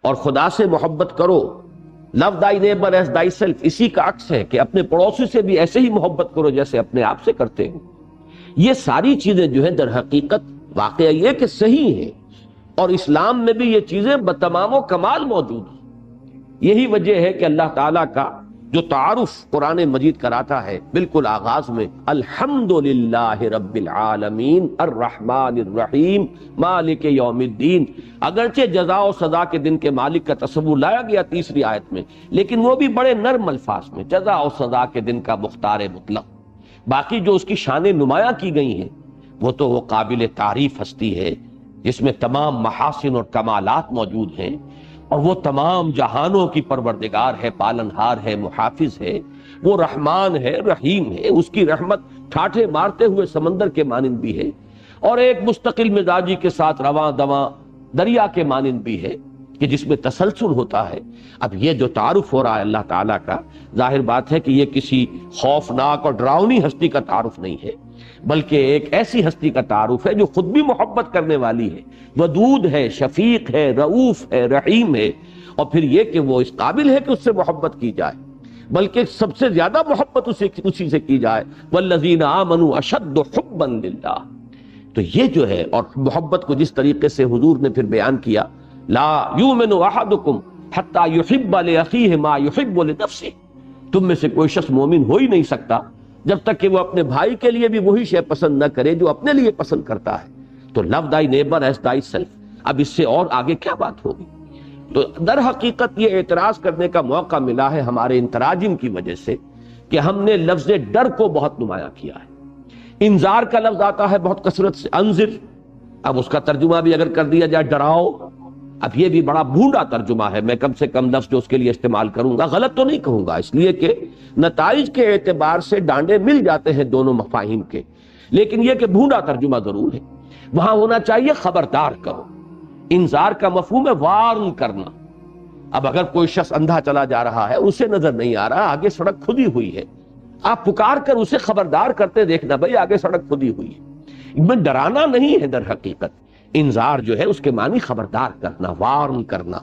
اور خدا سے محبت کرو. لو دائی نیبر ایز دائی سیلف اسی کا عکس ہے کہ اپنے پڑوسی سے بھی ایسے ہی محبت کرو جیسے اپنے آپ سے کرتے ہو. یہ ساری چیزیں جو ہیں در حقیقت واقعہ یہ کہ صحیح ہیں، اور اسلام میں بھی یہ چیزیں بتمام و کمال موجود ہیں. یہی وجہ ہے کہ اللہ تعالیٰ کا جو تعارف قرآن مجید کراتا ہے بالکل آغاز میں، الحمدللہ رب العالمین الرحمن الرحیم مالک یوم الدین. اگرچہ جزا و سزا کے دن کے مالک کا تصور لایا گیا تیسری آیت میں، لیکن وہ بھی بڑے نرم الفاظ میں، جزا و سزا کے دن کا مختار مطلق. باقی جو اس کی شان نمایاں کی گئی ہیں وہ تو وہ قابل تعریف ہستی ہے جس میں تمام محاسن اور کمالات موجود ہیں، اور وہ تمام جہانوں کی پروردگار ہے، پالنہار ہے، محافظ ہے، وہ رحمان ہے، رحیم ہے. اس کی رحمت ٹھاٹھے مارتے ہوئے سمندر کے مانند بھی ہے، اور ایک مستقل مزاجی کے ساتھ رواں دواں دریا کے مانند بھی ہے کہ جس میں تسلسل ہوتا ہے. اب یہ جو تعارف ہو رہا ہے اللہ تعالیٰ کا، ظاہر بات ہے کہ یہ کسی خوفناک اور ڈراؤنی ہستی کا تعارف نہیں ہے، بلکہ ایک ایسی ہستی کا تعارف ہے جو خود بھی محبت کرنے والی ہے، ودود ہے، شفیق ہے، رؤوف ہے، رحیم ہے. اور پھر یہ کہ وہ اس قابل ہے کہ اس سے محبت کی جائے، بلکہ سب سے زیادہ محبت اسی سے کی جائے. والذین آمنوا اشد حبا للہ. تو یہ جو ہے، اور محبت کو جس طریقے سے حضور نے پھر بیان کیا، لا یؤمن احدکم حتی یحب لاخیہ ما یحب لنفسہ. تم میں سے کوئی شخص مومن ہو ہی نہیں سکتا جب تک کہ وہ اپنے بھائی کے لیے بھی وہی شے پسند نہ کرے جو اپنے لیے پسند کرتا ہے. تو لو دائی نیبر ایز دائی سیلف. اب اس سے اور آگے کیا بات ہوگی؟ تو در حقیقت یہ اعتراض کرنے کا موقع ملا ہے ہمارے ان تراجم کی وجہ سے کہ ہم نے لفظ ڈر کو بہت نمایاں کیا ہے. انذار کا لفظ آتا ہے بہت کثرت سے، انذر. اب اس کا ترجمہ بھی اگر کر دیا جائے ڈراؤ، اب یہ بھی بڑا بھونڈا ترجمہ ہے. میں کم سے کم لفظ جو اس کے لیے استعمال کروں گا غلط تو نہیں کہوں گا، اس لیے کہ نتائج کے اعتبار سے ڈانڈے مل جاتے ہیں دونوں مفاہیم کے، لیکن یہ کہ بھونڈا ترجمہ ضرور ہے. وہاں ہونا چاہیے خبردار کرو. انذار کا مفہوم ہے وارن کرنا. اب اگر کوئی شخص اندھا چلا جا رہا ہے، اسے نظر نہیں آ رہا، آگے سڑک کھدی ہوئی ہے، آپ پکار کر اسے خبردار کرتے دیکھنا بھائی آگے سڑک کھدی ہوئی ہے. میں ڈرانا نہیں ہے در حقیقت. انذار جو ہے اس کے معنی خبردار کرنا، وارن کرنا.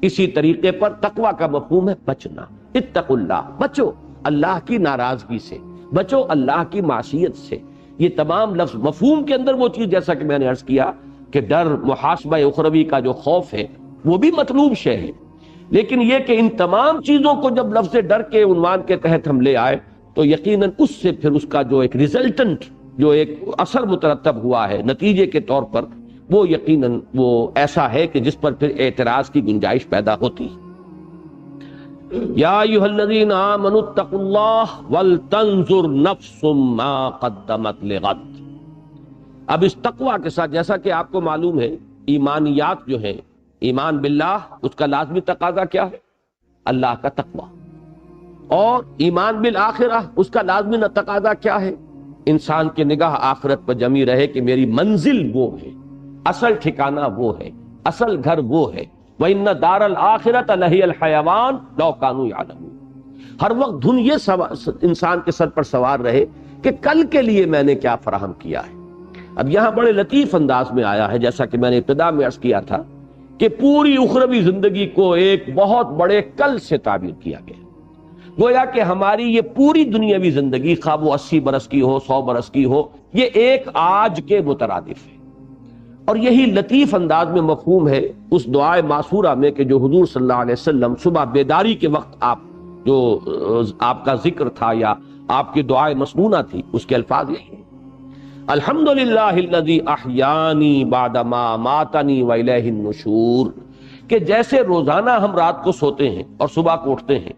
اسی طریقے پر تقویٰ کا مفہوم ہے بچنا. اتقوا اللہ، بچو اللہ کی ناراضگی سے، بچو اللہ کی معصیت سے. یہ تمام لفظ مفہوم کے اندر وہ چیز، جیسا کہ میں نے عرض کیا کہ ڈر محاسبہ اخروی کا جو خوف ہے وہ بھی مطلوب شے ہے، لیکن یہ کہ ان تمام چیزوں کو جب لفظ ڈر کے عنوان کے تحت ہم لے آئے تو یقیناً اس سے پھر اس کا جو ایک ریزلٹنٹ، جو ایک اثر مترتب ہوا ہے نتیجے کے طور پر، وہ یقیناً وہ ایسا ہے کہ جس پر پھر اعتراض کی گنجائش پیدا ہوتی. یا ایھا الذین آمنوا اتقوا اللہ ولتنظر نفس ما قدمت لغد. اب اس تقویٰ کے ساتھ، جیسا کہ آپ کو معلوم ہے ایمانیات جو ہیں، ایمان باللہ اس کا لازمی تقاضا کیا ہے؟ اللہ کا تقویٰ. اور ایمان بالآخرہ اس کا لازمی تقاضا کیا ہے؟ انسان کی نگاہ آخرت پر جمی رہے کہ میری منزل وہ ہے، اصل ٹھکانہ وہ ہے، اصل گھر وہ ہے. وَإِنَّ دَارَ الْآخِرَةَ لَهِيَ الْحَيَوَانُ لَوْ كَانُوا يَعْلَمُونَ. ہر وقت دھن یہ انسان کے سر پر سوار رہے کہ کل کے لیے میں نے کیا فراہم کیا ہے. اب یہاں بڑے لطیف انداز میں آیا ہے، جیسا کہ میں نے ابتدا میں عرض کیا تھا کہ پوری اخروی زندگی کو ایک بہت بڑے کل سے تعبیر کیا گیا. گویا کہ ہماری یہ پوری دنیاوی زندگی، خواہ وہ 80 برس کی ہو، 100 برس کی ہو، یہ ایک آج کے مترادف ہے. اور یہی لطیف انداز میں مفہوم ہے اس دعائے معصورہ میں کہ جو حضور صلی اللہ علیہ وسلم صبح بیداری کے وقت آپ کا ذکر تھا یا آپ کی دعائے مسنونہ تھی، اس کے الفاظ یہی ہیں: الحمدللہ الذی احیانی بعد ما اماتنی والیہ النشور. کہ جیسے روزانہ ہم رات کو سوتے ہیں اور صبح کو اٹھتے ہیں،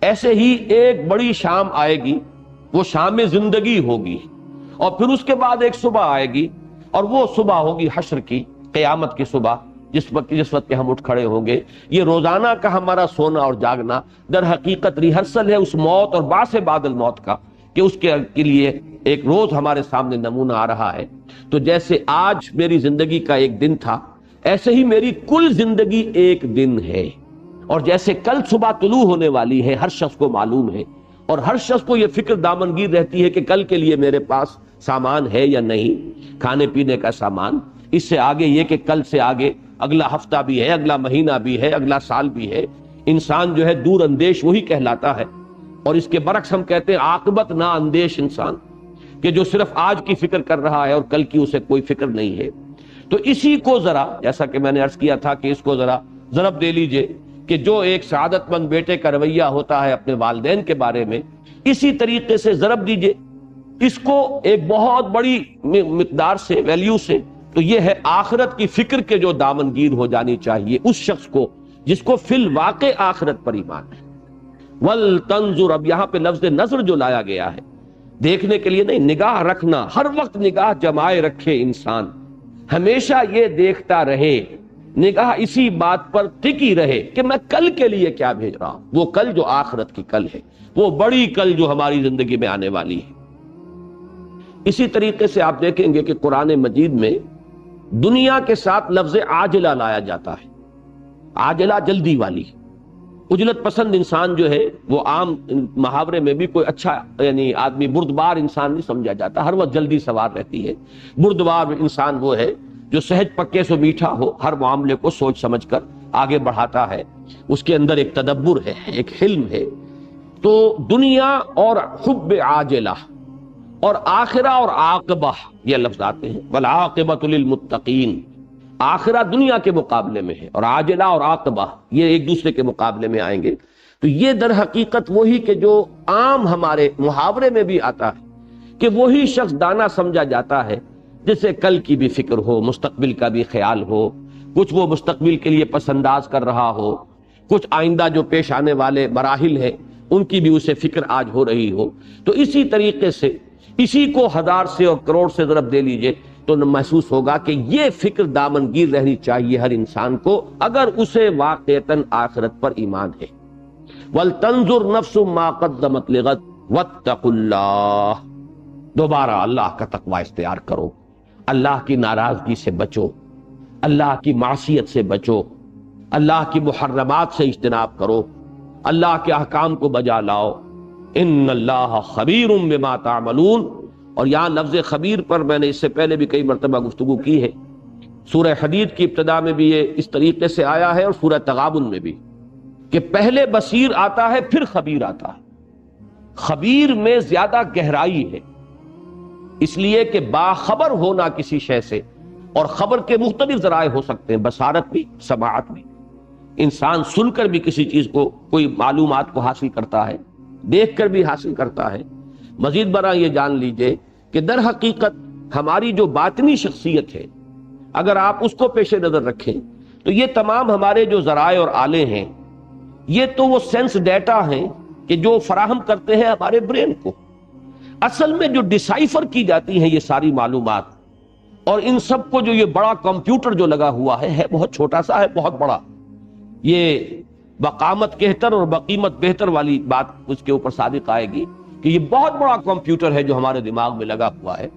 ایسے ہی ایک بڑی شام آئے گی، وہ شام زندگی ہوگی، اور پھر اس کے بعد ایک صبح آئے گی، اور وہ صبح ہوگی حشر کی، قیامت کی صبح، جس وقت کے ہم اٹھ کھڑے ہوں گے. یہ روزانہ کا ہمارا سونا اور جاگنا در حقیقت ریہرسل ہے اس موت اور بعث بعد الموت کا، کہ اس کے لیے ایک روز ہمارے سامنے نمونہ آ رہا ہے. تو جیسے آج میری زندگی کا ایک دن تھا، ایسے ہی میری کل زندگی ایک دن ہے. اور جیسے کل صبح طلوع ہونے والی ہے، ہر شخص کو معلوم ہے، اور ہر شخص کو یہ فکر دامنگیر رہتی ہے کہ کل کے لیے میرے پاس سامان ہے یا نہیں، کھانے پینے کا سامان. اس سے آگے یہ کہ کل سے آگے اگلا ہفتہ بھی ہے، اگلا مہینہ بھی ہے، اگلا سال بھی ہے۔ انسان جو ہے دور اندیش وہی کہلاتا ہے، اور اس کے برعکس ہم کہتے ہیں عاقبت نا اندیش انسان، کہ جو صرف آج کی فکر کر رہا ہے اور کل کی اسے کوئی فکر نہیں ہے۔ تو اسی کو ذرا، جیسا کہ میں نے عرض کیا تھا کہ اس کو ذرا ضرب دے لیجئے کہ جو ایک سعادت مند بیٹے کا رویہ ہوتا ہے اپنے والدین کے بارے میں، اسی طریقے سے ضرب دیجئے اس کو ایک بہت بڑی مقدار سے، ویلیو سے، تو یہ ہے آخرت کی فکر کے جو دامنگیر ہو جانی چاہیے اس شخص کو جس کو فی الواقع آخرت پر ایمان ہے۔ وَلْتَنْظُرْ، اب یہاں پہ لفظ نظر جو لایا گیا ہے، دیکھنے کے لیے نہیں، نگاہ رکھنا، ہر وقت نگاہ جمائے رکھے انسان، ہمیشہ یہ دیکھتا رہے، نگاہ اسی بات پر ٹکی رہے کہ میں کل کے لیے کیا بھیج رہا ہوں، وہ کل جو آخرت کی کل ہے، وہ بڑی کل جو ہماری زندگی میں آنے والی ہے۔ اسی طریقے سے آپ دیکھیں گے کہ قرآن مجید میں دنیا کے ساتھ لفظ عاجلہ لایا جاتا ہے، عاجلہ جلدی والی۔ عجلت پسند انسان جو ہے وہ عام محاورے میں بھی کوئی اچھا یعنی آدمی بردبار انسان نہیں سمجھا جاتا، ہر وقت جلدی سوار رہتی ہے۔ بردبار انسان وہ ہے جو سہج پکے سے میٹھا ہو، ہر معاملے کو سوچ سمجھ کر آگے بڑھاتا ہے، اس کے اندر ایک تدبر ہے، ایک حلم ہے۔ تو دنیا اور حب عاجلہ اور آخرہ اور عاقبہ، یہ لفظ آتے ہیں، والعاقبۃ للمتقین، آخرہ دنیا کے مقابلے میں ہے اور عاجلہ اور عاقبہ یہ ایک دوسرے کے مقابلے میں آئیں گے۔ تو یہ در حقیقت وہی کہ جو عام ہمارے محاورے میں بھی آتا ہے کہ وہی شخص دانا سمجھا جاتا ہے جسے کل کی بھی فکر ہو، مستقبل کا بھی خیال ہو، کچھ وہ مستقبل کے لیے پس انداز کر رہا ہو، کچھ آئندہ جو پیش آنے والے مراحل ہیں ان کی بھی اسے فکر آج ہو رہی ہو۔ تو اسی طریقے سے اسی کو ہزار سے اور کروڑ سے ضرب دے لیجئے تو محسوس ہوگا کہ یہ فکر دامنگیر رہنی چاہیے ہر انسان کو اگر اسے واقعتاً آخرت پر ایمان ہے۔ وَلْتَنْظُرْ نَفْسٌ مَا قَدَّمَتْ لِغَدٍ وَاتَّقُوا اللَّهَ، دوبارہ اللہ کا تقوی اختیار کرو، اللہ کی ناراضگی سے بچو، اللہ کی معصیت سے بچو، اللہ کی محرمات سے اجتناب کرو، اللہ کے احکام کو بجا لاؤ۔ ان اللہ خبیر بما تعملون، اور یہاں لفظ خبیر پر میں نے اس سے پہلے بھی کئی مرتبہ گفتگو کی ہے، سورہ حدید کی ابتدا میں بھی یہ اس طریقے سے آیا ہے اور سورہ تغابن میں بھی، کہ پہلے بصیر آتا ہے پھر خبیر آتا ہے۔ خبیر میں زیادہ گہرائی ہے، اس لیے کہ باخبر ہونا کسی شے سے، اور خبر کے مختلف ذرائع ہو سکتے ہیں، بصارت بھی، سماعت بھی، انسان سن کر بھی کسی چیز کو، کوئی معلومات کو حاصل کرتا ہے، دیکھ کر بھی حاصل کرتا ہے۔ مزید برآں یہ جان لیجئے کہ در حقیقت ہماری جو باطنی شخصیت ہے، اگر آپ اس کو پیش نظر رکھیں تو یہ تمام ہمارے جو ذرائع اور آلے ہیں، یہ تو وہ سینس ڈیٹا ہیں کہ جو فراہم کرتے ہیں ہمارے برین کو۔ اصل میں جو ڈیسائفر کی جاتی ہیں یہ ساری معلومات، اور ان سب کو جو یہ بڑا کمپیوٹر جو لگا ہوا ہے بہت چھوٹا سا ہے، بہت بڑا، یہ بقامت کہتر اور بقیمت بہتر والی بات اس کے اوپر صادق آئے گی کہ یہ بہت بڑا کمپیوٹر ہے جو ہمارے دماغ میں لگا ہوا ہے،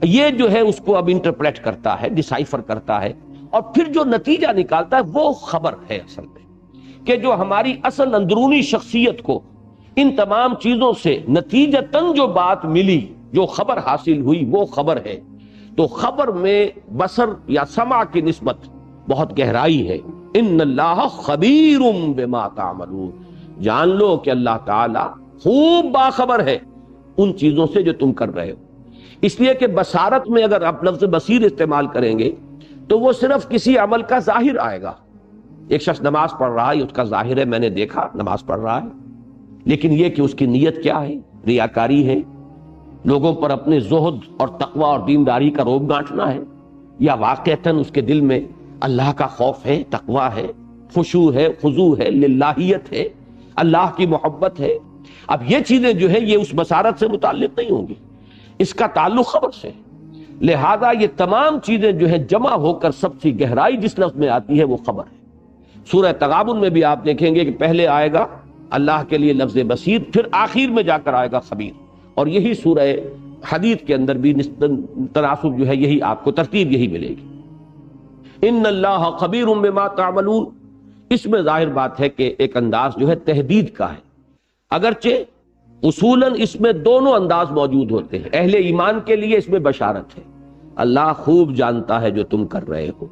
یہ جو ہے اس کو اب انٹرپریٹ کرتا ہے، ڈیسائفر کرتا ہے، اور پھر جو نتیجہ نکالتا ہے وہ خبر ہے اصل میں، کہ جو ہماری اصل اندرونی شخصیت کو ان تمام چیزوں سے نتیجتاً جو بات ملی، جو خبر حاصل ہوئی وہ خبر ہے۔ تو خبر میں بصر یا سمع کی نسبت بہت گہرائی ہے۔ ان اللہ خبیر بما تعملون، جان لو کہ اللہ تعالی خوب باخبر ہے ان چیزوں سے جو تم کر رہے ہو۔ اس لیے کہ بصارت میں اگر آپ لفظ بصیر استعمال کریں گے تو وہ صرف کسی عمل کا ظاہر آئے گا۔ ایک شخص نماز پڑھ رہا ہے، اس کا ظاہر ہے میں نے دیکھا نماز پڑھ رہا ہے، لیکن یہ کہ اس کی نیت کیا ہے، ریاکاری ہے، لوگوں پر اپنے زہد اور تقوی اور دینداری کا روب گانٹنا ہے، یا واقعتاً اس کے دل میں اللہ کا خوف ہے، تقوی ہے، خشوع ہے، خضوع ہے، للہیت ہے، اللہ کی محبت ہے۔ اب یہ چیزیں جو ہے یہ اس بصارت سے متعلق نہیں ہوں گی، اس کا تعلق خبر سے۔ لہذا یہ تمام چیزیں جو ہے جمع ہو کر سب سے گہرائی جس لفظ میں آتی ہے وہ خبر ہے۔ سورہ تغابن میں بھی آپ دیکھیں گے کہ پہلے آئے گا اللہ کے لیے لفظ بصیر، پھر آخر میں جا کر آئے گا خبیر، اور یہی سورہ حدید کے اندر بھی تناسب جو ہے یہی آپ کو ترتیب یہی ملے گی۔ ان اللہ خبیر بما تعملون، اس میں ظاہر بات ہے کہ ایک انداز جو ہے تحدید کا ہے، اگرچہ اصولاً اس میں دونوں انداز موجود ہوتے ہیں۔ اہل ایمان کے لیے اس میں بشارت ہے، اللہ خوب جانتا ہے جو تم کر رہے ہو۔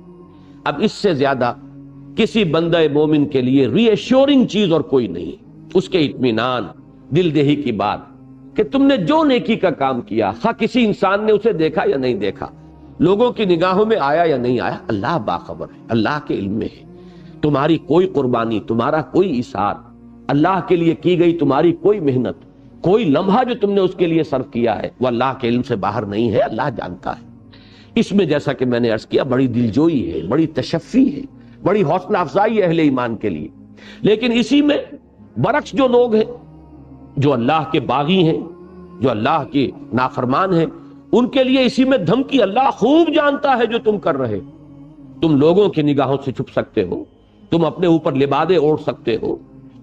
اب اس سے زیادہ کسی بندہ مومن کے لیے ری ایشورنگ چیز اور کوئی نہیں، اس کے اطمینان، دل دہی کی بات کہ تم نے جو نیکی کا کام کیا، خواہ کسی انسان نے اسے دیکھا یا نہیں دیکھا، لوگوں کی نگاہوں میں آیا یا نہیں آیا، اللہ باخبر ہے، اللہ کے علم میں ہے۔ تمہاری کوئی قربانی، تمہارا کوئی ایثار، اللہ کے لیے کی گئی تمہاری کوئی محنت، کوئی لمحہ جو تم نے اس کے لیے صرف کیا ہے، وہ اللہ کے علم سے باہر نہیں ہے، اللہ جانتا ہے۔ اس میں جیسا کہ میں نے عرض کیا، بڑی دلجوئی ہے، بڑی تشفی ہے، بڑی حوصلہ افزائی ہے اہل ایمان کے لیے۔ لیکن اسی میں برعکس جو لوگ ہیں، جو اللہ کے باغی ہیں، جو اللہ کے نافرمان ہیں، ان کے لیے اسی میں دھمکی، اللہ خوب جانتا ہے جو تم کر رہے۔ تم لوگوں کی نگاہوں سے چھپ سکتے ہو، تم اپنے اوپر لبادے اوڑھ سکتے ہو،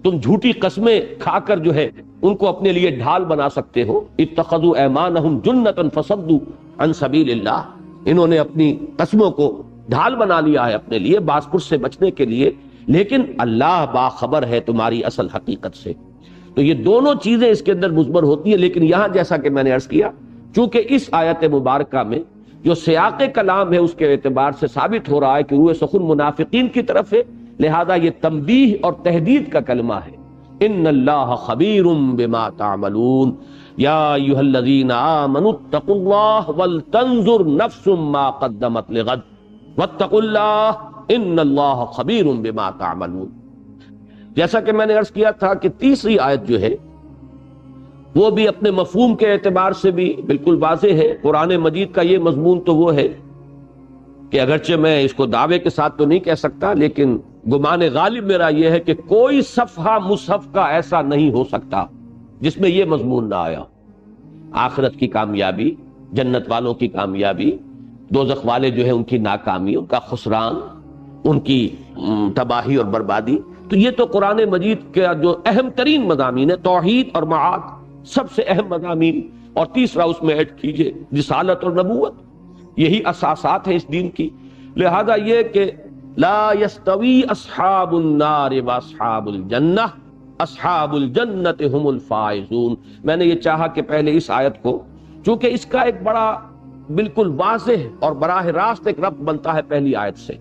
تم جھوٹی قسمیں کھا کر جو ہے ان کو اپنے لیے ڈھال بنا سکتے ہو۔ اتخذوا ایمانہم جنۃ فصدوا عن سبیل اللہ، انہوں نے اپنی قسموں کو ڈھال بنا لیا ہے اپنے لیے بازپرس سے بچنے کے لیے، لیکن اللہ باخبر ہے تمہاری اصل حقیقت سے۔ تو یہ دونوں چیزیں اس کے اندر مضمر ہوتی ہیں، لیکن یہاں جیسا کہ میں نے عرض کیا، چونکہ اس آیت مبارکہ میں جو سیاق کلام ہے اس کے اعتبار سے ثابت ہو رہا ہے کہ روح سخن منافقین کی طرف ہے، لہذا یہ تنبیہ اور تحدید کا کلمہ ہے۔ ان اللہ خبیر بما تعملون یا ایھا الذین آمنوا اتقوا اللہ ولتنظر نفس ما قدمت لغد واتقوا اللہ ان اللہ خبیر بما تعملون۔ جیسا کہ میں نے عرض کیا تھا کہ تیسری آیت جو ہے وہ بھی اپنے مفہوم کے اعتبار سے بھی بالکل واضح ہے۔ قرآن مجید کا یہ مضمون تو وہ ہے کہ اگرچہ میں اس کو دعوے کے ساتھ تو نہیں کہہ سکتا، لیکن گمان غالب میرا یہ ہے کہ کوئی صفحہ مصحف کا ایسا نہیں ہو سکتا جس میں یہ مضمون نہ آیا۔ آخرت کی کامیابی، جنت والوں کی کامیابی، دوزخ والے جو ہے ان کی ناکامی، ان کا خسران، ان کی تباہی اور بربادی۔ تو یہ تو قرآن مجید کا جو اہم ترین مضامین ہے، توحید اور معاد سب سے اہم مضامین، اور تیسرا اس میں ایڈ کیجئے رسالت اور نبوت، یہی اساسات ہیں اس دین کی۔ لہذا یہ کہ لا یستوی اصحاب النار واصحاب الجنہ اصحاب الجنت هم الفائزون، میں نے یہ چاہا کہ پہلے اس آیت کو، چونکہ اس کا ایک بڑا بالکل واضح اور براہ راست ایک ربط بنتا ہے پہلی آیت سے۔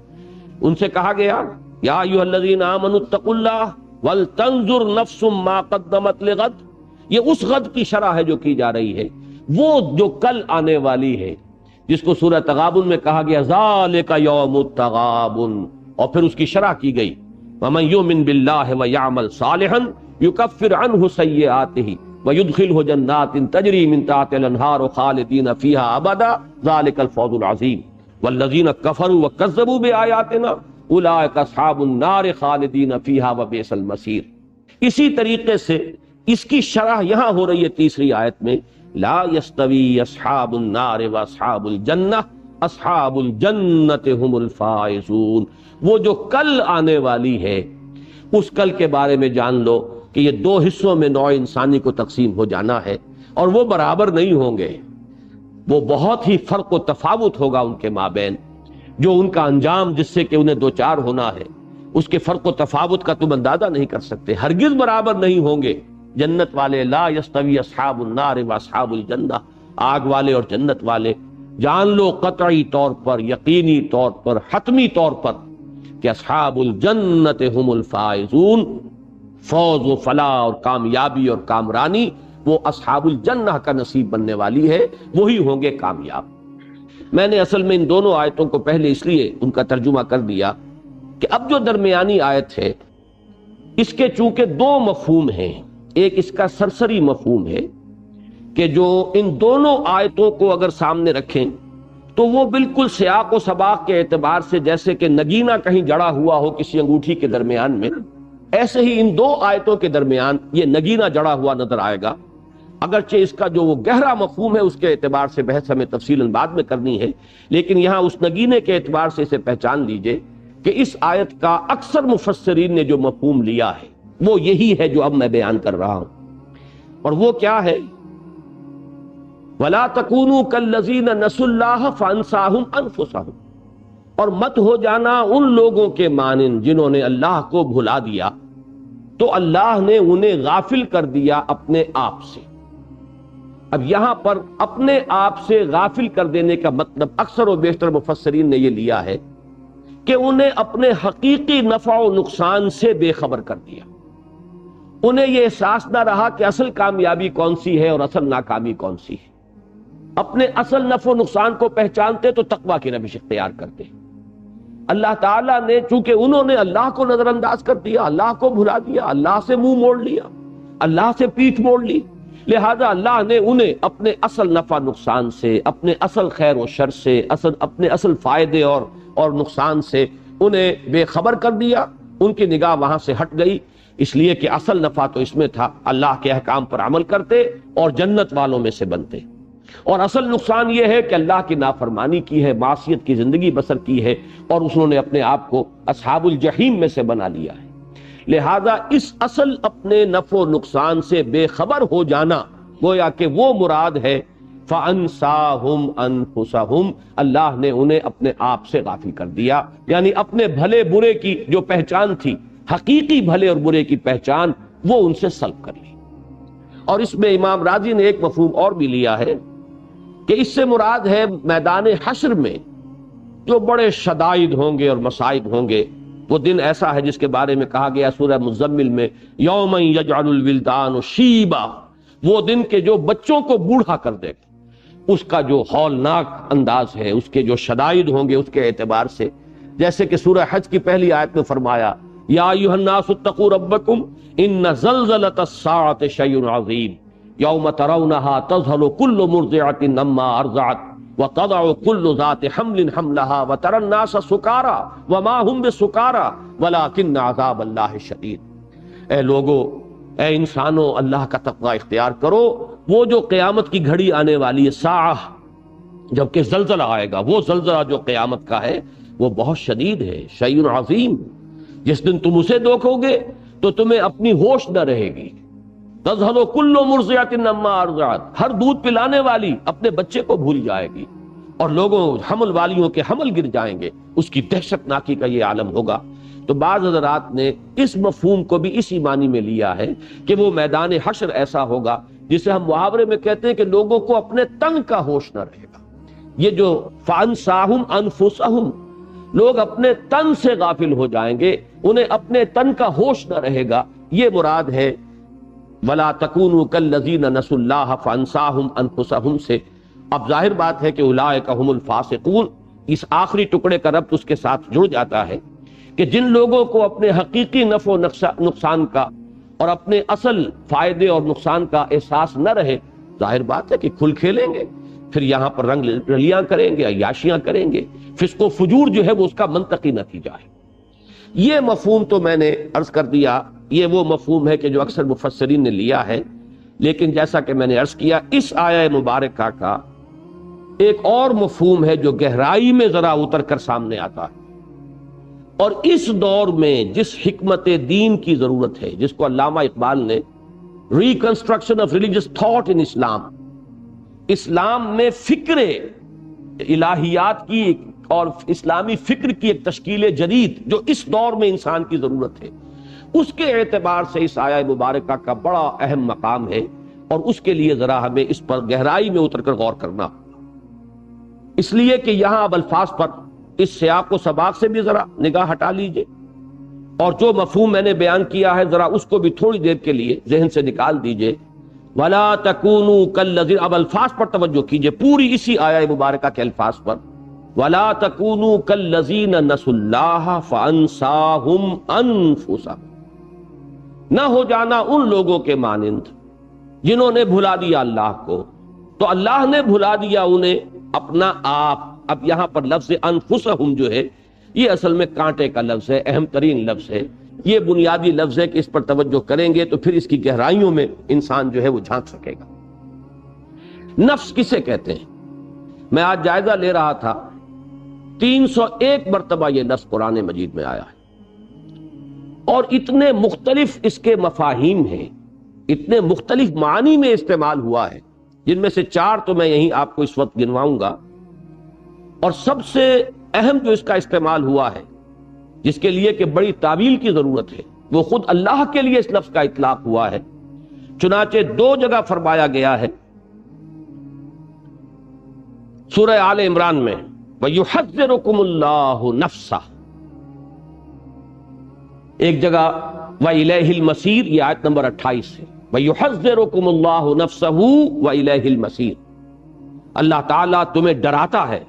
ان سے کہا گیا یا ایھا الذین آمنوا اتقوا اللہ ولتنظر نفس ما قدمت لغد، یہ اس غد کی شرح ہے جو کی جا رہی ہے، وہ جو کل آنے والی ہے، جس کو سورہ تغابن میں کہا گیا ذالک یوم التغابن، اور پھر اس کی شرح کی گئی ومن یؤمن باللہ ویعمل صالحا یکفر عنہ سیئاتہ ویدخلہ جنات تجری من تحتہا الانہار خالدین فیہا ابدا ذالک الفوز العظیم والذین کفروا وکذبوا بآیاتنا اولئک اصحاب النار خالدین فیہا وبئس المصیر۔ اسی طریقے سے اس کی شرح یہاں ہو رہی ہے تیسری آیت میں، لا یستوی اصحاب النار واصحاب الجنہ اصحاب الجنت هم الفائزون، وہ جو کل آنے والی ہے اس کل کے بارے میں جان لو کہ یہ دو حصوں میں نوع انسانی کو تقسیم ہو جانا ہے، اور وہ برابر نہیں ہوں گے، وہ بہت ہی فرق و تفاوت ہوگا ان کے مابین، جو ان کا انجام جس سے کہ انہیں دوچار ہونا ہے اس کے فرق و تفاوت کا تم اندازہ نہیں کر سکتے، ہرگز برابر نہیں ہوں گے۔ جنت والے لا یستوی اصحاب النار واصحاب الجنہ، آگ والے اور جنت والے، جان لو قطعی طور پر، یقینی طور پر، حتمی طور پر کہ اصحاب الجنت هم الفائزون، فوز و فلاح اور کامیابی اور کامرانی وہ اصحاب الجنہ کا نصیب بننے والی ہے، وہی ہوں گے کامیاب۔ میں نے اصل میں ان دونوں آیتوں کو پہلے اس لیے ان کا ترجمہ کر دیا کہ اب جو درمیانی آیت ہے اس کے چونکہ دو مفہوم ہیں، ایک اس کا سرسری مفہوم ہے کہ جو ان دونوں آیتوں کو اگر سامنے رکھیں تو وہ بالکل سیاق و سباق کے اعتبار سے جیسے کہ نگینہ کہیں جڑا ہوا ہو کسی انگوٹھی کے درمیان میں، ایسے ہی ان دو آیتوں کے درمیان یہ نگینہ جڑا ہوا نظر آئے گا۔ اگرچہ اس کا جو وہ گہرا مفہوم ہے اس کے اعتبار سے بحث ہمیں تفصیلاً بعد میں کرنی ہے، لیکن یہاں اس نگینے کے اعتبار سے اسے پہچان لیجئے کہ اس آیت کا اکثر مفسرین نے جو مفہوم لیا ہے وہ یہی ہے جو اب میں بیان کر رہا ہوں، اور وہ کیا ہے؟ وَلَا تَكُونُوا كَالَّذِينَ نَسُوا اللَّهَ فَأَنسَاهُمْ أَنفُسَهُمْ، اور مت ہو جانا ان لوگوں کے مانند جنہوں نے اللہ کو بھلا دیا تو اللہ نے انہیں غافل کر دیا اپنے آپ سے۔ اب یہاں پر اپنے آپ سے غافل کر دینے کا مطلب اکثر و بیشتر مفسرین نے یہ لیا ہے کہ انہیں اپنے حقیقی نفع و نقصان سے بے خبر کر دیا. انہیں یہ احساس نہ رہا کہ اصل کامیابی کون سی ہے اور اصل ناکامی کون سی ہے. اپنے اصل نفع و نقصان کو پہچانتے تو تقویٰ کی روش اختیار کرتے. اللہ تعالیٰ نے چونکہ انہوں نے اللہ کو نظر انداز کر دیا، اللہ کو بھلا دیا، اللہ سے منہ موڑ لیا، اللہ سے پیٹھ موڑ لی، لہذا اللہ نے انہیں اپنے اصل نفع نقصان سے، اپنے اصل خیر و شر سے، اپنے اصل فائدے اور نقصان سے انہیں بے خبر کر دیا. ان کی نگاہ وہاں سے ہٹ گئی، اس لیے کہ اصل نفع تو اس میں تھا اللہ کے احکام پر عمل کرتے اور جنت والوں میں سے بنتے، اور اصل نقصان یہ ہے کہ اللہ کی نافرمانی کی ہے، معصیت کی زندگی بسر کی ہے، اور انہوں نے اپنے آپ کو اصحاب الجحیم میں سے بنا لیا ہے. لہذا اس اصل اپنے نفع و نقصان سے بے خبر ہو جانا گویا کہ وہ مراد ہے فَأَنْسَاهُمْ أَنفُسَهُمْ، اللہ نے انہیں اپنے آپ سے غافل کر دیا، یعنی اپنے بھلے برے کی جو پہچان تھی، حقیقی بھلے اور برے کی پہچان، وہ ان سے سلب کر لی. اور اس میں امام راضی نے ایک مفہوم اور بھی لیا ہے کہ اس سے مراد ہے میدان حشر میں جو بڑے شدائد ہوں گے اور مصائب ہوں گے. وہ دن ایسا ہے جس کے بارے میں کہا گیا سورہ مزمل میں یوم یجعل الولدان شیبا، وہ دن کے جو بچوں کو بوڑھا کر دے گا، اس کا جو ہولناک انداز ہے، اس کے جو شدائد ہوں گے اس کے اعتبار سے، جیسے کہ سورہ حج کی پہلی آیت میں فرمایا یا ایھا الناس اتقوا ربکم ان زلزلۃ الساعۃ شیء عظیم یوم ترونها تذہل کل مرضعۃ عما ارضعت وتضع كل ذات حمل حملها وترى الناس سكارى وما هم بسكارى ولكن عذاب الله شدید. اے لوگو، اے انسانوں، اللہ کا تقوی اختیار کرو. وہ جو قیامت کی گھڑی آنے والی ہے، ساعہ، جبکہ زلزلہ آئے گا، وہ زلزلہ جو قیامت کا ہے وہ بہت شدید ہے، شیء عظیم. جس دن تم اسے دیکھو گے تو تمہیں اپنی ہوش نہ رہے گی. تذہل کل مرضعۃ عما ارضعت، ہر دودھ پلانے والی اپنے بچے کو بھول جائے گی، اور لوگوں حمل والیوں کے حمل گر جائیں گے. اس کی دہشت ناکی کا یہ عالم ہوگا. تو بعض حضرات نے اس مفہوم کو بھی اسی معنی میں لیا ہے کہ وہ میدان حشر ایسا ہوگا جسے ہم محاورے میں کہتے ہیں کہ لوگوں کو اپنے تن کا ہوش نہ رہے گا. یہ جو فَأَنْسَاهُمْ أَنفُسَهُمْ، لوگ اپنے تن سے غافل ہو جائیں گے، انہیں اپنے تن کا ہوش نہ رہے گا. یہ مراد ہے وَلَا تَكُونُوا كَالَّذِينَ نَسُوا اللَّهَ فَأَنْسَاهُمْ أَنفُسَهُمْ سے. اب ظاہر بات ہے کہ اولئک هم الفاسقون، اس آخری ٹکڑے کا ربط اس کے ساتھ جڑ جاتا ہے کہ جن لوگوں کو اپنے حقیقی نفع و نقصان کا اور اپنے اصل فائدے اور نقصان کا احساس نہ رہے، ظاہر بات ہے کہ کھل کھیلیں گے، پھر یہاں پر رنگ رلیاں کریں گے، عیاشیاں کریں گے. فسق و فجور جو ہے وہ اس کا منطقی نتیجہ ہے. یہ مفہوم تو میں نے عرض کر دیا، یہ وہ مفہوم ہے کہ جو اکثر مفسرین نے لیا ہے. لیکن جیسا کہ میں نے عرض کیا، اس آیہ مبارکہ کا ایک اور مفہوم ہے جو گہرائی میں ذرا اتر کر سامنے آتا ہے. اور اس دور میں جس حکمت دین کی ضرورت ہے، جس کو علامہ اقبال نے reconstruction of religious thought in Islam, Islam میں فکر الہیات کی اور اسلامی فکر کی ایک تشکیل جدید جو اس دور میں انسان کی ضرورت ہے، اس کے اعتبار سے اس آیہ مبارکہ کا بڑا اہم مقام ہے. اور اس کے لیے ذرا ہمیں اس پر گہرائی میں اتر کر غور کرنا ہوگا. اس لیے کہ یہاں اب الفاظ پر اس سیاق و سباق سے بھی ذرا نگاہ ہٹا لیجئے، اور جو مفہوم میں نے بیان کیا ہے ذرا اس کو بھی تھوڑی دیر کے لیے ذہن سے نکال دیجئے. وَلَا تَكُونُوا كَالَّذِينَ، اب الفاظ پر توجہ کیجئے، پوری اسی آیہ مبارکہ کے الفاظ پر. وَلَا تَكُونُوا كَالَّذِينَ نَسُوا اللَّهَ فَأَنْسَاهُمْ أَنفُسَهُمْ، نہ ہو جانا ان لوگوں کے مانند جنہوں نے بھلا دیا اللہ کو، تو اللہ نے بھلا دیا انہیں اپنا آپ. اب یہاں پر لفظ انفسہم جو ہے یہ اصل میں کانٹے کا لفظ ہے، اہم ترین لفظ ہے. یہ بنیادی لفظ ہے کہ اس پر توجہ کریں گے تو پھر اس کی گہرائیوں میں انسان جو ہے وہ جھانک سکے گا. نفس کسے کہتے ہیں؟ میں آج جائزہ لے رہا تھا، 301 مرتبہ یہ لفظ قرآن مجید میں آیا ہے، اور اتنے مختلف اس کے مفاہیم ہیں، اتنے مختلف معنی میں استعمال ہوا ہے، جن میں سے 4 تو میں یہیں آپ کو اس وقت گنواؤں گا. اور سب سے اہم جو اس کا استعمال ہوا ہے، جس کے لیے کہ بڑی تعویل کی ضرورت ہے، وہ خود اللہ کے لیے اس لفظ کا اطلاق ہوا ہے. چنانچہ 2 جگہ فرمایا گیا ہے سورہ آل عمران میں وَيُحَذِّرُكُمُ اللَّهُ نَفْسَهُ، ایک جگہ وَإِلَيْهِ الْمَصِيرُ، یہ آیت نمبر 28 ہے، وَيُحَذِّرُكُمُ اللَّهُ نَفْسَهُ وَإِلَيْهِ الْمَصِيرُ، اللہ تعالیٰ تمہیں ڈراتا ہے،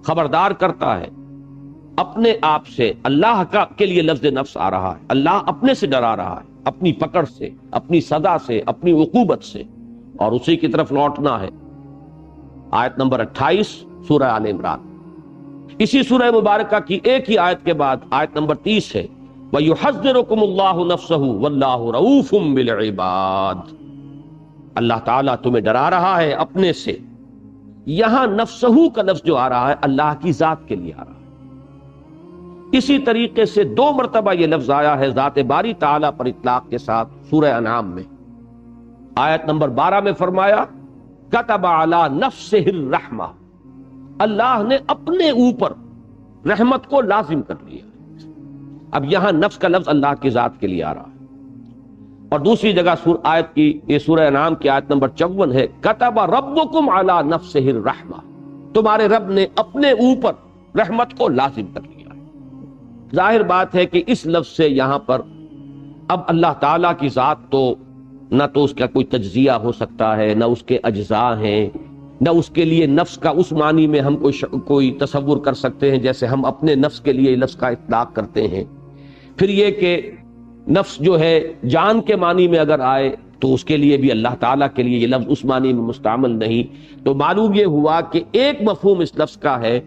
خبردار کرتا ہے اپنے آپ سے۔ اللہ کا کے لیے لفظ نفس آ رہا ہے، اللہ اپنے سے ڈرا رہا ہے، اپنی پکڑ سے، اپنی سزا سے، اپنی عقوبت سے، اور اسی کی طرف لوٹنا ہے۔ آیت نمبر 28 سورہ آل عمران۔ اسی سورہ مبارکہ کی ایک ہی آیت کے بعد آیت نمبر 30 ہے وَيُحَذِّرُكُمُ اللَّهُ نَفْسَهُ وَاللَّهُ رَءُوفٌ بِالْعِبَادِ، اللہ تعالیٰ تمہیں ڈرا رہا ہے اپنے سے۔ یہاں نفسہو کا لفظ جو آ رہا ہے اللہ کی ذات کے لیے آ رہا ہے۔ اسی طریقے سے 2 مرتبہ یہ لفظ آیا ہے ذات باری تعالیٰ پر اطلاق کے ساتھ سورہ انعام میں۔ آیت نمبر 12 میں فرمایا کتب علی نفسہ الرحمہ، اللہ نے اپنے اوپر رحمت کو لازم کر لیا۔ اب یہاں نفس کا لفظ اللہ کی ذات کے لیے آ رہا ہے، اور دوسری جگہ آیت کی یہ سورہ انعام کی آیت نمبر 54 ہے کتب ربکم علی نفسہ الرحمہ، تمہارے رب نے اپنے اوپر رحمت کو لازم کر لیا ہے۔ ظاہر بات ہے کہ اس لفظ سے یہاں پر اب اللہ تعالیٰ کی ذات تو نہ تو اس کا کوئی تجزیہ ہو سکتا ہے، نہ اس کے اجزاء ہیں، نہ اس کے لیے نفس کا اس معنی میں ہم کوئی تصور کر سکتے ہیں جیسے ہم اپنے نفس کے لیے لفظ کا اطلاق کرتے ہیں۔ پھر یہ کہ نفس جو ہے جان کے معنی میں اگر آئے تو اس کے لیے بھی اللہ تعالیٰ کے لیے یہ لفظ اس معنی میں مستعمل نہیں۔ تو معلوم یہ ہوا کہ ایک مفہوم اس لفظ کا ہے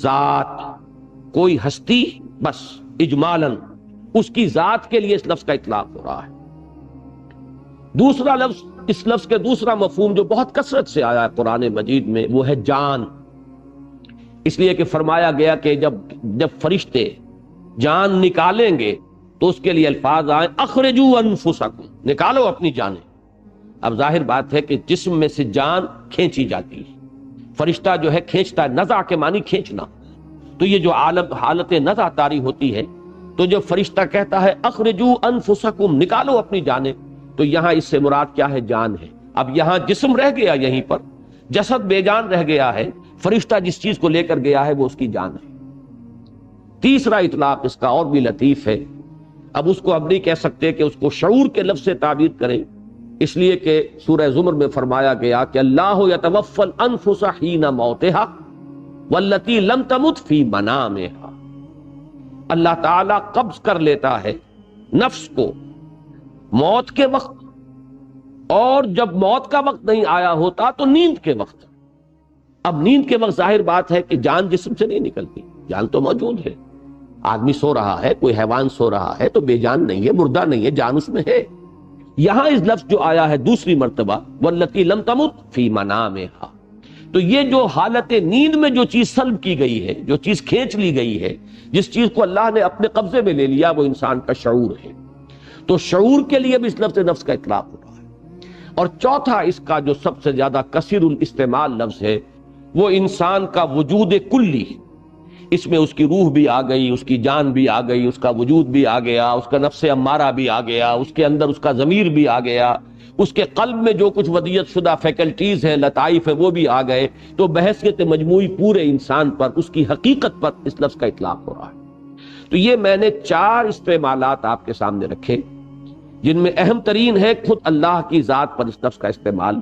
ذات، کوئی ہستی، بس اجمالاً اس کی ذات کے لیے اس لفظ کا اطلاق ہو رہا ہے۔ دوسرا لفظ، اس لفظ کے دوسرا مفہوم جو بہت کثرت سے آیا ہے قرآن مجید میں، وہ ہے جان، اس لیے کہ فرمایا گیا کہ جب فرشتے جان نکالیں گے تو اس کے لیے الفاظ آئیں اخرجوا انفسکم، نکالو اپنی جانیں۔ اب ظاہر بات ہے کہ جسم میں سے جان کھینچی جاتی ہے، فرشتہ جو ہے کھینچتا ہے، نزع کے معنی کھینچنا، تو یہ جو حالت نزع طاری ہوتی ہے، تو جب فرشتہ کہتا ہے اخرجوا انفسکم، نکالو اپنی جانیں، تو یہاں اس سے مراد کیا ہے؟ جان ہے۔ اب یہاں جسم رہ گیا، یہیں پر جسد بے جان رہ گیا ہے، فرشتہ جس چیز کو لے کر گیا ہے وہ اس کی جان ہے۔ تیسرا اطلاق اس کا اور بھی لطیف ہے، اب اس کو اب نہیں کہہ سکتے کہ اس کو شعور کے لفظ سے تعبیر کریں، اس لیے کہ سورہ زمر میں فرمایا گیا کہ اللہ یتوفی الانفس حین موتها والتی لم تمت فی منامها، اللہ تعالیٰ قبض کر لیتا ہے نفس کو موت کے وقت، اور جب موت کا وقت نہیں آیا ہوتا تو نیند کے وقت۔ اب نیند کے وقت ظاہر بات ہے کہ جان جسم سے نہیں نکلتی، جان تو موجود ہے، آدمی سو رہا ہے، کوئی حیوان سو رہا ہے تو بے جان نہیں ہے، مردہ نہیں ہے، جان اس میں ہے۔ یہاں اس لفظ جو آیا ہے دوسری مرتبہ واللتی لم تمت فی منامها، تو یہ جو حالت نیند میں جو چیز سلب کی گئی ہے، جو چیز کھینچ لی گئی ہے، جس چیز کو اللہ نے اپنے قبضے میں لے لیا، وہ انسان کا شعور ہے۔ تو شعور کے لیے بھی اس لفظ نفس کا اطلاق ہو رہا ہے۔ اور چوتھا اس کا جو سب سے زیادہ کثیر الاستعمال لفظ ہے وہ انسان کا وجود کلی، اس میں اس کی روح بھی آ گئی، اس کی جان بھی آ گئی، اس کا وجود بھی آ گیا، اس کا نفس امارہ بھی آ گیا، اس کے اندر اس کا ضمیر بھی آ گیا، اس کے قلب میں جو کچھ ودیت شدہ فیکلٹیز ہیں، لطائف ہیں، وہ بھی آ گئے۔ تو بحیثیت مجموعی پورے انسان پر، اس کی حقیقت پر اس لفظ کا اطلاق ہو رہا ہے۔ تو یہ میں نے 4 استعمالات آپ کے سامنے رکھے، جن میں اہم ترین ہے خود اللہ کی ذات پر اس لفظ کا استعمال۔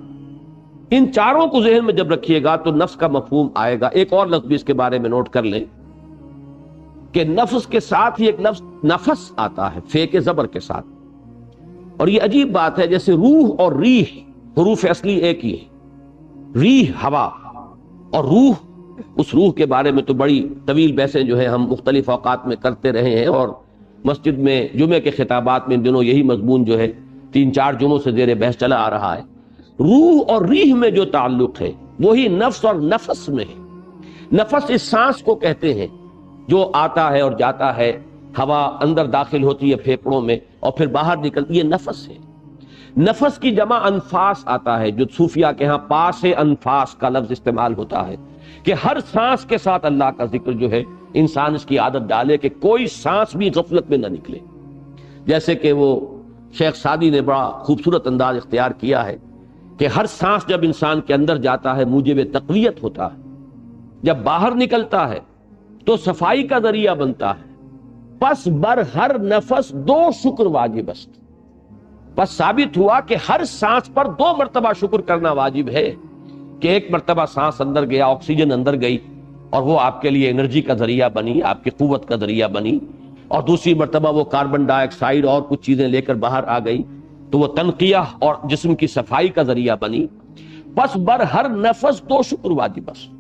ان چاروں کو ذہن میں جب رکھیے گا تو نفس کا مفہوم آئے گا۔ ایک اور لفظ بھی اس کے بارے میں نوٹ کر لیں کہ نفس کے ساتھ ہی ایک لفظ نفس آتا ہے، فے کے زبر کے ساتھ، اور یہ عجیب بات ہے، جیسے روح اور ریح حروف اصلی ایک ہی ہے، ریح ہوا اور روح، اس روح کے بارے میں تو بڑی طویل بحثیں جو ہے ہم مختلف اوقات میں کرتے رہے ہیں، اور مسجد میں جمعے کے خطابات میں ان دنوں یہی مضمون جو ہے 3-4 جمعوں سے زیر بحث چلا آ رہا ہے۔ روح اور ریح میں جو تعلق ہے وہی نفس اور نفس میں ہے۔ نفس اس سانس کو کہتے ہیں جو آتا ہے اور جاتا ہے، ہوا اندر داخل ہوتی ہے پھیپھڑوں میں اور پھر باہر نکلتی ہے، نفس ہے۔ نفس کی جمع انفاس آتا ہے، جو صوفیہ کے ہاں پاس انفاس کا لفظ استعمال ہوتا ہے، کہ ہر سانس کے ساتھ اللہ کا ذکر جو ہے انسان اس کی عادت ڈالے کہ کوئی سانس بھی غفلت میں نہ نکلے۔ جیسے کہ وہ شیخ سعدی نے بڑا خوبصورت انداز اختیار کیا ہے کہ ہر سانس جب انسان کے اندر جاتا ہے موجب تقویت ہوتا ہے، جب باہر نکلتا ہے تو صفائی کا ذریعہ بنتا ہے. پس بر ہر نفس 2 شکر واجب است. پس ثابت ہوا کہ ہر سانس پر 2 مرتبہ شکر کرنا واجب ہے کہ ایک مرتبہ سانس اندر گیا، آکسیجن اندر گئی اور وہ آپ کے لیے انرجی کا ذریعہ بنی، آپ کی قوت کا ذریعہ بنی، اور دوسری مرتبہ وہ کاربن ڈائی آکسائڈ اور کچھ چیزیں لے کر باہر آ گئی تو وہ تنقیہ اور جسم کی صفائی کا ذریعہ بنی. پس بر ہر نفس 2 شکر واجب است.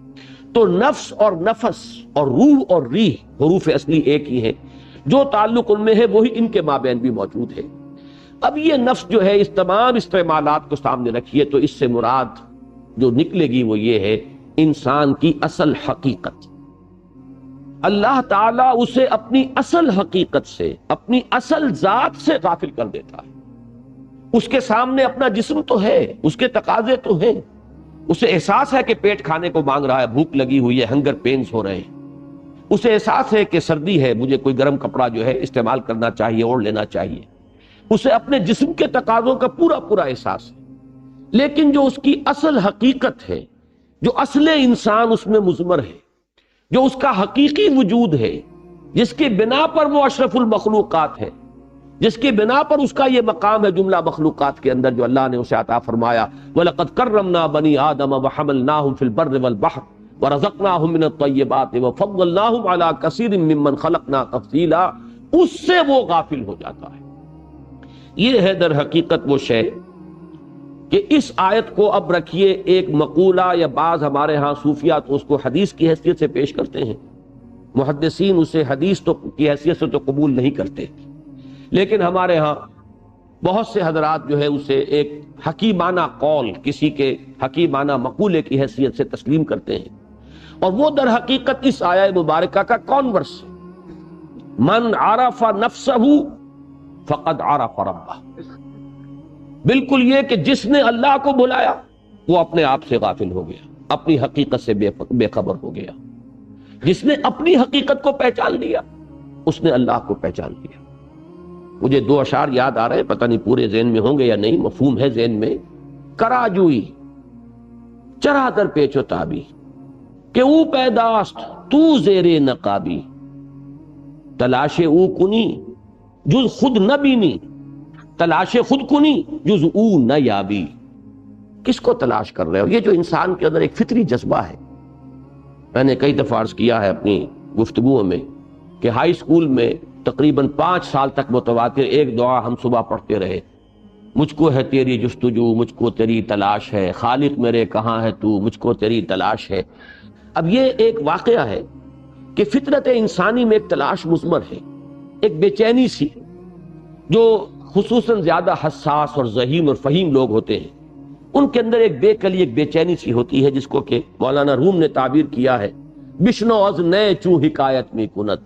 تو نفس اور نفس اور روح اور ریح حروف اصلی ایک ہی ہے، جو تعلق ان میں ہے وہی ان کے مابین بھی موجود ہے. اب یہ نفس جو ہے اس تمام استعمالات کو سامنے رکھیے تو اس سے مراد جو نکلے گی وہ یہ ہے انسان کی اصل حقیقت. اللہ تعالیٰ اسے اپنی اصل حقیقت سے، اپنی اصل ذات سے غافل کر دیتا ہے. اس کے سامنے اپنا جسم تو ہے، اس کے تقاضے تو ہیں، اسے احساس ہے کہ پیٹ کھانے کو مانگ رہا ہے، بھوک لگی ہوئی ہے، ہنگر پینز ہو رہے ہیں، اسے احساس ہے کہ سردی ہے، مجھے کوئی گرم کپڑا جو ہے استعمال کرنا چاہیے، اوڑھ لینا چاہیے، اسے اپنے جسم کے تقاضوں کا پورا پورا احساس ہے. لیکن جو اس کی اصل حقیقت ہے، جو اصل انسان اس میں مضمر ہے، جو اس کا حقیقی وجود ہے، جس کی بنا پر وہ اشرف المخلوقات ہے، جس کی بنا پر اس کا یہ مقام ہے جملہ مخلوقات کے اندر جو اللہ نے اسے عطا فرمایا، وَلَقَدْ كَرَّمْنَا بَنِي آدَمَ وَحَمَلْنَاهُمْ فِي الْبَرِّ وَالْبَحْرِ وَرَزَقْنَاهُمْ مِنَ الطَّيِّبَاتِ وَفَضَّلْنَاهُمْ عَلَى كَثِيرٍ مِّمَّنْ خَلَقْنَا تَفْضِيلًا. اس سے وہ غافل ہو جاتا ہے. یہ ہے در حقیقت وہ شے کہ اس آیت کو اب رکھیے ایک مقولہ، یا بعض ہمارے ہاں صوفیہ تو اس کو حدیث کی حیثیت سے پیش کرتے ہیں، محدثین اسے حدیث تو کی حیثیت سے تو قبول نہیں کرتے، لیکن ہمارے ہاں بہت سے حضرات جو ہے اسے ایک حکیمانہ قول، کسی کے حکیمانہ مقولے کی حیثیت سے تسلیم کرتے ہیں. اور وہ در حقیقت اس آیہ مبارکہ کا کانورس ہے. من عرف نفسہ فقد عرف ربہ. بالکل یہ کہ جس نے اللہ کو بلایا وہ اپنے آپ سے غافل ہو گیا، اپنی حقیقت سے بے خبر ہو گیا. جس نے اپنی حقیقت کو پہچان لیا اس نے اللہ کو پہچان لیا. مجھے 2 اشعار یاد آ رہے ہیں، پتہ نہیں پورے ذہن میں ہوں گے یا نہیں، مفہوم ہے ذہن میں. کراجوئی چرا در پیچ و تابی کہ او پیداست تو زیر نقابی، تلاش او کنی جز خود نہ بینی، تلاش خود کنی جز او نہ یابی. کس کو تلاش کر رہے ہو؟ یہ جو انسان کے اندر ایک فطری جذبہ ہے. میں نے کئی دفعہ عرض کیا ہے اپنی گفتگوؤں میں کہ ہائی اسکول میں تقریباً 5 سال تک متواتر ایک دعا ہم صبح پڑھتے رہے، مجھ کو ہے تیری جستجو، مجھ کو تیری تلاش ہے، خالق میرے کہاں ہے تو، مجھ کو تیری تلاش ہے. اب یہ ایک واقعہ ہے کہ فطرت انسانی میں ایک تلاش مضمر ہے، ایک بے چینی سی، جو خصوصاً زیادہ حساس اور ذہین اور فہیم لوگ ہوتے ہیں ان کے اندر ایک بے کلی، ایک بے چینی سی ہوتی ہے، جس کو کہ مولانا روم نے تعبیر کیا ہے بشنو از نئے چوں حکایت میں کنت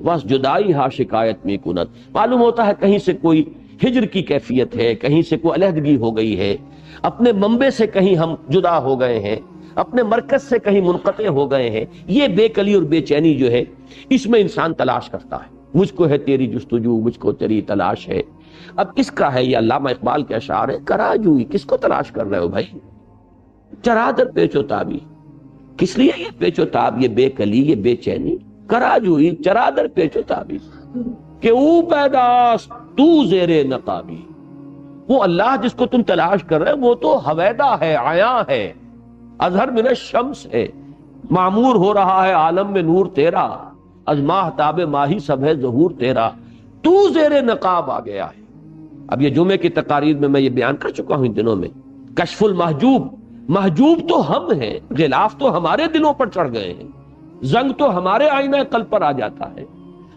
بس جدائی ہا شکایت میں کنت. معلوم ہوتا ہے کہیں سے کوئی ہجر کی کیفیت ہے، کہیں سے کوئی علیحدگی ہو گئی ہے، اپنے منبع سے کہیں ہم جدا ہو گئے ہیں، اپنے مرکز سے کہیں منقطع ہو گئے ہیں. یہ بے کلی اور بے چینی جو ہے اس میں انسان تلاش کرتا ہے. مجھ کو ہے تیری جستجو، مجھ کو تیری تلاش ہے. اب کس کا ہے یہ؟ علامہ اقبال کے اشعار ہے. کراجوئی کس کو تلاش کر رہے ہو بھائی؟ چرا در پیچ و تابی، کس لیے یہ پیچ و تاب، یہ بے کلی، یہ بے چینی؟ کراجوئی چرا در پیچ و تابی کہ او پیداست تو زیر نقابی. وہ اللہ جس کو تم تلاش کر رہے وہ تو حویدہ ہے، عیاں ہے، اظہر من الشمس ہے، معمور ہو رہا ہے عالم میں نور تیرا، از ماہتاب ماہی سب ہے ظہور تیرا، تو زیر نقاب آ گیا ہے. اب یہ جمعے کی تقاریر میں یہ بیان کر چکا ہوں ان دنوں میں، کشف المحجوب، محجوب تو ہم ہیں، غلاف تو ہمارے دلوں پر چڑھ گئے ہیں، زنگ تو ہمارے آئینہ قلب پر آ جاتا ہے،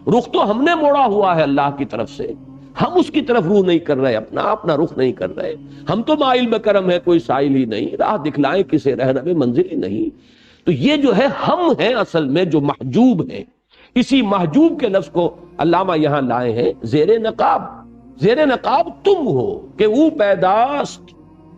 رخ تو ہم نے موڑا ہوا ہے اللہ کی طرف سے، ہم اس کی طرف روح نہیں کر رہے، اپنا رخ نہیں کر رہے. ہم تو مائل بکرم ہے، کوئی سائل ہی نہیں، راہ دکھلائیں کسے رہنم منزل ہی نہیں. تو یہ جو ہے ہم ہیں اصل میں جو محجوب ہیں. اسی محجوب کے لفظ کو علامہ یہاں لائے ہیں زیر نقاب. زیر نقاب تم ہو کہ او پیداست،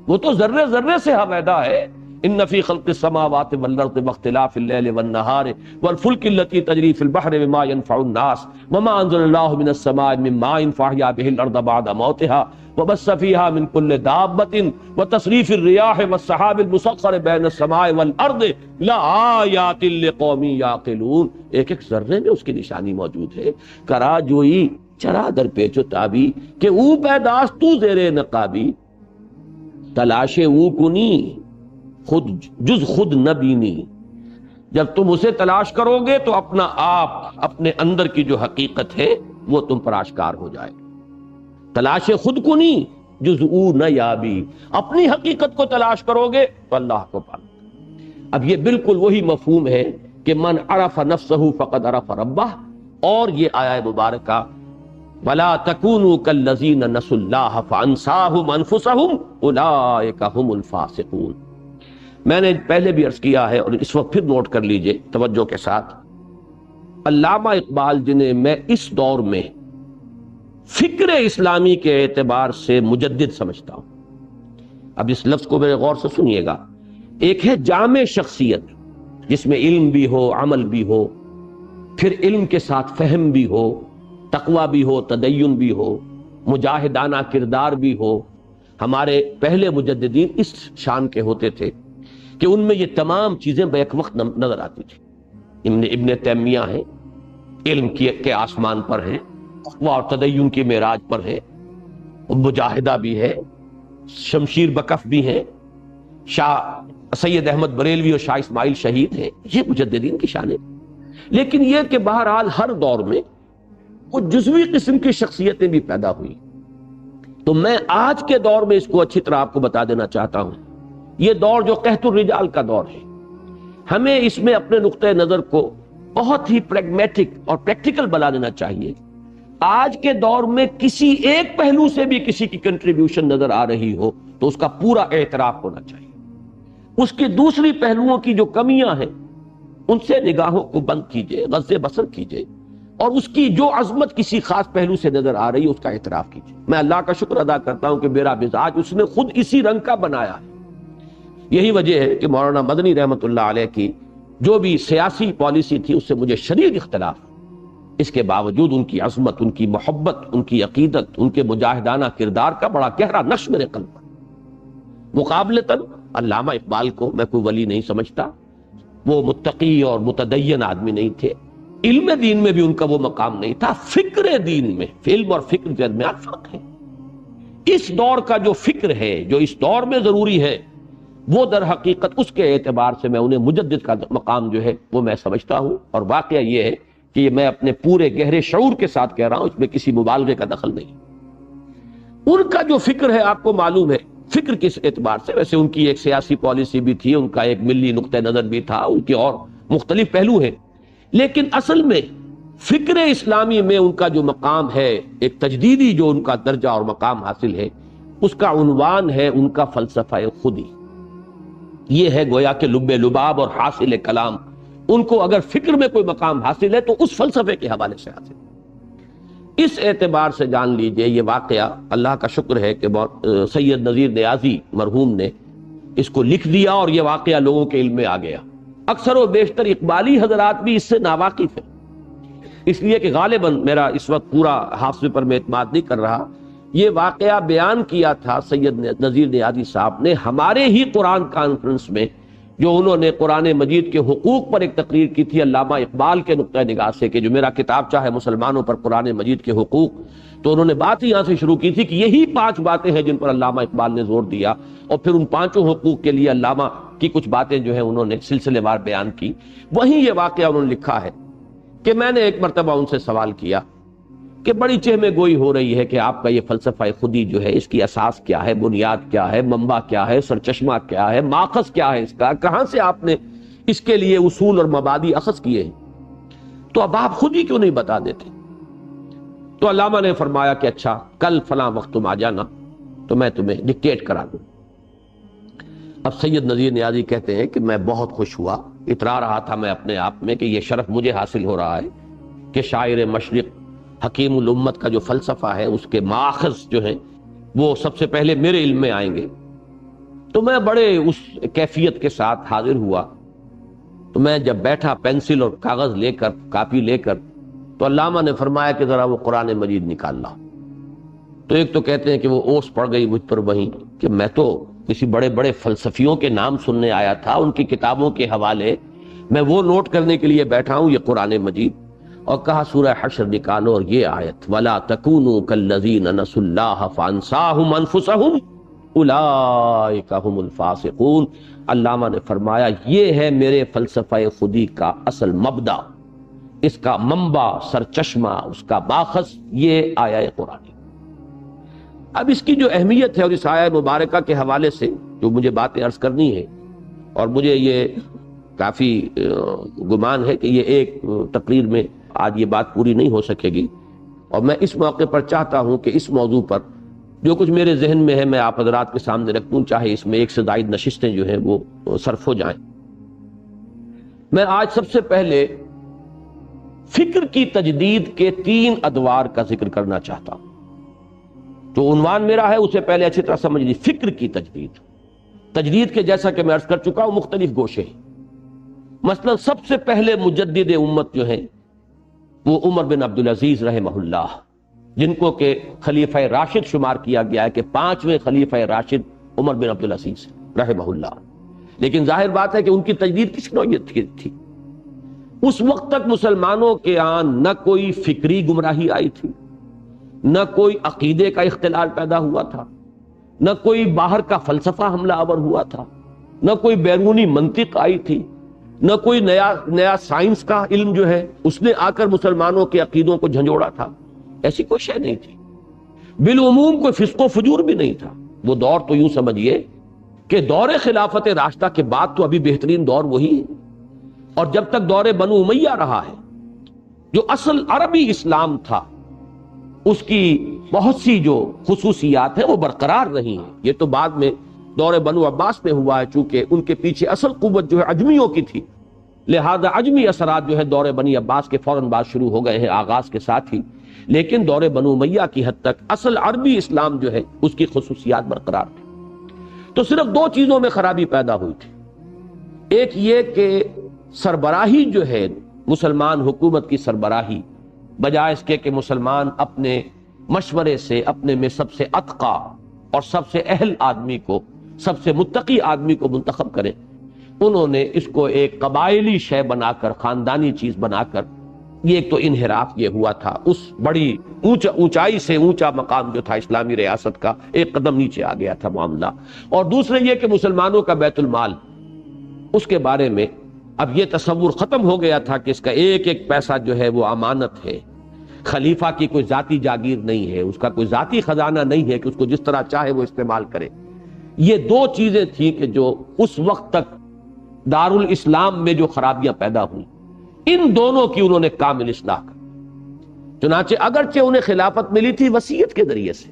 وہ تو ذرے ذرے سے حویدہ ہے، ان فی خلق السماوات والارض واختلاف اللیل والنہار والفلک التی تجری فی البحر بما ينفع الناس وما انزل اللہ من السماء من ماء فاحیا به الارض بعد موتها وبث فيها من كل دابة وتصريف الرياح والسحاب المسخر بين السماء والارض لآیات لقوم یعقلون. ایک ایک ذرے میں اس کی نشانی موجود ہے. کرا جوئی چرا در پیچ و تابی کہ او پیداست تو زیر نقابی تلاش او کنی خود جز خود نبینی. جب تم اسے تلاش کرو گے تو اپنا آپ اپنے اندر کی جو حقیقت ہے وہ تم پر آشکار ہو جائے. تلاش خود کنی جز او نہ یابی. اپنی حقیقت کو تلاش کرو گے تو اللہ کو پالو. اب یہ بالکل وہی مفہوم ہے کہ من عرف نفسہ فقد عرف ربہ. اور یہ آیہ مبارکہ وَلَا تَكُونُوا كَالَّذِينَ نَسُوا اللَّهَ فَأَنسَاهُمْ أَنفُسَهُمْ أُولَٰئِكَ هُمُ الْفَاسِقُونَ. میں نے پہلے بھی عرض کیا ہے اور اس وقت پھر نوٹ کر لیجئے توجہ کے ساتھ. علامہ اقبال جنہیں میں اس دور میں فکر اسلامی کے اعتبار سے مجدد سمجھتا ہوں. اب اس لفظ کو میرے غور سے سنیے گا. ایک ہے جامع شخصیت جس میں علم بھی ہو، عمل بھی ہو، پھر علم کے ساتھ فہم بھی ہو، تقوی بھی ہو، تدین بھی ہو، مجاہدانہ کردار بھی ہو. ہمارے پہلے مجددین اس شان کے ہوتے تھے کہ ان میں یہ تمام چیزیں بیک وقت نظر آتی تھی. ابن تیمیہ ہیں، علم کے آسمان پر ہیں، تقوی اور تدین کی معراج پر ہیں، مجاہدہ بھی ہے، شمشیر بکف بھی ہیں، شاہ سید احمد بریلوی اور شاہ اسماعیل شہید ہیں. یہ مجددین کی شان ہے. لیکن یہ کہ بہرحال ہر دور میں وہ جزوی قسم کی شخصیتیں بھی پیدا ہوئی. تو میں آج کے دور میں اس کو اچھی طرح آپ کو بتا دینا چاہتا ہوں. یہ دور جو قحط الرجال کا دور ہے، ہمیں اس میں اپنے نقطۂ نظر کو بہت ہی پریگمیٹک اور پریکٹیکل بنا لینا چاہیے. آج کے دور میں کسی ایک پہلو سے بھی کسی کی کنٹریبیوشن نظر آ رہی ہو تو اس کا پورا اعتراف ہونا چاہیے. اس کے دوسری پہلوؤں کی جو کمیاں ہیں ان سے نگاہوں کو بند کیجئے، غض بصر کیجئے، اور اس کی جو عظمت کسی خاص پہلو سے نظر آ رہی ہے اس کا اعتراف کیجئے. میں اللہ کا شکر ادا کرتا ہوں کہ میرا مزاج اس نے خود اسی رنگ کا بنایا ہے. یہی وجہ ہے کہ مولانا مدنی رحمت اللہ علیہ کی جو بھی سیاسی پالیسی تھی اس سے مجھے شدید اختلاف. اس کے باوجود ان کی عظمت، ان کی محبت، ان کی عقیدت، ان کے مجاہدانہ کردار کا بڑا گہرا نقش میرے قلب پر. مقابلتاً علامہ اقبال کو میں کوئی ولی نہیں سمجھتا. وہ متقی اور متدین آدمی نہیں تھے. علم دین میں بھی ان کا وہ مقام نہیں تھا. فکر دین میں، علم اور فکر کے درمیان فرق ہے. اس دور کا جو فکر ہے، جو اس دور میں ضروری ہے، وہ در حقیقت اس کے اعتبار سے میں انہیں مجدد کا مقام جو ہے وہ میں سمجھتا ہوں. اور واقعہ یہ ہے کہ یہ میں اپنے پورے گہرے شعور کے ساتھ کہہ رہا ہوں، اس میں کسی مبالغے کا دخل نہیں. ان کا جو فکر ہے آپ کو معلوم ہے. فکر کس اعتبار سے، ویسے ان کی ایک سیاسی پالیسی بھی تھی، ان کا ایک ملی نقطہ نظر بھی تھا، ان کے اور مختلف پہلو ہیں. لیکن اصل میں فکر اسلامی میں ان کا جو مقام ہے، ایک تجدیدی جو ان کا درجہ اور مقام حاصل ہے، اس کا عنوان ہے ان کا فلسفہ خودی. یہ ہے گویا کہ لب لباب اور حاصل کلام. ان کو اگر فکر میں کوئی مقام حاصل ہے تو اس فلسفے کے حوالے سے حاصل. اس اعتبار سے جان لیجئے یہ واقعہ اللہ کا شکر ہے کہ سید نذیر نیازی مرحوم نے اس کو لکھ دیا اور یہ واقعہ لوگوں کے علم میں آ گیا. اکثر و بیشتر اقبالی حضرات بھی اس سے ناواقف ہیں، اس لیے کہ غالباً میرا اس وقت پورا حافظے پر میں اعتماد نہیں کر رہا. یہ واقعہ بیان کیا تھا سید نذیر نیازی صاحب نے ہمارے ہی قرآن کانفرنس میں، جو انہوں نے قرآن مجید کے حقوق پر ایک تقریر کی تھی علامہ اقبال کے نقطہ نگاہ سے، کہ جو میرا کتابچہ ہے مسلمانوں پر قرآن مجید کے حقوق. تو انہوں نے بات ہی یہاں سے شروع کی تھی کہ یہی 5 باتیں ہیں جن پر علامہ اقبال نے زور دیا، اور پھر ان 5 حقوق کے لیے علامہ کی کچھ باتیں جو ہیں انہوں نے سلسلے وار بیان کی. وہیں یہ واقعہ انہوں نے لکھا ہے کہ میں نے ایک مرتبہ ان سے سوال کیا کہ بڑی چہمے گوئی ہو رہی ہے کہ آپ کا یہ فلسفہ خودی جو ہے اس کی اساس کیا ہے، بنیاد کیا ہے، منبع کیا ہے، سرچشمہ کیا ہے، ماخذ کیا ہے اس کا، کہاں سے آپ نے اس کے لیے اصول اور مبادی اخذ کیے ہیں، تو اب آپ خود ہی کیوں نہیں بتا دیتے؟ تو علامہ نے فرمایا کہ اچھا کل فلاں وقت تم آ جانا تو میں تمہیں ڈکٹیٹ کرا دوں. اب سید نذیر نیازی کہتے ہیں کہ میں بہت خوش ہوا، اترا رہا تھا میں اپنے آپ میں کہ یہ شرف مجھے حاصل ہو رہا ہے کہ شاعر مشرق حکیم الامت کا جو فلسفہ ہے اس کے ماخذ جو ہیں وہ سب سے پہلے میرے علم میں آئیں گے. تو میں بڑے اس کیفیت کے ساتھ حاضر ہوا. تو میں جب بیٹھا پینسل اور کاغذ لے کر کاپی لے کر, تو علامہ نے فرمایا کہ ذرا وہ قرآن مجید نکال لاؤ. تو ایک تو کہتے ہیں کہ وہ اوس پڑ گئی مجھ پر وہیں کہ میں تو کسی بڑے بڑے فلسفیوں کے نام سننے آیا تھا, ان کی کتابوں کے حوالے میں وہ نوٹ کرنے کے لیے بیٹھا ہوں, یہ قرآن مجید. اور کہا سورہ حشر نکالو اور یہ آیت وَلَا تَكُونُوا كَالَّذِينَ نَسُوا اللَّهَ فَأَنسَاهُمْ أَنفُسَهُمْ أُولَٰئِكَ هُمُ الْفَاسِقُونَ. علامہ نے فرمایا یہ ہے میرے فلسفہ خودی کا اصل مبدا, اس کا منبع, سرچشمہ, اس کا باخص یہ آیہ قرآن. اب اس کی جو اہمیت ہے اور اس آیہ مبارکہ کے حوالے سے جو مجھے باتیں عرض کرنی ہے, اور مجھے یہ کافی گمان ہے کہ یہ ایک تقریر میں آج یہ بات پوری نہیں ہو سکے گی, اور میں اس موقع پر چاہتا ہوں کہ اس موضوع پر جو کچھ میرے ذہن میں ہے میں آپ حضرات کے سامنے رکھ دوں, چاہے اس میں ایک سے زائد نشستیں جو ہیں وہ صرف ہو جائیں. میں آج سب سے پہلے فکر کی تجدید کے 3 ادوار کا ذکر کرنا چاہتا ہوں. جو عنوان میرا ہے اسے پہلے اچھی طرح سمجھ لیجیے. فکر کی تجدید. تجدید کے جیسا کہ میں عرض کر چکا ہوں مختلف گوشے ہیں. مثلا سب سے پہلے مجدد امت جو ہیں وہ عمر بن عبدالعزیز رحمہ اللہ, جن کو کہ خلیفہ راشد شمار کیا گیا ہے کہ 5ویں خلیفہ راشد عمر بن عبدالعزیز رحمہ اللہ. لیکن ظاہر بات ہے کہ ان کی تجدید کس نوعیت کی تھی؟ اس وقت تک مسلمانوں کے آن نہ کوئی فکری گمراہی آئی تھی, نہ کوئی عقیدے کا اختلال پیدا ہوا تھا, نہ کوئی باہر کا فلسفہ حملہ آور ہوا تھا, نہ کوئی بیرونی منطق آئی تھی, نہ کوئی نیا سائنس کا علم جو ہے اس نے آ کر مسلمانوں کے عقیدوں کو جھنجھوڑا تھا. ایسی کوئی شے نہیں تھی. بالعموم کوئی فسق و فجور بھی نہیں تھا. وہ دور تو یوں سمجھیے کہ دور خلافت راشدہ کے بعد تو ابھی بہترین دور وہی ہے, اور جب تک دور بنو امیہ رہا ہے جو اصل عربی اسلام تھا اس کی بہت سی جو خصوصیات ہیں وہ برقرار رہی ہیں. یہ تو بعد میں دور بنو عباس میں ہوا ہے, چونکہ ان کے پیچھے اصل قوت جو ہے اجمیوں کی تھی, لہذا اجمی اثرات جو ہے دور بنی عباس کے فوراً بعد شروع ہو گئے ہیں آغاز کے ساتھ ہی. لیکن دور بنو امیہ کی حد تک اصل عربی اسلام جو ہے اس کی خصوصیات برقرار تھی. تو صرف 2 چیزوں میں خرابی پیدا ہوئی تھی. ایک یہ کہ سربراہی جو ہے مسلمان حکومت کی سربراہی, بجائے اس کے کہ مسلمان اپنے مشورے سے اپنے میں سب سے اتقا اور سب سے اہل آدمی کو, سب سے متقی آدمی کو منتخب کریں, انہوں نے اس کو ایک قبائلی شے بنا کر, خاندانی چیز بنا کر, یہ ایک تو انحراف یہ ہوا تھا. اس بڑی اونچائی سے اونچا مقام جو تھا اسلامی ریاست کا ایک قدم نیچے آ گیا تھا معاملہ. اور دوسرے یہ کہ مسلمانوں کا بیت المال, اس کے بارے میں اب یہ تصور ختم ہو گیا تھا کہ اس کا ایک ایک پیسہ جو ہے وہ امانت ہے, خلیفہ کی کوئی ذاتی جاگیر نہیں ہے, اس کا کوئی ذاتی خزانہ نہیں ہے کہ اس کو جس طرح چاہے وہ استعمال کرے. یہ 2 چیزیں تھیں کہ جو اس وقت تک دارالاسلام میں جو خرابیاں پیدا ہوئیں, ان دونوں کی انہوں نے کامل اصلاح کر. چنانچہ اگرچہ انہیں خلافت ملی تھی وصیت کے ذریعے سے,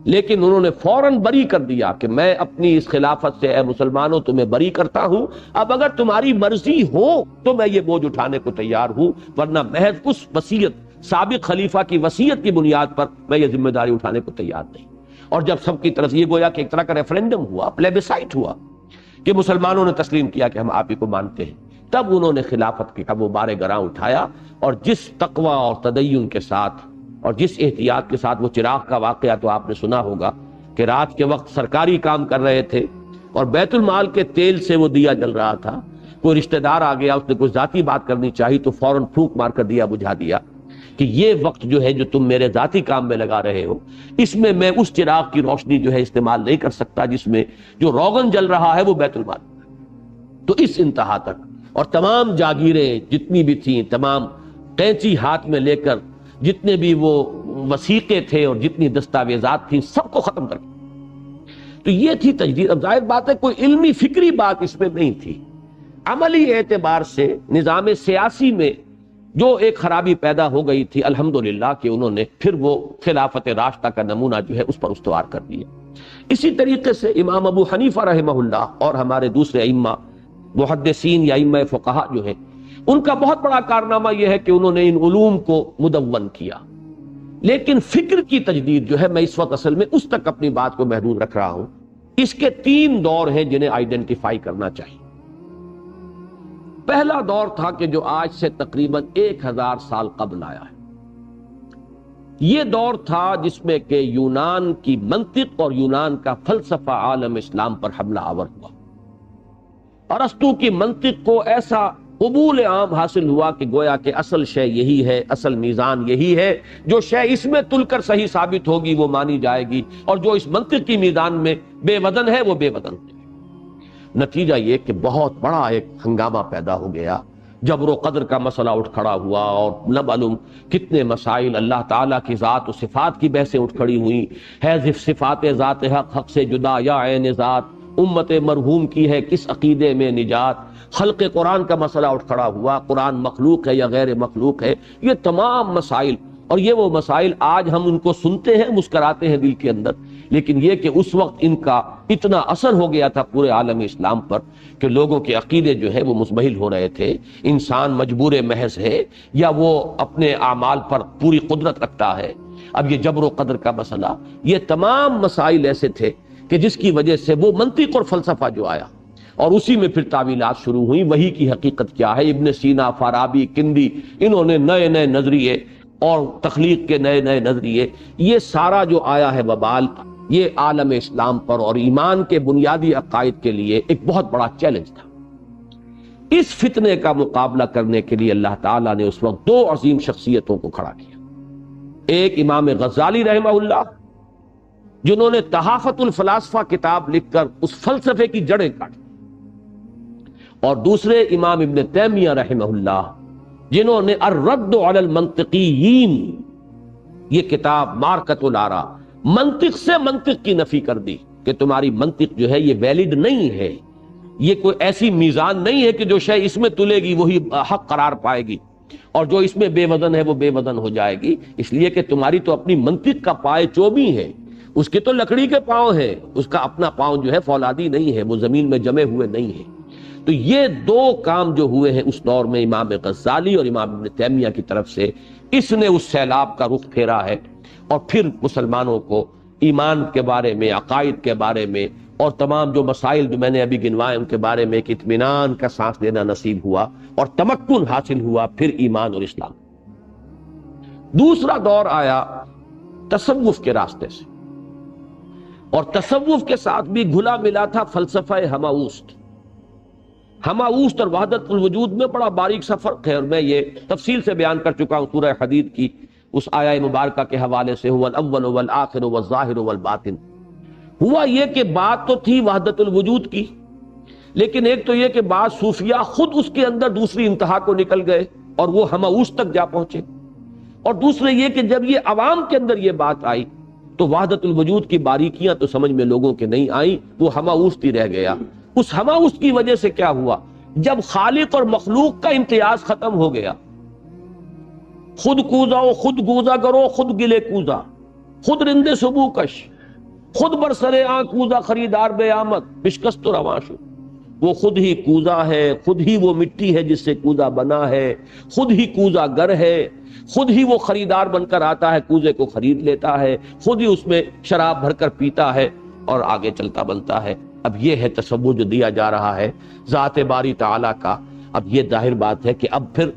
لیکن انہوں نے فوراً بری کر دیا کہ میں اپنی اس خلافت سے اے مسلمانوں تمہیں بری کرتا ہوں, اب اگر تمہاری مرضی ہو تو میں یہ بوجھ اٹھانے کو تیار ہوں, ورنہ محض اس وصیت, سابق خلیفہ کی وصیت کی بنیاد پر میں یہ ذمہ داری اٹھانے کو تیار نہیں. اور جب سب کی طرف یہ گویا کہ ایک طرح کا ریفرینڈم ہوا, پلیبسائٹ ہوا کہ مسلمانوں نے تسلیم کیا کہ ہم آپ ہی کو مانتے ہیں, تب انہوں نے خلافت کا وہ بار گراں اٹھایا. اور جس تقوی اور تدین کے ساتھ اور جس احتیاط کے ساتھ, وہ چراغ کا واقعہ تو آپ نے سنا ہوگا کہ رات کے وقت سرکاری کام کر رہے تھے اور بیت المال کے تیل سے وہ دیا جل رہا تھا, کوئی رشتہ دار آ گیا, اس نے کوئی ذاتی بات کرنی چاہی تو فوراً پھونک مار کر دیا بجھا دیا کہ یہ وقت جو ہے جو تم میرے ذاتی کام میں لگا رہے ہو, اس میں میں اس چراغ کی روشنی جو ہے استعمال نہیں کر سکتا جس میں جو روغن جل رہا ہے وہ بیت المال. تو اس انتہا تک, اور تمام جاگیریں جتنی بھی تھیں, تمام قینچی ہاتھ میں لے کر جتنے بھی وہ وثیقے تھے اور جتنی دستاویزات تھیں سب کو ختم کر دیا. تو یہ تھی تجدید. اب ظاہر بات ہے کوئی علمی فکری بات اس میں نہیں تھی. عملی اعتبار سے نظام سیاسی میں جو ایک خرابی پیدا ہو گئی تھی, الحمدللہ کہ انہوں نے پھر وہ خلافت راشدہ کا نمونہ جو ہے اس پر استوار کر دیا. اسی طریقے سے امام ابو حنیفہ رحمہ اللہ اور ہمارے دوسرے ائمہ محدثین یا ائمہ فقہا جو ہیں, ان کا بہت بڑا کارنامہ یہ ہے کہ انہوں نے ان علوم کو مدون کیا. لیکن فکر کی تجدید جو ہے, میں اس وقت اصل میں اس تک اپنی بات کو محدود رکھ رہا ہوں اس کے 3 دور ہیں جنہیں آئیڈینٹیفائی کرنا چاہیے۔ پہلا دور تھا کہ جو آج سے تقریباً 1000 سال قبل آیا ہے۔ یہ دور تھا جس میں کہ یونان کی منطق اور یونان کا فلسفہ عالم اسلام پر حملہ آور ہوا۔ ارسطو کی منطق کو ایسا قبول عام حاصل ہوا کہ گویا کہ اصل شے یہی ہے، اصل میزان یہی ہے، جو شے اس میں تل کر صحیح ثابت ہوگی وہ مانی جائے گی، اور جو اس منطق کی میزان میں بے وزن ہے وہ بے وزن ہے۔ نتیجہ یہ کہ بہت بڑا ایک ہنگامہ پیدا ہو گیا، جبر و قدر کا مسئلہ اٹھ کھڑا ہوا، اور نہ معلوم کتنے مسائل، اللہ تعالیٰ کی ذات و صفات کی بحثیں اٹھ کھڑی ہوئیں، ہے صفات ذات حق، حق سے جدا یا عین ذات، امت مرحوم کی ہے کس عقیدے میں نجات، خلق قرآن کا مسئلہ اٹھ کھڑا ہوا، قرآن مخلوق ہے یا غیر مخلوق ہے، یہ تمام مسائل۔ اور یہ وہ مسائل آج ہم ان کو سنتے ہیں، مسکراتے ہیں دل کے اندر، لیکن یہ کہ اس وقت ان کا اتنا اثر ہو گیا تھا پورے عالم اسلام پر کہ لوگوں کے عقیدے جو ہے وہ مزمحل ہو رہے تھے۔ انسان مجبور محض ہے یا وہ اپنے اعمال پر پوری قدرت رکھتا ہے؟ اب یہ جبر و قدر کا مسئلہ، یہ تمام مسائل ایسے تھے کہ جس کی وجہ سے وہ منطق اور فلسفہ جو آیا، اور اسی میں پھر تعویلات شروع ہوئیں۔ وہی کی حقیقت کیا ہے؟ ابن سینا، فارابی، کندی، انہوں نے نئے نئے نظریے اور تخلیق کے نئے نئے نظریے، یہ سارا جو آیا ہے وبال، یہ عالم اسلام پر اور ایمان کے بنیادی عقائد کے لیے ایک بہت بڑا چیلنج تھا۔ اس فتنے کا مقابلہ کرنے کے لیے اللہ تعالیٰ نے اس وقت 2 عظیم شخصیتوں کو کھڑا کیا۔ ایک امام غزالی رحمہ اللہ، جنہوں نے تحافت الفلاسفہ کتاب لکھ کر اس فلسفے کی جڑیں کاٹی، اور دوسرے امام ابن تیمیہ رحمہ اللہ، جنہوں نے الرد علی المنطقیین یہ کتاب مارکۃ الآراء، منطق سے منطق کی نفی کر دی کہ تمہاری منطق جو ہے یہ ویلڈ نہیں ہے، یہ کوئی ایسی میزان نہیں ہے کہ جو شے اس میں تلے گی وہی حق قرار پائے گی، اور جو اس میں بے وزن ہے وہ بے وزن ہو جائے گی، اس لیے کہ تمہاری تو اپنی منطق کا پائے چوبی ہے، اس کے تو لکڑی کے پاؤں ہیں، اس کا اپنا پاؤں جو ہے فولادی نہیں ہے، وہ زمین میں جمے ہوئے نہیں ہیں۔ تو یہ 2 کام جو ہوئے ہیں اس دور میں امام غزالی اور امام ابن تیمیہ کی طرف سے، اس نے اس سیلاب کا رخ پھیرا ہے، اور پھر مسلمانوں کو ایمان کے بارے میں، عقائد کے بارے میں، اور تمام جو مسائل جو میں نے ابھی گنوائے ان کے بارے میں ایک اطمینان کا سانس لینا نصیب ہوا، اور تمکن حاصل ہوا پھر ایمان اور اسلام۔ دوسرا دور آیا تصوف کے راستے سے، اور تصوف کے ساتھ بھی گھلا ملا تھا فلسفہ ہماؤست۔ ہماؤست اور وحدت الوجود میں بڑا باریک سا فرق ہے، اور میں یہ تفصیل سے بیان کر چکا ہوں سورہ حدید کی اس آیہ مبارکہ کے حوالے سے، هو الاول والآخر والظاہر والباطن۔ ہوا یہ کہ بات تو تھی وحدت الوجود کی، لیکن ایک تو یہ کہ بعض صوفیاء خود اس کے اندر دوسری انتہا کو نکل گئے اور وہ ہماؤست تک جا پہنچے، اور دوسرے یہ کہ جب یہ عوام کے اندر یہ بات آئی تو وحدت الوجود کی باریکیاں تو سمجھ میں لوگوں کے نہیں آئیں، وہ ہماؤست ہی رہ گیا۔ اس ہماؤست کی وجہ سے کیا ہوا؟ جب خالق اور مخلوق کا امتیاز ختم ہو گیا، خود کوزا و خود گوزا کرو، خود گلے کوزا، خود رندے سبو کش، خود برسرے آن کوزا خریدار بے آمد، بشکست و رواں شو۔ وہ خود ہی کوزا ہے، خود ہی وہ مٹی ہے جس سے کوزا بنا ہے، خود ہی کوزا گر ہے، خود ہی وہ خریدار بن کر آتا ہے، کوزے کو خرید لیتا ہے، خود ہی اس میں شراب بھر کر پیتا ہے اور آگے چلتا بنتا ہے۔ اب یہ ہے تصور جو دیا جا رہا ہے ذات باری تعالیٰ کا۔ اب یہ ظاہر بات ہے کہ اب پھر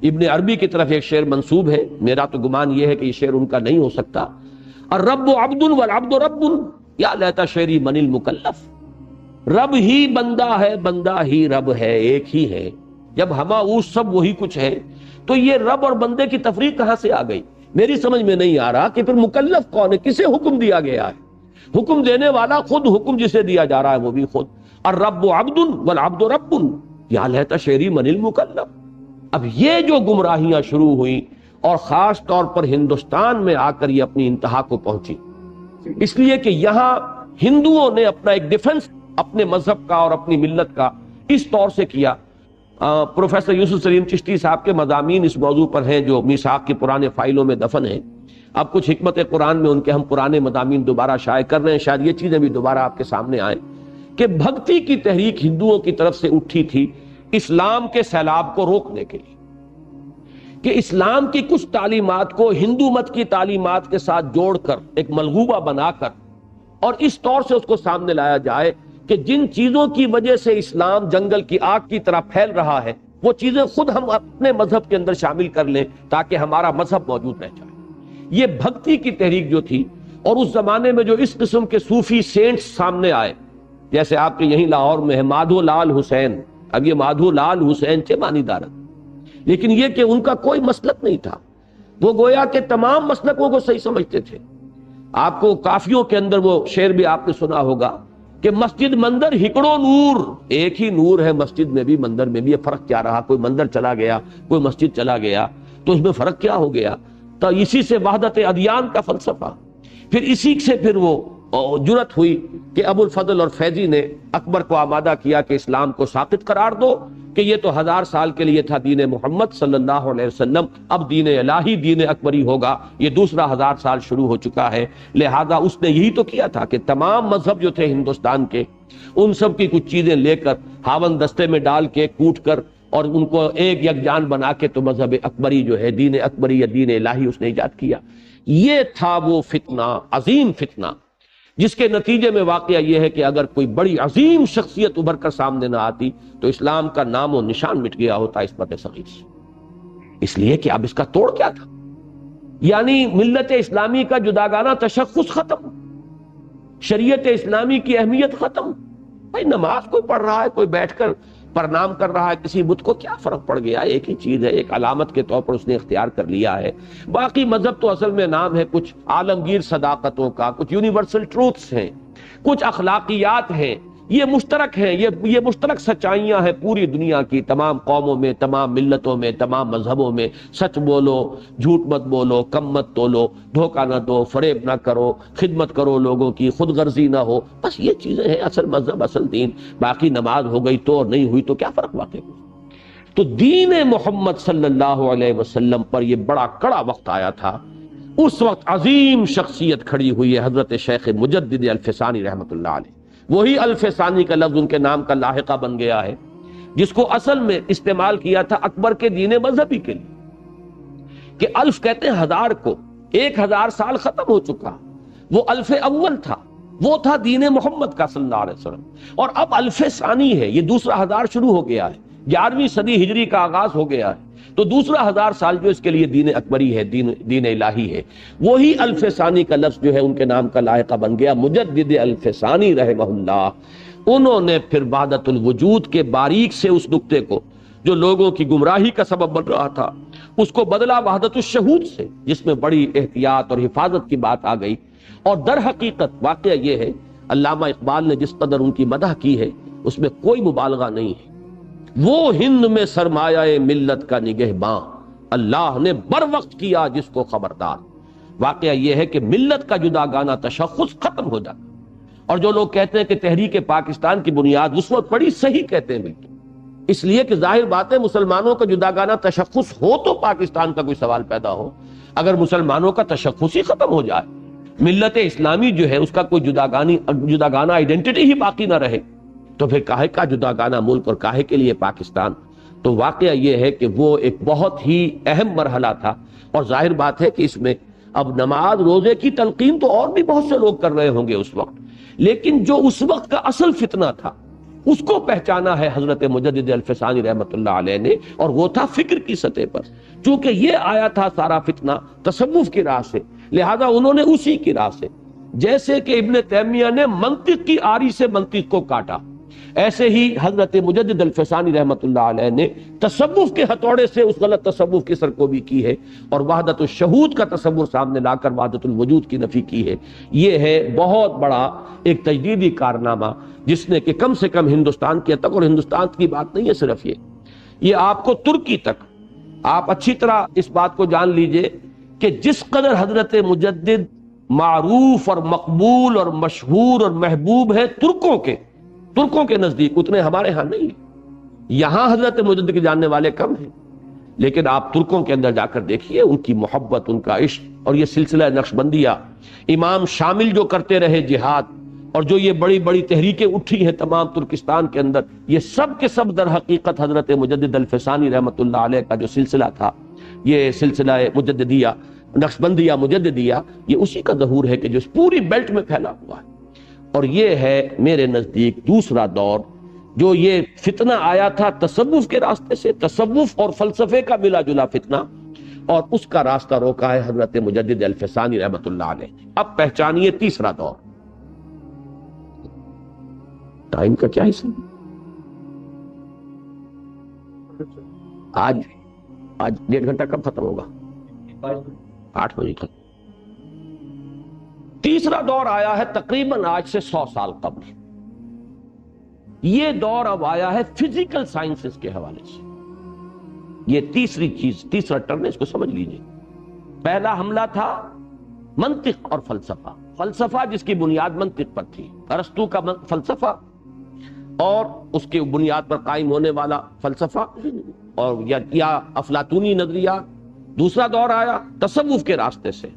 ابن عربی کی طرف ایک شعر منسوب ہے، میرا تو گمان یہ ہے کہ یہ شعر ان کا نہیں ہو سکتا، الرب عبد والعبد رب یا لیت شعری من المکلف۔ رب ہی بندہ ہے، بندہ ہی رب ہے، ایک ہی ہے۔ جب ہماؤس سب وہی کچھ ہے تو یہ رب اور بندے کی تفریق کہاں سے آ گئی؟ میری سمجھ میں نہیں آ رہا کہ پھر مکلف کون ہے، کسے حکم دیا گیا ہے؟ حکم دینے والا خود، حکم جسے دیا جا رہا ہے وہ بھی خود۔ الرب عبد والعبد رب یا لیت شعری من المکلف۔ اب یہ جو گمراہیاں شروع ہوئیں اور خاص طور پر ہندوستان میں آ کر یہ اپنی انتہا کو پہنچی، اس لیے کہ یہاں ہندوؤں نے اپنا ایک ڈیفنس اپنے مذہب کا اور اپنی ملت کا اس طور سے کیا۔ پروفیسر یوسف سلیم چشتی صاحب کے مضامین اس موضوع پر ہیں جو میثاق کی پرانے فائلوں میں دفن ہیں۔ اب کچھ حکمت قرآن میں ان کے ہم پرانے مضامین دوبارہ شائع کر رہے ہیں، شاید یہ چیزیں بھی دوبارہ آپ کے سامنے آئیں کہ بھکتی کی تحریک ہندوؤں کی طرف سے اٹھی تھی اسلام کے سیلاب کو روکنے کے لیے، کہ اسلام کی کچھ تعلیمات کو ہندو مت کی تعلیمات کے ساتھ جوڑ کر ایک ملغوبہ بنا کر اور اس طور سے اس کو سامنے لایا جائے کہ جن چیزوں کی وجہ سے اسلام جنگل کی آگ کی طرح پھیل رہا ہے وہ چیزیں خود ہم اپنے مذہب کے اندر شامل کر لیں تاکہ ہمارا مذہب موجود رہ جائے۔ یہ بھکتی کی تحریک جو تھی، اور اس زمانے میں جو اس قسم کے صوفی سینٹس سامنے آئے، جیسے آپ کے یہیں لاہور میں ہے مادھو لال حسین، اب یہ مادھو لال حسین تھے مانی دارت، لیکن یہ کہ ان کا کوئی مسلک نہیں تھا، وہ گویا کہ تمام مسلکوں کو صحیح سمجھتے تھے۔ آپ کو کافیوں کے اندر وہ شعر بھی آپ نے سنا ہوگا کہ مسجد مندر ہکڑو نور، ایک ہی نور ہے مسجد میں بھی مندر میں بھی، یہ فرق کیا رہا؟ کوئی مندر چلا گیا، کوئی مسجد چلا گیا، تو اس میں فرق کیا ہو گیا؟ تو اسی سے وحدت ادیان کا فلسفہ، پھر اسی سے پھر وہ جرت ہوئی کہ ابو الفضل اور فیضی نے اکبر کو آمادہ کیا کہ اسلام کو ساقط قرار دو، کہ یہ تو 1000 سال کے لیے تھا دین محمد صلی اللہ علیہ وسلم، اب دین الہی دین اکبری ہوگا، یہ دوسرا 1000 سال شروع ہو چکا ہے۔ لہذا اس نے یہی تو کیا تھا کہ تمام مذہب جو تھے ہندوستان کے، ان سب کی کچھ چیزیں لے کر ہاون دستے میں ڈال کے کوٹ کر اور ان کو ایک یکجان بنا کے تو مذہب اکبری جو ہے، دین اکبری یا دین الہی اس نے ایجاد کیا۔ یہ تھا وہ فتنہ، عظیم فتنہ، جس کے نتیجے میں واقعہ یہ ہے کہ اگر کوئی بڑی عظیم شخصیت ابھر کر سامنے نہ آتی تو اسلام کا نام و نشان مٹ گیا ہوتا عصمت صغیر سے۔ اس لیے کہ اب اس کا توڑ کیا تھا؟ یعنی ملت اسلامی کا جداگانہ تشخص ختم، شریعت اسلامی کی اہمیت ختم۔ بھائی نماز کوئی پڑھ رہا ہے، کوئی بیٹھ کر پرنام کر رہا ہے کسی بت کو، کیا فرق پڑ گیا؟ ایک ہی چیز ہے، ایک علامت کے طور پر اس نے اختیار کر لیا ہے۔ باقی مذہب تو اصل میں نام ہے کچھ عالمگیر صداقتوں کا، کچھ یونیورسل ٹروتھس ہیں، کچھ اخلاقیات ہیں، یہ مشترک ہیں، یہ مشترک سچائیاں ہیں پوری دنیا کی، تمام قوموں میں، تمام ملتوں میں، تمام مذہبوں میں۔ سچ بولو، جھوٹ مت بولو، کم مت تولو، دھوکہ نہ دو، فریب نہ کرو، خدمت کرو لوگوں کی، خود غرضی نہ ہو، بس یہ چیزیں ہیں اصل مذہب، اصل دین۔ باقی نماز ہو گئی تو اور نہیں ہوئی تو کیا فرق واقع ہوا؟ تو دین محمد صلی اللہ علیہ وسلم پر یہ بڑا کڑا وقت آیا تھا۔ اس وقت عظیم شخصیت کھڑی ہوئی ہے حضرت شیخ مجدد الفسانی رحمۃ اللہ علیہ۔ وہی الفسانی کا لفظ ان کے نام کا لاحقہ بن گیا ہے، جس کو اصل میں استعمال کیا تھا اکبر کے دین مذہبی کے لیے، کہ الف کہتے ہیں 1000 کو، 1000 سال ختم ہو چکا، وہ الف اول تھا، وہ تھا دین محمد کا صلی اللہ علیہ وسلم، اور اب الف ثانی ہے، یہ دوسرا 1000 شروع ہو گیا ہے، 11ویں صدی ہجری کا آغاز ہو گیا ہے، تو دوسرا 1000 سال جو اس کے لیے دین اکبری ہے، دین الہی ہے۔ وہی الف ثانی کا لفظ جو ہے ان کے نام کا لاحقہ بن گیا، مجدد الفسانی رحمہ اللہ۔ انہوں نے پھر وحدت الوجود کے باریک سے اس نقطے کو جو لوگوں کی گمراہی کا سبب بن رہا تھا، اس کو بدلا وحدت الشہود سے، جس میں بڑی احتیاط اور حفاظت کی بات آ گئی۔ اور در حقیقت واقعہ یہ ہے، علامہ اقبال نے جس قدر ان کی مدح کی ہے اس میں کوئی مبالغہ نہیں ہے۔ وہ ہند میں سرمایہ ملت کا نگہباں، اللہ نے بر وقت کیا جس کو خبردار۔ واقعہ یہ ہے کہ ملت کا جداگانہ تشخص ختم ہو جاتا، اور جو لوگ کہتے ہیں کہ تحریک پاکستان کی بنیاد اس وقت پڑی، صحیح کہتے ہیں بالکل، اس لیے کہ ظاہر بات ہے مسلمانوں کا جداگانہ تشخص ہو تو پاکستان کا کوئی سوال پیدا ہو۔ اگر مسلمانوں کا تشخص ہی ختم ہو جائے، ملت اسلامی جو ہے اس کا کوئی جداگانہ آئیڈینٹی ہی باقی نہ رہے، تو پھر کاہے کا جداگانہ ملک اور کاہے کے لیے پاکستان؟ تو واقعہ یہ ہے کہ وہ ایک بہت ہی اہم مرحلہ تھا، اور ظاہر بات ہے کہ اس میں اب نماز روزے کی تلقین تو اور بھی بہت سے لوگ کر رہے ہوں گے اس وقت، لیکن جو اس وقت کا اصل فتنہ تھا اس کو پہچانا ہے حضرت مجدد الفسانی رحمۃ اللہ علیہ نے، اور وہ تھا فکر کی سطح پر۔ چونکہ یہ آیا تھا سارا فتنہ تصوف کی راہ سے، لہذا انہوں نے اسی کی راہ سے، جیسے کہ ابن تیمیہ نے منطق کی آری سے منطق کو کاٹا، ایسے ہی حضرت مجدد الفسانی رحمۃ اللہ علیہ نے تصوف کے ہتھوڑے سے اس غلط تصوف کی سرکوبی کی ہے، اور وحدت الشہود کا تصور سامنے لا کر وحدت الوجود کی نفی کی ہے۔ یہ ہے بہت بڑا ایک تجدیدی کارنامہ، جس نے کہ کم سے کم ہندوستان کے تک، اور ہندوستان کی بات نہیں ہے صرف یہ آپ کو ترکی تک، آپ اچھی طرح اس بات کو جان لیجئے کہ جس قدر حضرت مجدد معروف اور مقبول اور مشہور اور محبوب ہے ترکوں کے نزدیک، اتنے ہمارے ہاں نہیں ہیں۔ یہاں حضرت مجدد کے جاننے والے کم ہیں، لیکن آپ ترکوں کے اندر جا کر دیکھیے ان کی محبت، ان کا عشق، اور یہ سلسلہ نقشبندیہ، امام شامل جو کرتے رہے جہاد، اور جو یہ بڑی بڑی تحریکیں اٹھی ہیں تمام ترکستان کے اندر، یہ سب کے سب در حقیقت حضرت مجدد الفسانی رحمۃ اللہ علیہ کا جو سلسلہ تھا، یہ سلسلہ مجددیہ، نقشبندیہ مجددیہ، یہ اسی کا ظہور ہے کہ جو اس پوری بیلٹ میں پھیلا ہوا ہے۔ اور یہ ہے میرے نزدیک دوسرا دور جو یہ فتنہ آیا تھا تصوف کے راستے سے، تصوف اور فلسفے کا ملا جلا فتنہ، اور اس کا راستہ روکا ہے حضرت مجدد الفسانی رحمۃ اللہ علیہ۔ اب پہچانیے تیسرا دور۔ ٹائم کا کیا حصہ؟ آج 1.5 گھنٹہ کب ختم ہوگا؟ 8 بجے ختم۔ تیسرا دور آیا ہے تقریباً آج سے 100 سال قبل۔ یہ دور اب آیا ہے فزیکل سائنسز کے حوالے سے۔ یہ تیسری چیز، تیسرا ٹرن، اس کو سمجھ لیجئے۔ پہلا حملہ تھا منطق اور فلسفہ، فلسفہ جس کی بنیاد منطق پر تھی، ارسطو کا فلسفہ اور اس کے بنیاد پر قائم ہونے والا فلسفہ، اور یا افلاطونی نظریات۔ دوسرا دور آیا تصوف کے راستے سے۔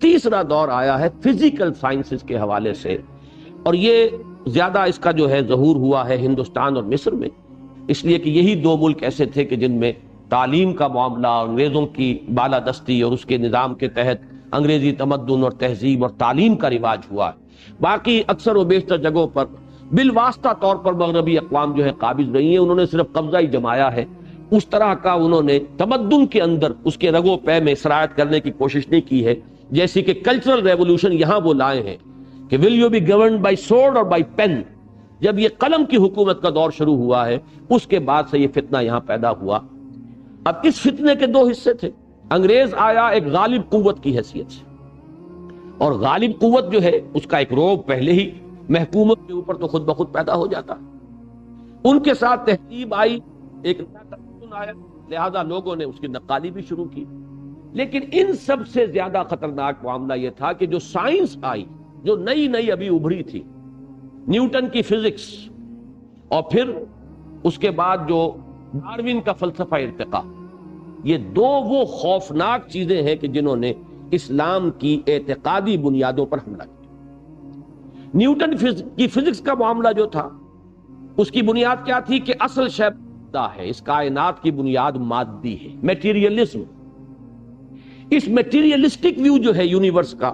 تیسرا دور آیا ہے فزیکل سائنسز کے حوالے سے، اور یہ زیادہ اس کا جو ہے ظہور ہوا ہے ہندوستان اور مصر میں، اس لیے کہ یہی دو ملک ایسے تھے کہ جن میں تعلیم کا معاملہ، انگریزوں کی بالادستی اور اس کے نظام کے تحت انگریزی تمدن اور تہذیب اور تعلیم کا رواج ہوا ہے۔ باقی اکثر و بیشتر جگہوں پر بالواسطہ طور پر مغربی اقوام جو ہے قابض رہی ہیں، انہوں نے صرف قبضہ ہی جمایا ہے، اس طرح کا انہوں نے تمدن کے اندر اس کے رگ و پے میں سرایت کرنے کی کوشش نہیں کی ہے، جیسی کہ کلچرل ریولوشن یہاں وہ لائے ہیں کہ will you be governed by sword اور بائی پین۔ جب یہ قلم کی حکومت کا دور شروع ہوا ہے، اس کے بعد سے یہ فتنہ یہاں پیدا ہوا۔ اب اس فتنے کے 2 حصے تھے۔ انگریز آیا ایک غالب قوت کی حیثیت سے، اور غالب قوت جو ہے اس کا ایک روب پہلے ہی محکومت کے اوپر تو خود بخود پیدا ہو جاتا۔ ان کے ساتھ تہذیب آئی، ایک نیا تمدن آیا، لہذا لوگوں نے اس کی نقالی بھی شروع کی۔ لیکن ان سب سے زیادہ خطرناک معاملہ یہ تھا کہ جو سائنس آئی، جو نئی نئی ابھی ابھری تھی، نیوٹن کی فزکس، اور پھر اس کے بعد جو ڈارون کا فلسفہ ارتقاء، یہ 2 وہ خوفناک چیزیں ہیں کہ جنہوں نے اسلام کی اعتقادی بنیادوں پر حملہ کیا۔ نیوٹن کی فزکس کا معاملہ جو تھا، اس کی بنیاد کیا تھی کہ اصل شے مادہ ہے، اس کائنات کی بنیاد مادی ہے، میٹیریلزم۔ اس میٹیریلسٹک ویو جو ہے یونیورس کا،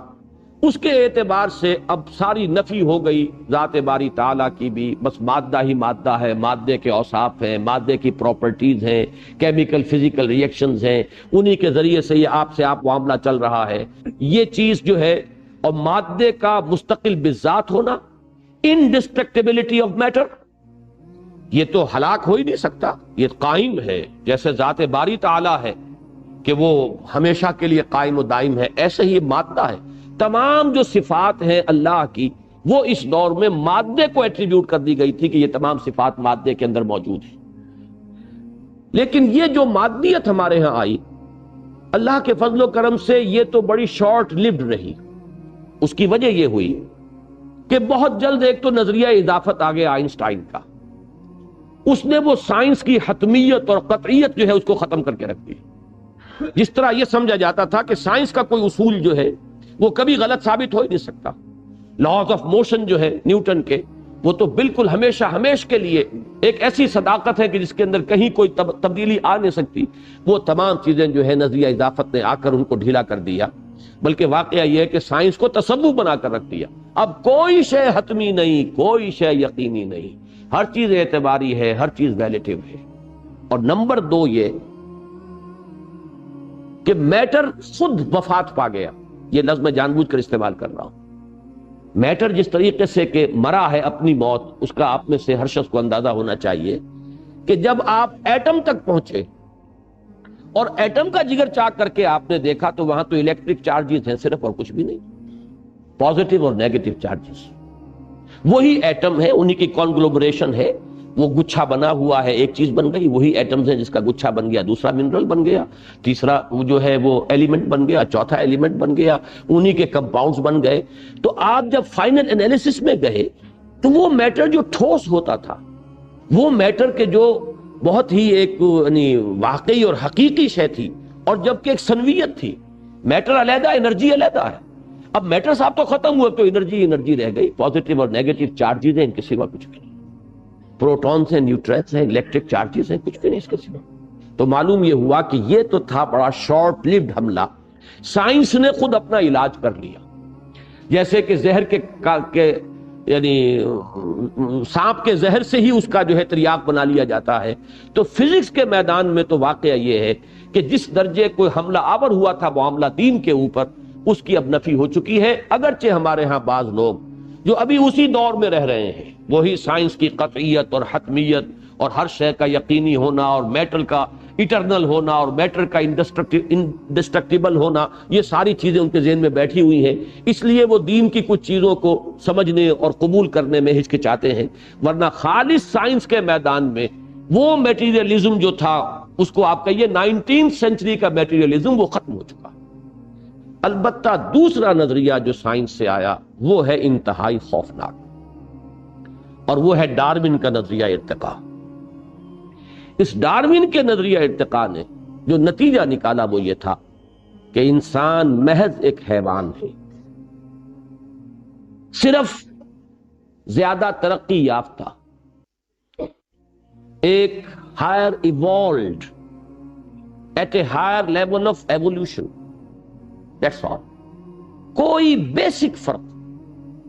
اس کے اعتبار سے اب ساری نفی ہو گئی ذات باری تعالیٰ کی بھی، بس مادہ ہی مادہ ہے، مادے کے اوصاف ہیں، مادے کی پراپرٹیز ہیں، کیمیکل فزیکل ریئیکشنز ہیں، انہی کے ذریعے سے یہ آپ سے آپ معاملہ چل رہا ہے۔ یہ چیز جو ہے، اور مادے کا مستقل بذات ہونا، انڈسٹرکٹیبلٹی آف میٹر، یہ تو ہلاک ہو ہی نہیں سکتا، یہ قائم ہے، جیسے ذات باری تعالیٰ ہے کہ وہ ہمیشہ کے لیے قائم و دائم ہے، ایسے ہی مادہ ہے۔ تمام جو صفات ہیں اللہ کی، وہ اس دور میں مادے کو ایٹریبیوٹ کر دی گئی تھی کہ یہ تمام صفات مادے کے اندر موجود ہیں۔ لیکن یہ جو مادیت ہمارے ہاں آئی، اللہ کے فضل و کرم سے یہ تو بڑی شارٹ لیوڈ رہی۔ اس کی وجہ یہ ہوئی کہ بہت جلد ایک تو نظریہ اضافت آ گیا آئنسٹائن کا، اس نے وہ سائنس کی حتمیت اور قطعیت جو ہے اس کو ختم کر کے رکھ دی۔ جس طرح یہ سمجھا جاتا تھا کہ سائنس کا کوئی اصول جو ہے وہ کبھی غلط ثابت ہو ہی نہیں سکتا، لاز آف موشن جو ہے نیوٹن کے، وہ تو بالکل ہمیشہ ہمیش کے لیے ایک ایسی صداقت ہے کہ جس کے اندر کہیں کوئی تبدیلی آ نہیں سکتی۔ وہ تمام چیزیں جو ہے نظریہ اضافت نے آ کر ان کو ڈھیلا کر دیا، بلکہ واقعہ یہ ہے کہ سائنس کو تصوف بنا کر رکھ دیا۔ اب کوئی شے حتمی نہیں، کوئی شے یقینی نہیں، ہر چیز اعتباری ہے، ہر چیز ریلیٹیو ہے۔ اور نمبر 2 یہ کہ میٹر خود وفات پا گیا، یہ لفظ میں جان بوجھ کر استعمال کر رہا ہوں۔ میٹر جس طریقے سے کہ مرا ہے اپنی موت، اس کا آپ میں سے ہر شخص کو اندازہ ہونا چاہیے کہ جب آپ ایٹم تک پہنچے اور ایٹم کا جگر چاک کر کے آپ نے دیکھا تو وہاں تو الیکٹرک چارجز ہیں صرف، اور کچھ بھی نہیں، پازیٹیو اور نیگیٹو چارجز، وہی ایٹم ہے، انہی کی کانگلومریشن ہے، وہ گچھا بنا ہوا ہے، ایک چیز بن گئی، وہی ایٹمز ہیں، جس کا گچھا بن گیا دوسرا منرل بن گیا، تیسرا وہ جو ہے وہ ایلیمنٹ بن گیا، چوتھا ایلیمنٹ بن گیا، انہی کے کمپاؤنڈز بن گئے۔ تو آپ جب فائنل انالیسس میں گئے تو وہ میٹر جو ٹھوس ہوتا تھا، وہ میٹر کے جو بہت ہی ایک یعنی واقعی اور حقیقی شے تھی، اور جبکہ ایک سنویت تھی، میٹر علیحدہ، انرجی علیحدہ ہے۔ اب میٹر صاحب تو ختم ہوا تو انرجی رہ گئی، پازیٹیو اور نیگیٹو چارجز ہیں، ان کے سوا کچھ بھی نہیں، پروٹونز ہیں، نیوٹرونز ہیں، الیکٹرک چارجز ہیں، کچھ بھی نہیں اس کے سوا۔ تو معلوم یہ ہوا کہ یہ تو تھا بڑا شارٹ لیوڈ حملہ، سائنس نے خود اپنا علاج کر لیا۔ جیسے کہ زہر کے یعنی سانپ کے زہر سے ہی اس کا جو ہے تریاق بنا لیا جاتا ہے. تو فزکس کے میدان میں تو واقعہ یہ ہے کہ جس درجے کوئی حملہ آور ہوا تھا معاملہ دین کے اوپر، اس کی اب نفی ہو چکی ہے. اگرچہ ہمارے ہاں بعض لوگ جو ابھی اسی دور میں رہ رہے ہیں، وہی سائنس کی قطعیت اور حتمیت اور ہر شے کا یقینی ہونا اور میٹر کا ایٹرنل ہونا اور میٹر کا انڈسٹرکٹیبل ہونا، یہ ساری چیزیں ان کے ذہن میں بیٹھی ہوئی ہیں، اس لیے وہ دین کی کچھ چیزوں کو سمجھنے اور قبول کرنے میں ہچکچاتے ہیں. ورنہ خالص سائنس کے میدان میں وہ میٹیریلزم جو تھا، اس کو آپ کہیے 19 سینچری کا میٹیریلزم، وہ ختم ہو چکا. البتہ دوسرا نظریہ جو سائنس سے آیا وہ ہے انتہائی خوفناک، اور وہ ہے ڈارون کا نظریہ ارتقاء. اس ڈارون کے نظریہ ارتقاء نے جو نتیجہ نکالا وہ یہ تھا کہ انسان محض ایک حیوان ہے، صرف زیادہ ترقی یافتہ، ایک higher evolved at a higher level of evolution, that's all. کوئی بیسک فرق،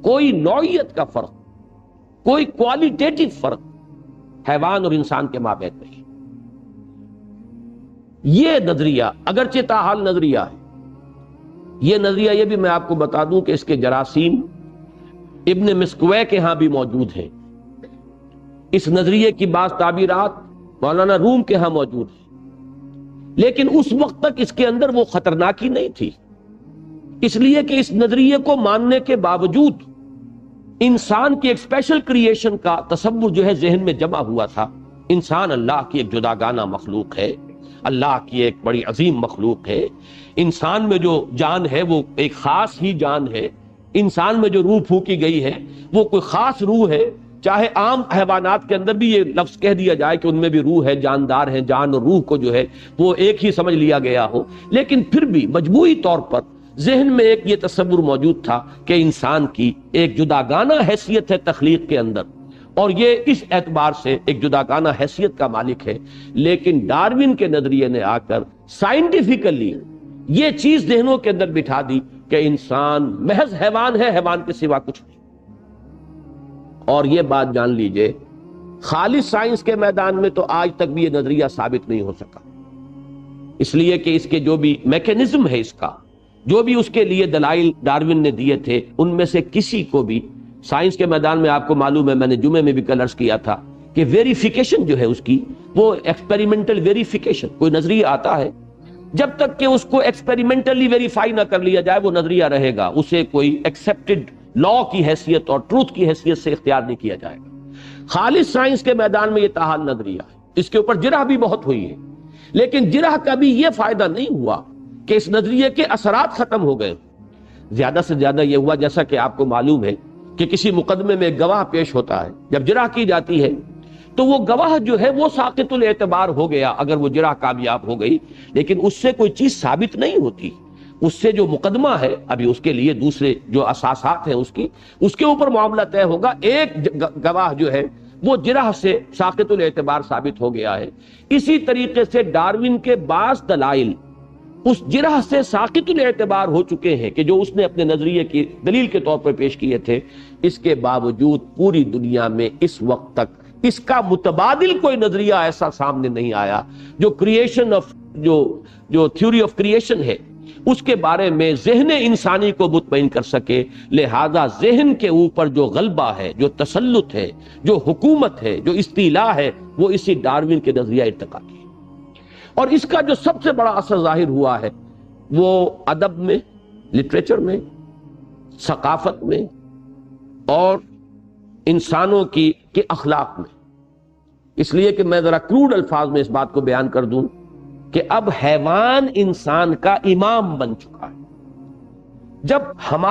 کوئی نوعیت کا فرق، کوئی کوالٹیٹیو فرق حیوان اور انسان کے مابین نہیں. یہ نظریہ اگرچہ تاحال نظریہ ہے، یہ نظریہ یہ بھی میں آپ کو بتا دوں کہ اس کے جراثیم ابن مسکوے کے ہاں بھی موجود ہیں. اس نظریے کی بعض تعبیرات مولانا روم کے ہاں موجود ہیں، لیکن اس وقت تک اس کے اندر وہ خطرناکی نہیں تھی، اس لیے کہ اس نظریے کو ماننے کے باوجود انسان کی ایک اسپیشل کریشن کا تصور جو ہے ذہن میں جمع ہوا تھا. انسان اللہ کی ایک جداگانہ مخلوق ہے، اللہ کی ایک بڑی عظیم مخلوق ہے. انسان میں جو جان ہے وہ ایک خاص ہی جان ہے. انسان میں جو روح پھونکی گئی ہے وہ کوئی خاص روح ہے. چاہے عام حیوانات کے اندر بھی یہ لفظ کہہ دیا جائے کہ ان میں بھی روح ہے، جاندار ہے، جان اور روح کو جو ہے وہ ایک ہی سمجھ لیا گیا ہو، لیکن پھر بھی مجموعی طور پر ذہن میں ایک یہ تصور موجود تھا کہ انسان کی ایک جداگانہ حیثیت ہے تخلیق کے اندر، اور یہ اس اعتبار سے ایک جداگانہ حیثیت کا مالک ہے. لیکن ڈارون کے نظریے نے آ کر سائنٹیفیکلی یہ چیز ذہنوں کے اندر بٹھا دی کہ انسان محض حیوان ہے، حیوان کے سوا کچھ نہیں. اور یہ بات جان لیجئے، خالص سائنس کے میدان میں تو آج تک بھی یہ نظریہ ثابت نہیں ہو سکا، اس لیے کہ اس کے جو بھی میکینزم ہے، اس کا جو بھی اس کے لیے دلائل ڈارون نے دیے تھے، ان میں سے کسی کو بھی سائنس کے میدان میں آپ کو معلوم ہے، میں نے جمعے میں بھی کل عرض کیا تھا کہ ویریفیکیشن جو ہے اس کی، وہ ایکسپیریمنٹل ویریفیکیشن. کوئی نظریہ آتا ہے، جب تک کہ اس کو ایکسپیریمنٹلی ویریفائی نہ کر لیا جائے وہ نظریہ رہے گا، اسے کوئی ایکسیپٹڈ لا کی حیثیت اور ٹروتھ کی حیثیت سے اختیار نہیں کیا جائے گا. خالص سائنس کے میدان میں یہ تاحال نظریہ ہے، اس کے اوپر جرح بھی بہت ہوئی ہے، لیکن جرح کا بھی یہ فائدہ نہیں ہوا کہ اس نظریے کے اثرات ختم ہو گئے. زیادہ سے زیادہ یہ ہوا، جیسا کہ آپ کو معلوم ہے کہ کسی مقدمے میں ایک گواہ پیش ہوتا ہے، جب جرح کی جاتی ہے تو وہ گواہ جو ہے وہ ساقط الاعتبار ہو گیا اگر وہ جرح کامیاب ہو گئی، لیکن اس سے کوئی چیز ثابت نہیں ہوتی. اس سے جو مقدمہ ہے ابھی اس کے لیے دوسرے جو اساسات ہیں اس کے اوپر معاملہ طے ہوگا. ایک گواہ جو ہے وہ جرح سے ساقط الاعتبار ثابت ہو گیا ہے. اسی طریقے سے ڈارون کے بعض دلائل اس جرح سے ساقط الاعتبار ہو چکے ہیں کہ جو اس نے اپنے نظریے کی دلیل کے طور پر پیش کیے تھے. اس کے باوجود پوری دنیا میں اس وقت تک اس کا متبادل کوئی نظریہ ایسا سامنے نہیں آیا جو کریشن آف جو تھیوری آف کریشن ہے اس کے بارے میں ذہن انسانی کو مطمئن کر سکے. لہذا ذہن کے اوپر جو غلبہ ہے، جو تسلط ہے، جو حکومت ہے، جو استیلاء ہے، وہ اسی ڈارون کے نظریہ ارتقاء کی. اور اس کا جو سب سے بڑا اثر ظاہر ہوا ہے وہ ادب میں، لٹریچر میں، ثقافت میں اور انسانوں کے اخلاق میں. اس لیے کہ میں ذرا کروڈ الفاظ میں اس بات کو بیان کر دوں کہ اب حیوان انسان کا امام بن چکا ہے. جب ہم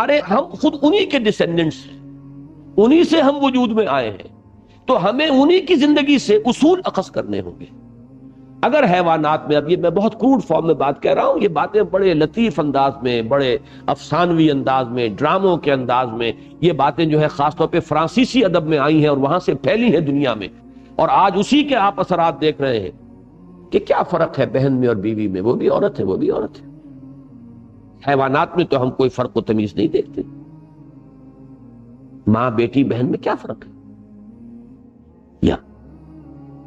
خود انہی کے ڈسینڈنٹس ہیں، انہی سے ہم وجود میں آئے ہیں، تو ہمیں انہی کی زندگی سے اصول اخذ کرنے ہوں گے. اگر حیوانات میں، اب یہ میں بہت کروڈ فارم میں بات کہہ رہا ہوں، یہ باتیں بڑے لطیف انداز میں، بڑے افسانوی انداز میں، ڈراموں کے انداز میں یہ باتیں جو ہے خاص طور پہ فرانسیسی ادب میں آئی ہیں اور وہاں سے پھیلی ہیں دنیا میں، اور آج اسی کے آپ اثرات دیکھ رہے ہیں کہ کیا فرق ہے بہن میں اور بیوی میں، وہ بھی عورت ہے، وہ بھی عورت ہے. حیوانات میں تو ہم کوئی فرق و تمیز نہیں دیکھتے. ماں بیٹی بہن میں کیا فرق ہے؟ یا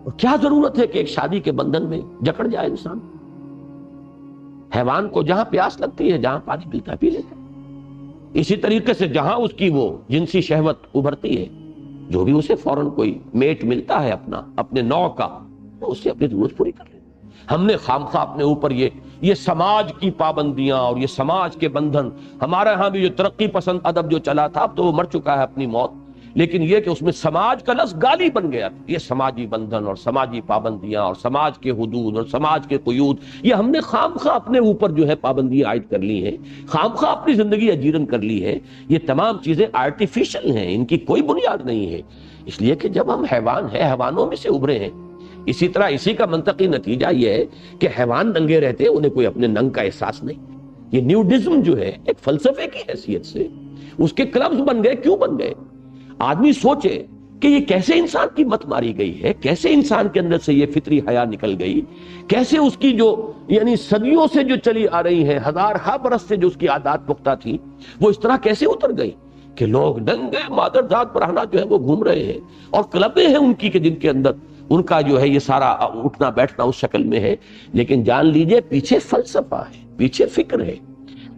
اور کیا ضرورت ہے کہ ایک شادی کے بندھن میں جکڑ جائے انسان؟ حیوان کو جہاں پیاس لگتی ہے، جہاں پانی پیتا ہے پی لیتا ہے، اسی طریقے سے جہاں اس کی وہ جنسی شہوت ابھرتی ہے، جو بھی اسے فوراً کوئی میٹ ملتا ہے اپنے نوع کا، وہ اسے اپنی ضرورت پوری کر لے۔ ہم نے خامخواہ اپنے اوپر یہ سماج کی پابندیاں اور یہ سماج کے بندھن، ہمارے ہاں بھی جو ترقی پسند ادب جو چلا تھا اب تو وہ مر چکا ہے اپنی موت، لیکن یہ کہ اس میں سماج کا لفظ گالی بن گیا، یہ سماجی بندھن اور سماجی پابندیاں اور سماج کے حدود اور سماج کے قیود، یہ ہم نے خامخواہ اپنے اوپر جو ہے پابندیاں عائد کر لی ہیں، خامخواہ اپنی زندگی اجیرن کر لی ہے۔ یہ تمام چیزیں آرٹیفیشل ہیں، ان کی کوئی بنیاد نہیں ہے، اس لیے کہ جب ہم حیوان ہیں، حیوانوں میں سے ابھرے ہیں۔ اسی طرح اسی کا منطقی نتیجہ یہ ہے کہ حیوان ننگے رہتے، انہیں کوئی اپنے ننگ کا احساس نہیں۔ یہ نیوڈزم جو ہے ایک فلسفے کی حیثیت سے اس کے کلبز بن گئے، کیوں بن گئے؟ آدمی سوچے کہ یہ کیسے انسان کی مت ماری گئی ہے، کیسے انسان کے اندر سے یہ فطری حیا نکل گئی، کیسے اس کی جو یعنی صدیوں سے جو چلی آ رہی ہے، ہزارہا برس سے جو اس کی عادات پختہ تھی، وہ اس طرح کیسے اتر گئی کہ لوگ ننگے مادر ذات پرہنہ جو ہے وہ گھوم رہے ہیں، اور کلبیں ہیں ان کی کہ جن کے اندر ان کا جو ہے یہ سارا اٹھنا بیٹھنا اس شکل میں ہے۔ لیکن جان لیجئے پیچھے فلسفہ ہے، پیچھے فکر ہے۔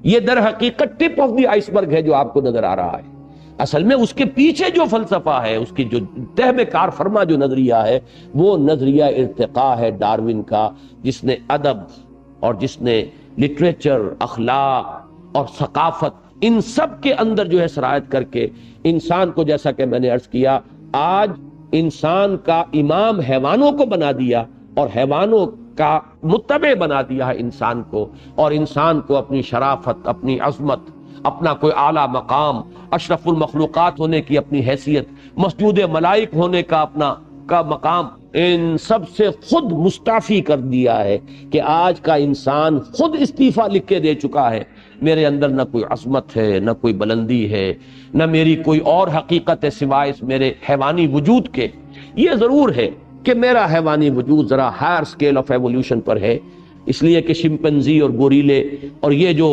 یہ در حقیقت ٹپ آف دی آئس برگ ہے جو آپ کو نظر آ رہا ہے۔ اصل میں اس کے پیچھے جو فلسفہ ہے، اس کی جو تہ میں کار فرما جو نظریہ ہے، وہ نظریہ ارتقاء ہے ڈارون کا، جس نے ادب اور جس نے لٹریچر، اخلاق اور ثقافت، ان سب کے اندر جو ہے سرایت کر کے انسان کو، جیسا کہ میں نے عرض کیا، آج انسان کا امام حیوانوں کو بنا دیا اور حیوانوں کا متبع بنا دیا ہے انسان کو، اور انسان کو اپنی شرافت، اپنی عظمت، اپنا کوئی اعلیٰ مقام، اشرف المخلوقات ہونے کی اپنی حیثیت، مسجود ملائک ہونے کا اپنا کا مقام، ان سب سے خود مستعفی کر دیا ہے کہ آج کا انسان خود استعفیٰ لکھ کے دے چکا ہے۔ میرے اندر نہ کوئی عظمت ہے، نہ کوئی بلندی ہے، نہ میری کوئی اور حقیقت ہے سوائے اس میرے حیوانی وجود کے۔ یہ ضرور ہے کہ میرا حیوانی وجود ذرا ہائر سکیل آف ایولیوشن پر ہے، اس لیے کہ شمپنزی اور گوریلے اور یہ جو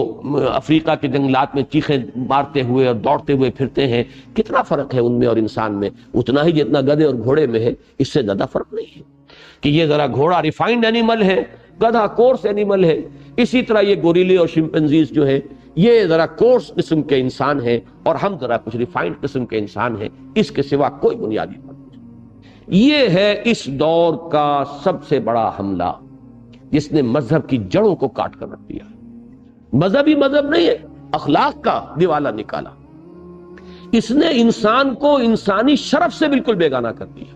افریقہ کے جنگلات میں چیخیں مارتے ہوئے اور دوڑتے ہوئے پھرتے ہیں، کتنا فرق ہے ان میں اور انسان میں؟ اتنا ہی جتنا گدھے اور گھوڑے میں ہے، اس سے زیادہ فرق نہیں ہے۔ کہ یہ ذرا گھوڑا ریفائنڈ اینیمل ہے، گدھا کورس اینیمل ہے، اسی طرح یہ گوریلے اور شمپنزیز جو ہے یہ ذرا کورس قسم کے انسان ہیں، اور ہم ذرا کچھ ریفائنڈ قسم کے انسان ہیں، اس کے سوا کوئی بنیادی فرق نہیں۔ یہ ہے اس دور کا سب سے بڑا حملہ، جس نے مذہب کی جڑوں کو کاٹ کر رکھ دیا۔ مذہب ہی مذہب نہیں ہے، اخلاق کا دیوالہ نکالا۔ اس نے انسان کو انسانی شرف سے بالکل بیگانہ کر دیا۔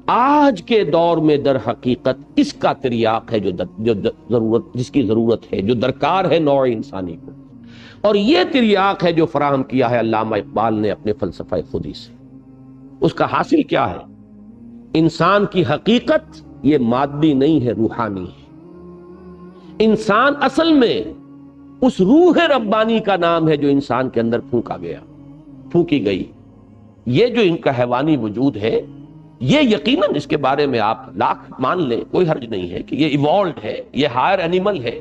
آج کے دور میں در حقیقت اس کا تریاق ہے جو ضرورت، جس کی ضرورت ہے، جو درکار ہے نوع انسانی کو، اور یہ تریاق ہے جو فراہم کیا ہے علامہ اقبال نے اپنے فلسفہ خودی سے۔ اس کا حاصل کیا ہے؟ انسان کی حقیقت یہ مادی نہیں ہے، روحانی ہے۔ انسان اصل میں اس روح ربانی کا نام ہے جو انسان کے اندر پھونکی گئی۔ یہ جو ان کا حیوانی وجود ہے، یہ یقیناً اس کے بارے میں آپ لاکھ مان لیں، کوئی حرج نہیں ہے کہ یہ ایوالوڈ ہے، یہ ہائر اینیمل ہے،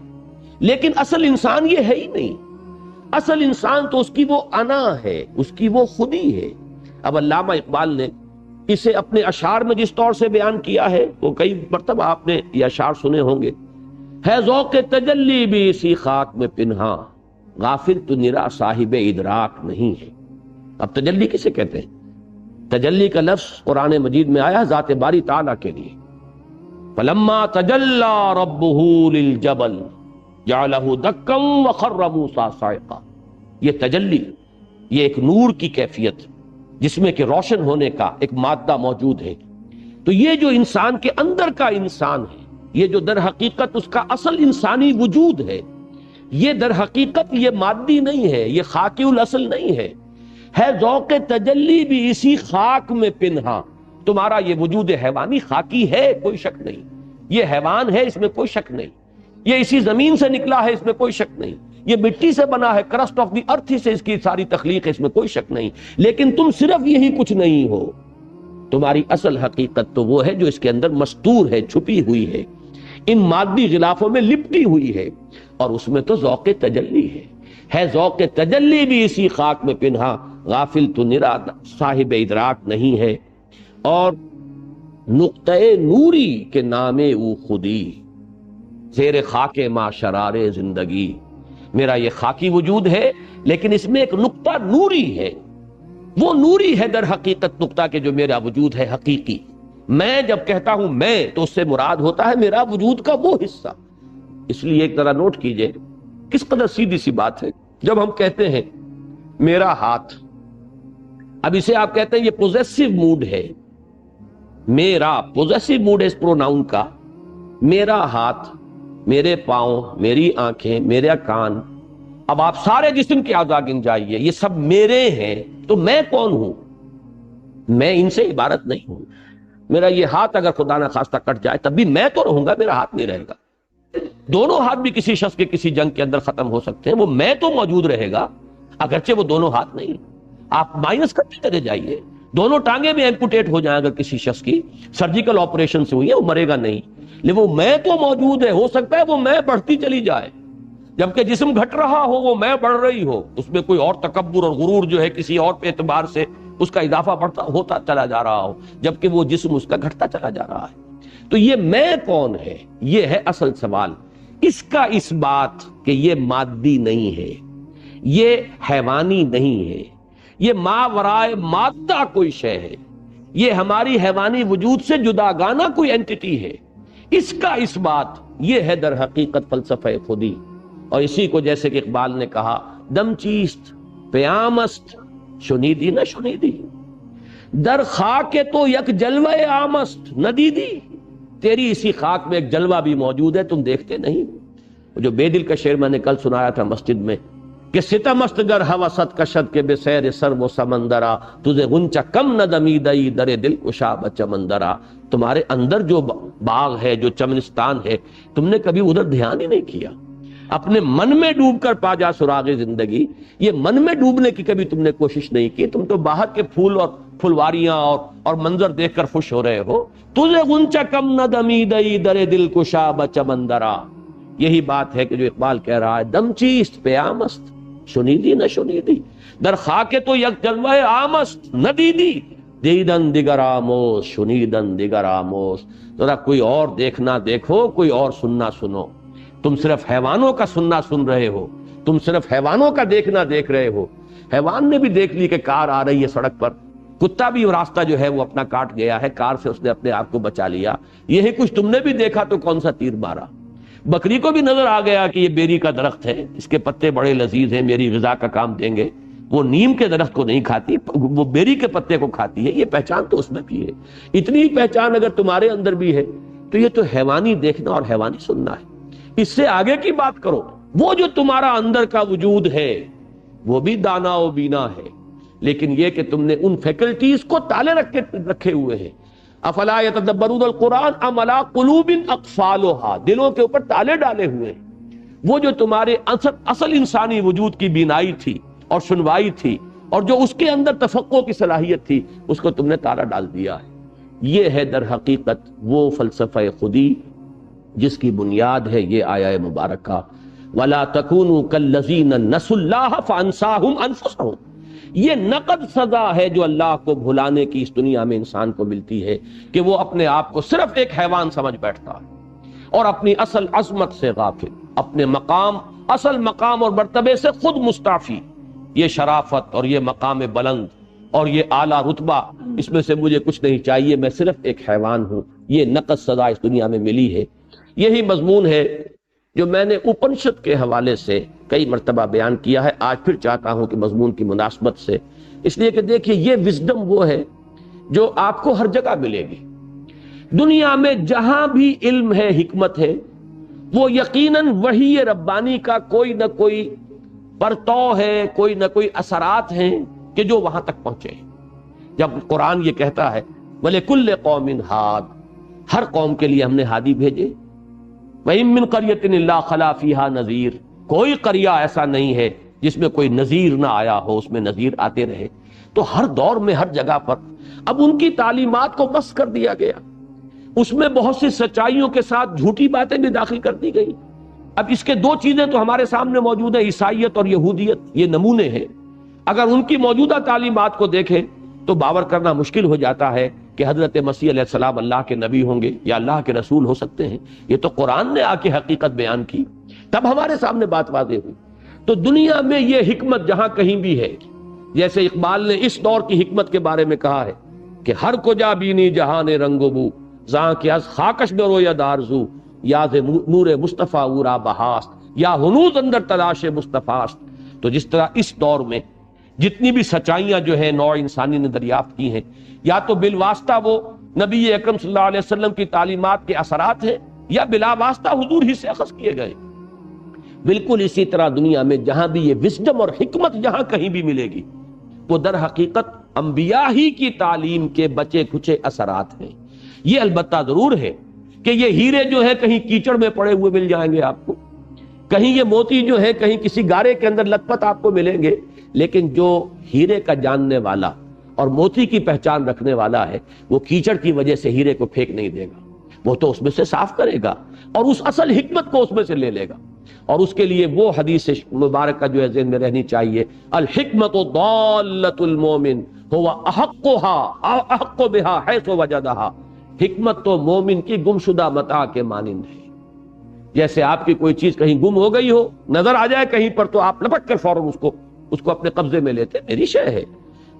لیکن اصل انسان یہ ہے ہی نہیں۔ اصل انسان تو اس کی وہ انا ہے، اس کی وہ خودی ہے۔ اب علامہ اقبال نے اسے اپنے اشعار میں جس طور سے بیان کیا ہے، وہ کئی مرتبہ آپ نے یہ اشعار سنے ہوں گے۔ ہے ذوق تجلی بھی اسی خاک میں پنہاں، غافل تو نرا صاحب ادراک نہیں ہے۔ اب تجلی کسے کہتے ہیں؟ تجلی کا لفظ قرآن مجید میں آیا ذات باری تعالیٰ کے لیے۔ فلما تجلی ربہ للجبل جعلہ دکا وخر موسیٰ صعقا۔ یہ تجلی، یہ ایک نور کی کیفیت جس میں کہ روشن ہونے کا ایک مادہ موجود ہے۔ تو یہ جو انسان کے اندر کا انسان ہے، یہ جو در حقیقت اس کا اصل انسانی وجود ہے، یہ در حقیقت یہ مادی نہیں ہے، یہ خاکی الاصل نہیں ہے۔ ہے ذوق تجلی بھی اسی خاک میں پنہاں۔ تمہارا یہ وجود حیوانی خاکی ہے، کوئی شک نہیں۔ یہ حیوان ہے، اس میں کوئی شک نہیں۔ یہ اسی زمین سے نکلا ہے، اس میں کوئی شک نہیں۔ یہ مٹی سے بنا ہے، کرسٹ آف دی ارتھ سے اس کی ساری تخلیق ہے، اس میں کوئی شک نہیں۔ لیکن تم صرف یہی کچھ نہیں ہو، تمہاری اصل حقیقت تو وہ ہے جو اس کے اندر مستور ہے، چھپی ہوئی ہے، ان مادی غلافوں میں لپٹی ہوئی ہے، اور اس میں تو ذوق تجلی ہے ذوق تجلی بھی اسی خاک میں پنہا غافل تو نرا صاحب ادراک نہیں ہے، اور نقطۂ نوری کے نام او خودی، زیر خاک ما شرار زندگی، میرا یہ خاکی وجود ہے لیکن اس میں ایک نقطہ نوری ہے، وہ نوری ہے در حقیقت نقطہ کہ جو میرا وجود ہے حقیقی۔ میں جب کہتا ہوں میں تو اس سے مراد ہوتا ہے میرا وجود کا وہ حصہ۔ اس لیے ایک طرح نوٹ کیجئے کس قدر سیدھی سی بات ہے، جب ہم کہتے ہیں میرا ہاتھ، اب اسے آپ کہتے ہیں یہ پوزیسو موڈ ہے، میرا پوزیسو موڈ ہے اس پروناؤن کا، میرا ہاتھ، میرے پاؤں، میری آنکھیں، میرا کان، اب آپ سارے جسم کے اعضاء گن جائیے، یہ سب میرے ہیں، تو میں کون ہوں؟ میں ان سے عبارت نہیں ہوں۔ میرا یہ ہاتھ اگر خدا نہ خواستہ کٹ جائے تب بھی میں تو رہوں گا، میرا ہاتھ نہیں رہے گا۔ دونوں ہاتھ بھی کسی شخص کے کسی جنگ کے اندر ختم ہو سکتے ہیں، وہ میں تو موجود رہے گا اگرچہ وہ دونوں ہاتھ نہیں۔ آپ مائنس کرتے چلے جائیے، دونوں ٹانگیں بھی ایمپوٹیٹ ہو جائیں اگر کسی شخص کی سرجیکل آپریشن سے ہوئی ہے، وہ مرے گا نہیں، لیکن وہ میں تو موجود ہے۔ ہو سکتا ہے وہ میں بڑھتی چلی جائے، جبکہ جسم گھٹ رہا ہو وہ میں بڑھ رہی ہو، اس میں کوئی اور تکبر اور غرور جو ہے کسی اور پہ اعتبار سے اس کا اضافہ بڑھتا ہوتا چلا جا رہا ہو، جبکہ وہ جسم اس کا گھٹتا چلا جا رہا ہے۔ تو یہ میں کون ہے، یہ ہے اصل سوال۔ اس کا اس بات کہ یہ مادی نہیں ہے، یہ حیوانی نہیں ہے، یہ ماورائے مادہ کوئی شے ہے، یہ ہماری حیوانی وجود سے جداگانہ کوئی اینٹیٹی ہے، اس کا اس بات یہ ہے در حقیقت فلسفہ خودی۔ اور اسی کو جیسے کہ اقبال نے کہا دم چیست پیامست شنیدی نہ شنیدی، در خاک تو یک جلوہ عامست نہ دیدی، تیری اسی خاک میں ایک جلوہ بھی موجود ہے تم دیکھتے نہیں۔ جو بے دل کا شعر میں نے کل سنایا تھا مسجد میں کہ ستمست گر ہوست کشد کے بے سیر سر و سمندرا، تجھے غنچہ کم نہ دمیدئی در دل کشا بچمندرا، تمہارے اندر جو باغ ہے، جو چمنستان ہے، تم نے کبھی ادھر دھیان ہی نہیں کیا۔ اپنے من میں ڈوب کر پا جا سراغ زندگی، یہ من میں ڈوبنے کی کبھی تم نے کوشش نہیں کی، تم تو باہر کے پھول اور پھلواریاں اور منظر دیکھ کر خوش ہو رہے ہو۔ تجھے غنچہ کم نہ دمیدئی در دل کشا بچمندرا، یہی بات ہے کہ جو اقبال کہہ رہا ہے دم چیست پیامست شنیدی نہ شنیدی، در خاک تو یک جلوہ عامست نہ دیدی، دیدن دیگر آموز شنیدن دیگر آموز، ذرا کوئی اور دیکھنا دیکھو، کوئی اور سننا سنو۔ تم صرف حیوانوں کا سننا سن رہے ہو، تم صرف حیوانوں کا دیکھنا دیکھ رہے ہو۔ حیوان نے بھی دیکھ لی کہ کار آ رہی ہے سڑک پر، کتا بھی راستہ جو ہے وہ اپنا کاٹ گیا ہے، کار سے اس نے اپنے آپ کو بچا لیا۔ یہی کچھ تم نے بھی دیکھا تو کون سا تیر مارا۔ بکری کو بھی نظر آ گیا کہ یہ بیری کا درخت ہے، اس کے پتے بڑے لذیذ ہیں، میری غذا کا کام دیں گے۔ وہ نیم کے درخت کو نہیں کھاتی، وہ بیری کے پتے کو کھاتی ہے۔ یہ پہچان تو اس میں بھی ہے۔ اتنی پہچان اگر تمہارے اندر بھی ہے تو یہ تو حیوانی دیکھنا اور حیوانی سننا ہے۔ اس سے آگے کی بات کرو، وہ جو تمہارا اندر کا وجود ہے وہ بھی دانا و بینا ہے، لیکن یہ کہ تم نے ان فیکلٹیز کو تالے رکھے ہوئے ہیں۔ افلا یتدبرون القرآن ام علی قلوب اقفالها، دلوں کے اوپر تالے ڈالے ہوئے ہیں۔ وہ جو تمہارے اصل انسانی وجود کی بینائی تھی اور سنوائی تھی اور جو اس کے اندر تفقع کی صلاحیت تھی، اس کو تم نے تالا ڈال دیا ہے۔ یہ ہے در حقیقت وہ فلسفہ خودی جس کی بنیاد ہے یہ آیہ مبارکہ وَلَا تَكُونُوا كَالَّذِينَ نَسُوا اللَّهَ فَأَنسَاهُمْ أَنفُسَهُمْ۔ یہ نقد سزا ہے جو اللہ کو بھلانے کی اس دنیا میں انسان کو ملتی ہے کہ وہ اپنے آپ کو صرف ایک حیوان سمجھ بیٹھتا ہے اور اپنی اصل عظمت سے غافل، اپنے مقام، اصل مقام اور مرتبے سے خود مستعفی۔ یہ شرافت اور یہ مقام بلند اور یہ اعلیٰ رتبہ، اس میں سے مجھے کچھ نہیں چاہیے، میں صرف ایک حیوان ہوں، یہ نقد سزا اس دنیا میں ملی ہے۔ یہی مضمون ہے جو میں نے اپنشد کے حوالے سے کئی مرتبہ بیان کیا ہے، آج پھر چاہتا ہوں کہ مضمون کی مناسبت سے، اس لیے کہ دیکھیے یہ وزڈم وہ ہے جو آپ کو ہر جگہ ملے گی۔ دنیا میں جہاں بھی علم ہے، حکمت ہے، وہ یقیناً وحی ربانی کا کوئی نہ کوئی پرتو ہے، کوئی نہ کوئی اثرات ہیں کہ جو وہاں تک پہنچے۔ جب قرآن یہ کہتا ہے وَلِكُلِّ قَوْمٍ ہاد، ہر قوم کے لیے ہم نے ہادی بھیجے، وَإِن مِّن قَرْيَةٍ إِلَّا خَلَا فِيهَا نَذِيرٌ، کوئی قریہ ایسا نہیں ہے جس میں کوئی نذیر نہ آیا ہو، اس میں نذیر آتے رہے۔ تو ہر دور میں ہر جگہ پر اب ان کی تعلیمات کو بس کر دیا گیا، اس میں بہت سی سچائیوں کے ساتھ جھوٹی باتیں بھی داخل کر دی گئی۔ اب اس کے دو چیزیں تو ہمارے سامنے موجود ہیں، عیسائیت اور یہودیت، یہ نمونے ہیں۔ اگر ان کی موجودہ تعلیمات کو دیکھیں تو باور کرنا مشکل ہو جاتا ہے کہ حضرت مسیح علیہ السلام اللہ کے نبی ہوں گے یا اللہ کے رسول ہو سکتے ہیں. یہ تو قرآن نے آ کے حقیقت بیان کی، تب ہمارے سامنے بات واضح ہوئی. تو دنیا میں یہ حکمت جہاں کہیں بھی ہے، جیسے اقبال نے اس دور کی حکمت کے بارے میں کہا ہے کہ ہر کجا بینی جہان رنگ و بو، زاں کہ از خاکش برو یا دارزو، یا ز نور مصطفیٰ اورا بہاست، یا ہنوز اندر تلاش مصطفیٰست. تو جس طرح اس دور میں جتنی بھی سچائیاں جو ہیں نوع انسانی نے دریافت کی ہیں، یا تو بالواسطہ وہ نبی اکرم صلی اللہ علیہ وسلم کی تعلیمات کے اثرات ہیں، یا بلا واسطہ حضور ہی سے اخذ کیے گئے. بالکل اسی طرح دنیا میں جہاں بھی یہ وزڈم اور حکمت جہاں کہیں بھی ملے گی، وہ در حقیقت انبیاء ہی کی تعلیم کے بچے کھچے اثرات ہیں. یہ البتہ ضرور ہے کہ یہ ہیرے جو ہے کہیں کیچڑ میں پڑے ہوئے مل جائیں گے آپ کو، کہیں یہ موتی جو ہے کہیں کسی گارے کے اندر لت پت آپ کو ملیں گے، لیکن جو ہیرے کا جاننے والا اور موتی کی پہچان رکھنے والا ہے، وہ کیچڑ کی وجہ سے ہیرے کو پھینک نہیں دے گا، وہ تو اس میں سے صاف کرے گا اور اس اصل حکمت کو اس میں سے لے لے گا. اور اس کے لیے وہ حدیث مبارکہ جو ہے ذہن میں رہنی چاہیے، الحکمت ضالۃ المومن هو احق بها حیث وجدها. حکمت تو مومن کی گمشدہ متاع کے مانند ہے. جیسے آپ کی کوئی چیز کہیں گم ہو گئی ہو، نظر آ جائے کہیں پر، تو آپ لپٹ کر فوراً اس کو اپنے قبضے میں لیتے، میری شے ہے.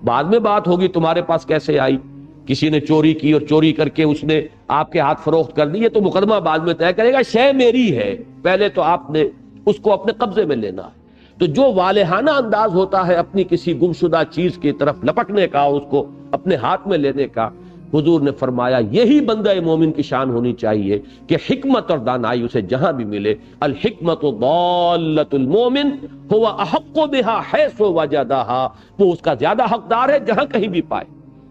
بعد میں بات ہوگی تمہارے پاس کیسے آئی، کسی نے چوری کی اور چوری کر کے اس نے آپ کے ہاتھ فروخت کر دی، یہ تو مقدمہ بعد میں طے کرے گا، شے میری ہے، پہلے تو آپ نے اس کو اپنے قبضے میں لینا ہے. تو جو والہانہ انداز ہوتا ہے اپنی کسی گمشدہ چیز کی طرف لپکنے کا اور اس کو اپنے ہاتھ میں لینے کا، حضور نے فرمایا یہی بندہ مومن کی شان ہونی چاہیے کہ حکمت اور دانائی اسے جہاں بھی ملے. الحکمت ضالۃ المومن هو احق بها حیث وجدها، وہ اس کا زیادہ حقدار ہے جہاں کہیں بھی پائے.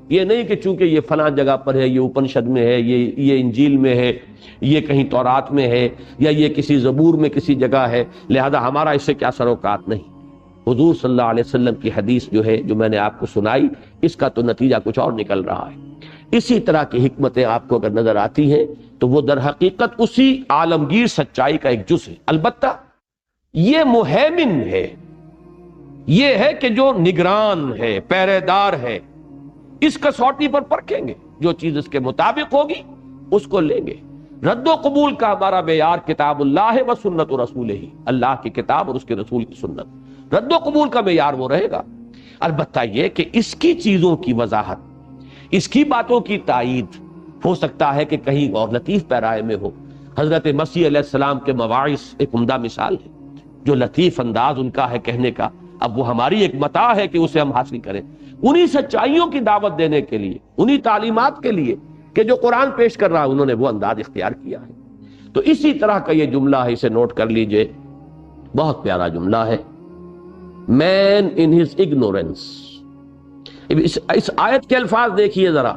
یہ نہیں کہ چونکہ یہ فلاں جگہ پر ہے، یہ اپنشد میں ہے، یہ انجیل میں ہے، یہ کہیں تورات میں ہے، یا یہ کسی زبور میں کسی جگہ ہے، لہذا ہمارا اس سے کیا سروکات. نہیں، حضور صلی اللہ علیہ وسلم کی حدیث جو ہے جو میں نے آپ کو سنائی، اس کا تو نتیجہ کچھ اور نکل رہا ہے. اسی طرح کی حکمتیں آپ کو اگر نظر آتی ہیں تو وہ در حقیقت اسی عالمگیر سچائی کا ایک جز ہے. البتہ یہ مہیمن ہے، یہ ہے کہ جو نگران ہے، پہرے دار ہے، اس کسوٹی پر پرکھیں گے، جو چیز اس کے مطابق ہوگی اس کو لیں گے. رد و قبول کا ہمارا معیار کتاب اللہ و سنت رسول ہی، اللہ کی کتاب اور اس کے رسول کی سنت، رد و قبول کا معیار وہ رہے گا. البتہ یہ کہ اس کی چیزوں کی وضاحت، اس کی باتوں کی تائید ہو سکتا ہے کہ کہیں اور لطیف پیرائے میں ہو. حضرت مسیح علیہ السلام کے مواعظ ایک عمدہ مثال ہے، جو لطیف انداز ان کا ہے کہنے کا. اب وہ ہماری ایک متاع ہے کہ اسے ہم حاصل کریں، انہی سچائیوں کی دعوت دینے کے لیے، انہی تعلیمات کے لیے کہ جو قرآن پیش کر رہا ہے، انہوں نے وہ انداز اختیار کیا ہے. تو اسی طرح کا یہ جملہ ہے، اسے نوٹ کر لیجئے، بہت پیارا جملہ ہے. مین ان ہز اگنورینس. اس آیت کے الفاظ دیکھیے ذرا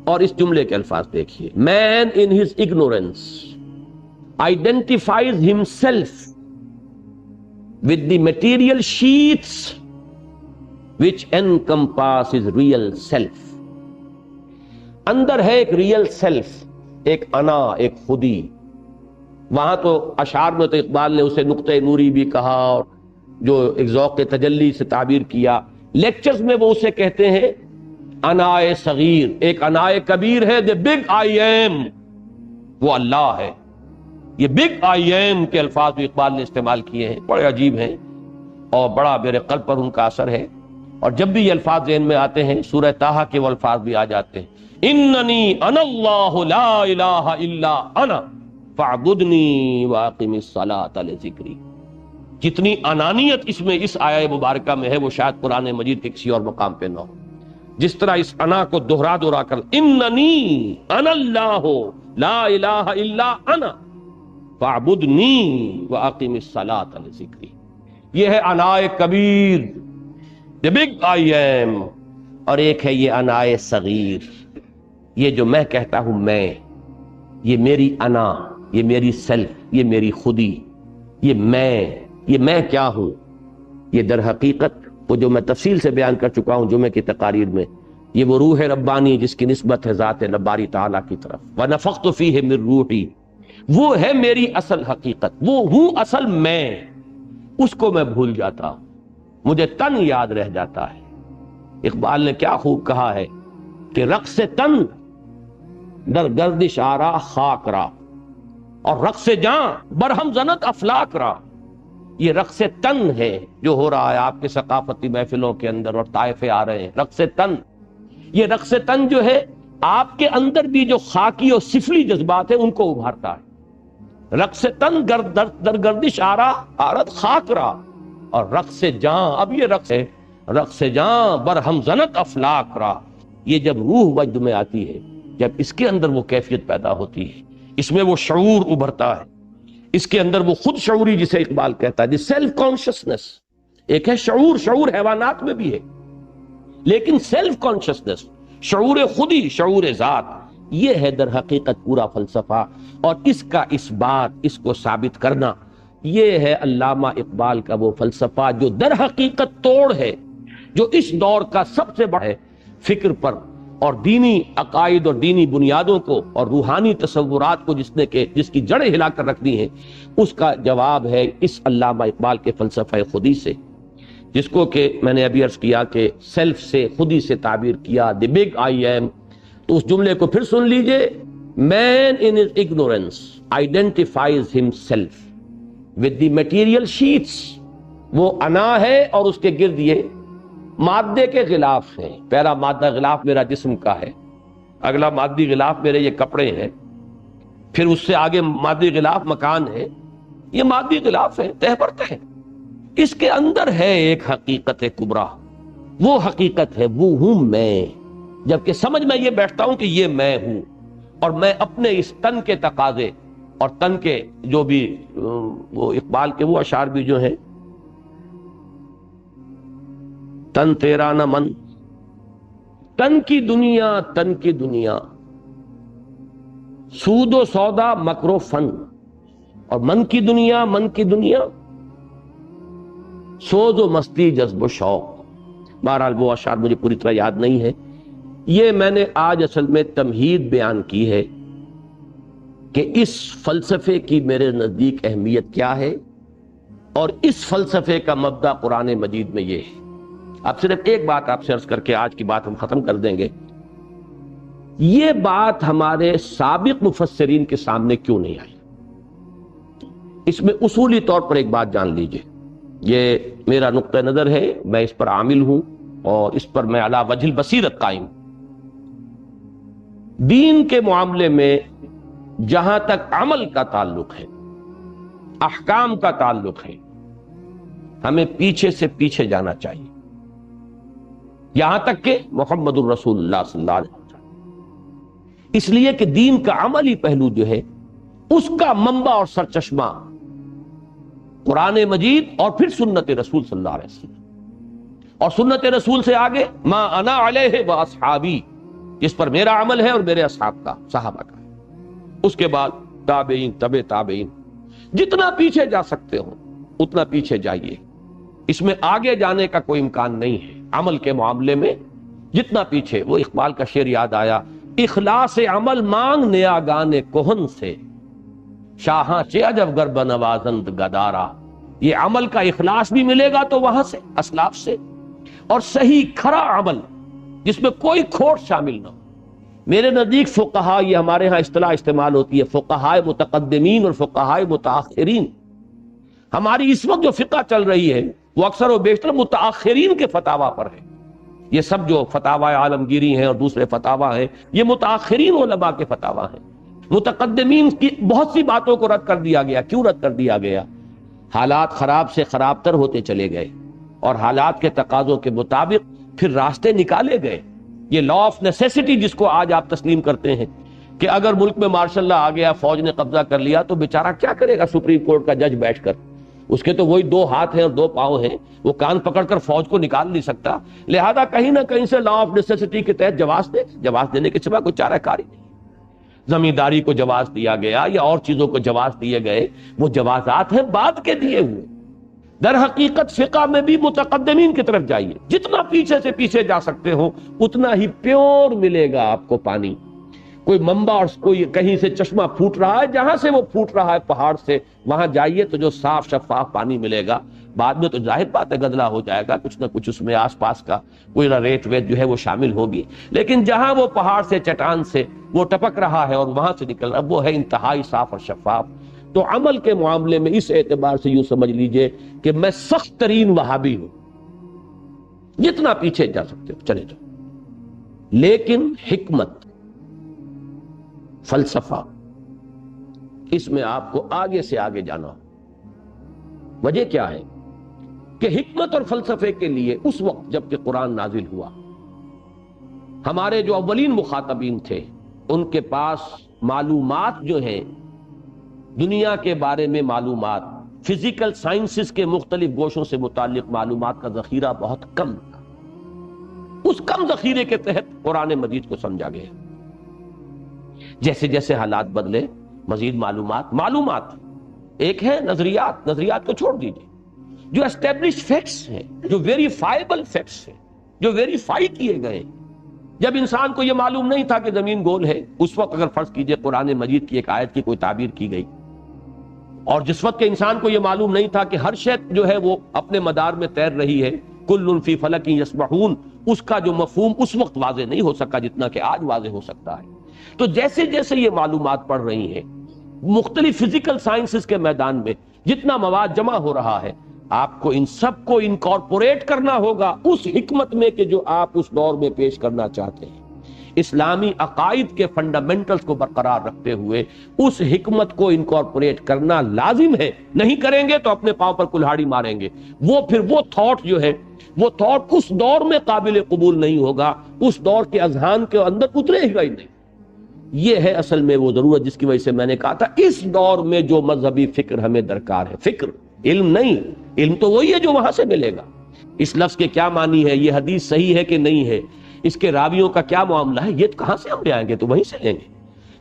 اور اس جملے کے الفاظ دیکھیے. Man in his ignorance identifies himself with the material sheets which encompass his real self. اندر ہے ایک ریئل سیلف، ایک انا، ایک خودی. وہاں تو اشعار میں تو اقبال نے اسے نقطہ نوری بھی کہا اور جو ایک ذوق تجلی سے تعبیر کیا. لیکچرز میں وہ اسے کہتے ہیں انائے صغیر، ایک انائے کبیر ہے. the big I am وہ اللہ ہے. یہ بگ آئی ایم کے الفاظ بھی اقبال نے استعمال کیے ہیں، بڑے عجیب ہیں اور بڑا میرے قلب پر ان کا اثر ہے. اور جب بھی یہ الفاظ ذہن میں آتے ہیں، سورہ طٰہٰ کے وہ الفاظ بھی آ جاتے ہیں، اننی انا اللہ لا الہ الا انا فاعبدنی واقم الصلاۃ لذکری. جتنی انانیت اس میں اس آیہ مبارکہ میں ہے وہ شاید قرآن مجید کے کسی اور مقام پہ نہ ہو. جس طرح اس انا کو دہرا دہرا کر اننی انا اللہ لا الہ الا انا فاعبدنی واقم الصلاۃ لذکری. یہ ہے انائے کبیر، the big I am، اور ایک ہے یہ انائے صغیر، یہ جو میں کہتا ہوں میں، یہ میری انا، یہ میری سیلف، یہ میری خودی، یہ میں کیا ہوں. یہ در حقیقت وہ جو میں تفصیل سے بیان کر چکا ہوں جمعے کی تقاریر میں، یہ وہ روح ربانی جس کی نسبت ہے ذات باری تعالیٰ کی طرف. وَنَفَخْتُ فِيهِ مِن روحی، وہ ہے میری اصل حقیقت، وہ ہوں اصل میں. اس کو میں بھول جاتا ہوں، مجھے تن یاد رہ جاتا ہے۔ اقبال نے کیا خوب کہا ہے کہ رقص تن در گردش آرا خاک را، اور رقص جاں برہم زنت افلاک را۔ یہ رقص تن ہے جو ہو رہا ہے آپ کے ثقافتی محفلوں کے اندر، اور طائفے آ رہے ہیں رقص تن۔ یہ رقص تن جو ہے آپ کے اندر بھی جو خاکی اور سفلی جذبات ہیں ان کو ابھارتا ہے۔ رقص تن در گردش آرا آرت خاک را، اور رقص جاں، اب یہ رقص ہے رقص جاں برہم زنت افلاک را۔ یہ جب روح وجد میں آتی ہے، جب اس کے اندر وہ کیفیت پیدا ہوتی ہے، اس میں وہ شعور ابھرتا ہے، اس کے اندر وہ خود شعوری جسے اقبال کہتا ہے، سیلف کانشسنس۔ ایک ہے شعور، شعور حیوانات میں بھی ہے، لیکن سیلف کانشسنس، شعور خودی، شعور ذات، یہ ہے در حقیقت پورا فلسفہ، اور اس کا اثبات، اس کو ثابت کرنا، یہ ہے علامہ اقبال کا وہ فلسفہ جو در حقیقت توڑ ہے، جو اس دور کا سب سے بڑا ہے فکر پر، اور دینی عقائد اور دینی بنیادوں کو اور روحانی تصورات کو جس کی جڑیں ہلا کر رکھ دی ہیں، اس کا جواب ہے اس علامہ اقبال کے فلسفہ خودی سے، جس کو کہ میں نے ابھی عرض کیا کہ سیلف سے، خودی سے تعبیر کیا، دی بگ آئی ایم۔ تو اس جملے کو پھر سن لیجئے، مین ان his ignorance identifies himself with the material sheets۔ وہ انا ہے اور اس کے گرد یہ مادے کے غلاف ہیں۔ پہلا مادہ غلاف میرا جسم کا ہے، اگلا مادی غلاف میرے یہ کپڑے ہیں، پھر اس سے آگے مادی غلاف مکان ہے، یہ مادی غلاف ہے، تہ پر تہ۔ اس کے اندر ہے ایک حقیقت کبریٰ، وہ حقیقت ہے وہ ہوں میں۔ جبکہ سمجھ میں یہ بیٹھتا ہوں کہ یہ میں ہوں، اور میں اپنے اس تن کے تقاضے اور تن کے جو بھی وہ اقبال کے وہ اشعار بھی جو ہیں، تن تیرا نہ من، تن کی دنیا، تن کی دنیا، سود و سودا مکر و فن، اور من کی دنیا، من کی دنیا، سوز و مستی جذب و شوق۔ بہرحال وہ اشعار مجھے پوری طرح یاد نہیں ہے۔ یہ میں نے آج اصل میں تمہید بیان کی ہے کہ اس فلسفے کی میرے نزدیک اہمیت کیا ہے، اور اس فلسفے کا مبدا قرآن مجید میں یہ ہے۔ اب صرف ایک بات آپ سے عرض کر کے آج کی بات ہم ختم کر دیں گے، یہ بات ہمارے سابق مفسرین کے سامنے کیوں نہیں آئی؟ اس میں اصولی طور پر ایک بات جان لیجئے، یہ میرا نقطہ نظر ہے، میں اس پر عامل ہوں اور اس پر میں علی وجہ البصیرت قائم۔ دین کے معاملے میں جہاں تک عمل کا تعلق ہے، احکام کا تعلق ہے، ہمیں پیچھے سے پیچھے جانا چاہیے، یہاں تک کہ محمد الرسول اللہ صلی اللہ علیہ وسلم۔ اس لیے کہ دین کا عملی پہلو جو ہے، اس کا منبع اور سرچشمہ قرآن مجید اور پھر سنت رسول صلی اللہ علیہ وسلم، اور سنت رسول سے آگے ما انا علیہ و اصحابی، جس پر میرا عمل ہے اور میرے اصحاب کا، صحابہ کا، اس کے بعد تابعین، تبع تابعین، جتنا پیچھے جا سکتے ہو اتنا پیچھے جائیے، اس میں آگے جانے کا کوئی امکان نہیں ہے۔ عمل کے معاملے میں جتنا پیچھے، وہ اقبال کا شعر یاد آیا، اخلاص عمل مانگ نیاگان کہن سے، شاہاں چے عجب گر بنوازند گدارا۔ یہ عمل کا اخلاص بھی ملے گا تو وہاں سے، اسلاف سے، اور صحیح کھرا عمل جس میں کوئی کھوٹ شامل نہ ہو۔ میرے نزدیک فقہا، یہ ہمارے ہاں اصطلاح استعمال ہوتی ہے، فقہائے متقدمین اور فقہائے متاخرین۔ ہماری اس وقت جو فقہ چل رہی ہے وہ اکثر و بیشتر متاخرین کے فتاوا پر ہے۔ یہ سب جو فتاوی عالمگیری ہیں اور دوسرے فتاوا ہیں، یہ متاخرین علماء کے فتاوا ہیں۔ متقدمین کی بہت سی باتوں کو رد کر دیا گیا۔ کیوں رد کر دیا گیا؟ حالات خراب سے خراب تر ہوتے چلے گئے، اور حالات کے تقاضوں کے مطابق پھر راستے نکالے گئے۔ یہ لا آف نیسیسٹی جس کو آج آپ تسلیم کرتے ہیں کہ اگر ملک میں مارشل لا آ گیا، فوج نے قبضہ کر لیا، تو بیچارہ کیا کرے گا سپریم کورٹ کا جج بیٹھ کر؟ اس کے تو وہی 2 ہاتھ ہیں اور 2 پاؤں ہیں، وہ کان پکڑ کر فوج کو نکال نہیں سکتا۔ لہذا کہیں نہ کہیں سے لا آف نیسیسٹی کے تحت جواز دینے کے سوا کوئی چارہ کاری نہیں۔ زمینداری کو جواز دیا گیا یا اور چیزوں کو جواز دیے گئے، وہ جوازات ہیں بعد کے دیے ہوئے۔ در حقیقت فقہ میں بھی متقدمین کی طرف جائیے، جتنا پیچھے سے پیچھے جا سکتے ہو اتنا ہی پیور ملے گا آپ کو پانی۔ کوئی منبع اور کوئی کہیں سے چشمہ پھوٹ رہا ہے، جہاں سے وہ پھوٹ رہا ہے پہاڑ سے، وہاں جائیے تو جو صاف شفاف پانی ملے گا، بعد میں تو ظاہر بات ہے گدلا ہو جائے گا، کچھ نہ کچھ اس میں آس پاس کا کوئی نہ ریت ویت جو ہے وہ شامل ہوگی، لیکن جہاں وہ پہاڑ سے چٹان سے وہ ٹپک رہا ہے اور وہاں سے نکل رہا ہے وہ ہے انتہائی صاف اور شفاف۔ تو عمل کے معاملے میں اس اعتبار سے یوں سمجھ لیجئے کہ میں سخت ترین وہابی ہوں، جتنا پیچھے جا سکتے ہو چلے جاؤ، لیکن حکمت، فلسفہ، اس میں آپ کو آگے سے آگے جانا ہو۔ وجہ کیا ہے کہ حکمت اور فلسفے کے لیے اس وقت جب کہ قرآن نازل ہوا، ہمارے جو اولین مخاطبین تھے ان کے پاس معلومات جو ہیں دنیا کے بارے میں، معلومات فزیکل سائنسز کے مختلف گوشوں سے متعلق معلومات کا ذخیرہ بہت کم تھا۔ اس کم ذخیرے کے تحت قرآن مجید کو سمجھا گیا۔ جیسے جیسے حالات بدلے مزید معلومات ایک ہے نظریات کو چھوڑ دیجئے، جو اسٹیبلش فیکٹس ہیں، جو ویریفائبل فیکٹس ہیں، جو ویریفائی کیے گئے۔ جب انسان کو یہ معلوم نہیں تھا کہ زمین گول ہے، اس وقت اگر فرض کیجئے قرآن مجید کی ایک آیت کی کوئی تعبیر کی گئی، اور جس وقت کے انسان کو یہ معلوم نہیں تھا کہ ہر شے جو ہے وہ اپنے مدار میں تیر رہی ہے، کل فی فلک یسبحون، اس کا جو مفہوم اس وقت واضح نہیں ہو سکا جتنا کہ آج واضح ہو سکتا ہے۔ تو جیسے جیسے یہ معلومات پڑھ رہی ہیں مختلف فزیکل سائنسز کے میدان میں، جتنا مواد جمع ہو رہا ہے، آپ کو ان سب کو انکارپوریٹ کرنا ہوگا اس حکمت میں کہ جو آپ اس دور میں پیش کرنا چاہتے ہیں۔ اسلامی عقائد کے فنڈامنٹلز کو برقرار رکھتے ہوئے اس حکمت کو انکارپوریٹ کرنا لازم ہے، نہیں کریں گے تو اپنے پاؤں پر کلہاڑی ماریں گے۔ وہ تھاٹ جو ہے، وہ تھاٹ اس دور میں قابل قبول نہیں ہوگا، اس دور کے اذہان کے اندر اترے گا ہی نہیں۔ یہ ہے اصل میں وہ ضرورت جس کی وجہ سے میں نے کہا تھا اس دور میں جو مذہبی فکر ہمیں درکار ہے، فکر، علم نہیں۔ علم تو وہی ہے جو وہاں سے ملے گا۔ اس لفظ کے کیا معنی ہے، یہ حدیث صحیح ہے کہ نہیں ہے، اس کے راویوں کا کیا معاملہ ہے، یہ کہاں سے ہم لے آئیں گے؟ تو وہیں سے لیں گے،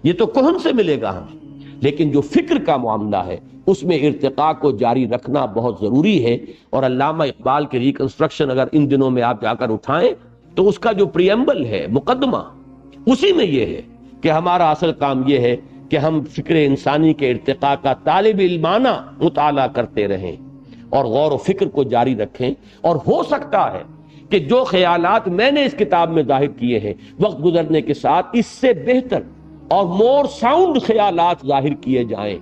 یہ تو کون سے ملے گا ہمیں۔ لیکن جو فکر کا معاملہ ہے اس میں ارتقاء کو جاری رکھنا بہت ضروری ہے۔ اور علامہ اقبال کے ریکنسٹرکشن اگر ان دنوں میں آپ جا کر اٹھائیں تو اس کا جو پریمبل ہے، مقدمہ، اسی میں یہ ہے کہ ہمارا اصل کام یہ ہے کہ ہم فکر انسانی کے ارتقاء کا طالب علمانہ مطالعہ کرتے رہیں اور غور و فکر کو جاری رکھیں۔ اور ہو سکتا ہے کہ جو خیالات میں نے اس کتاب میں ظاہر کیے ہیں وقت گزرنے کے ساتھ اس سے بہتر اور مور ساؤنڈ خیالات ظاہر کیے جائیں۔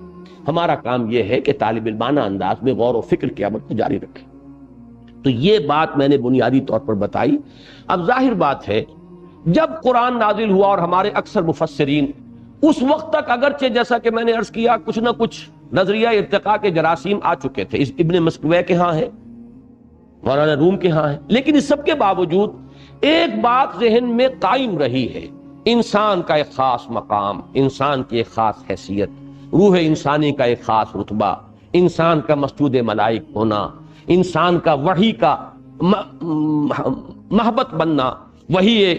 ہمارا کام یہ ہے کہ طالب علمانہ انداز میں غور و فکر کے عمل کو جاری رکھیں۔ تو یہ بات میں نے بنیادی طور پر بتائی۔ اب ظاہر بات ہے جب قرآن نازل ہوا اور ہمارے اکثر مفسرین اس وقت تک اگرچہ جیسا کہ میں نے عرض کیا کچھ نہ کچھ نظریہ ارتقاء کے جراثیم آ چکے تھے، اس ابن مسکوہ کے ہاں ہے، مولانا روم کے ہاں ہے، لیکن اس سب کے باوجود ایک بات ذہن میں قائم رہی ہے، انسان کا ایک خاص مقام، انسان کی ایک خاص حیثیت، روح انسانی کا ایک خاص رتبہ، انسان کا مسجود ملائک ہونا، انسان کا وحی کا محبت بننا، وہی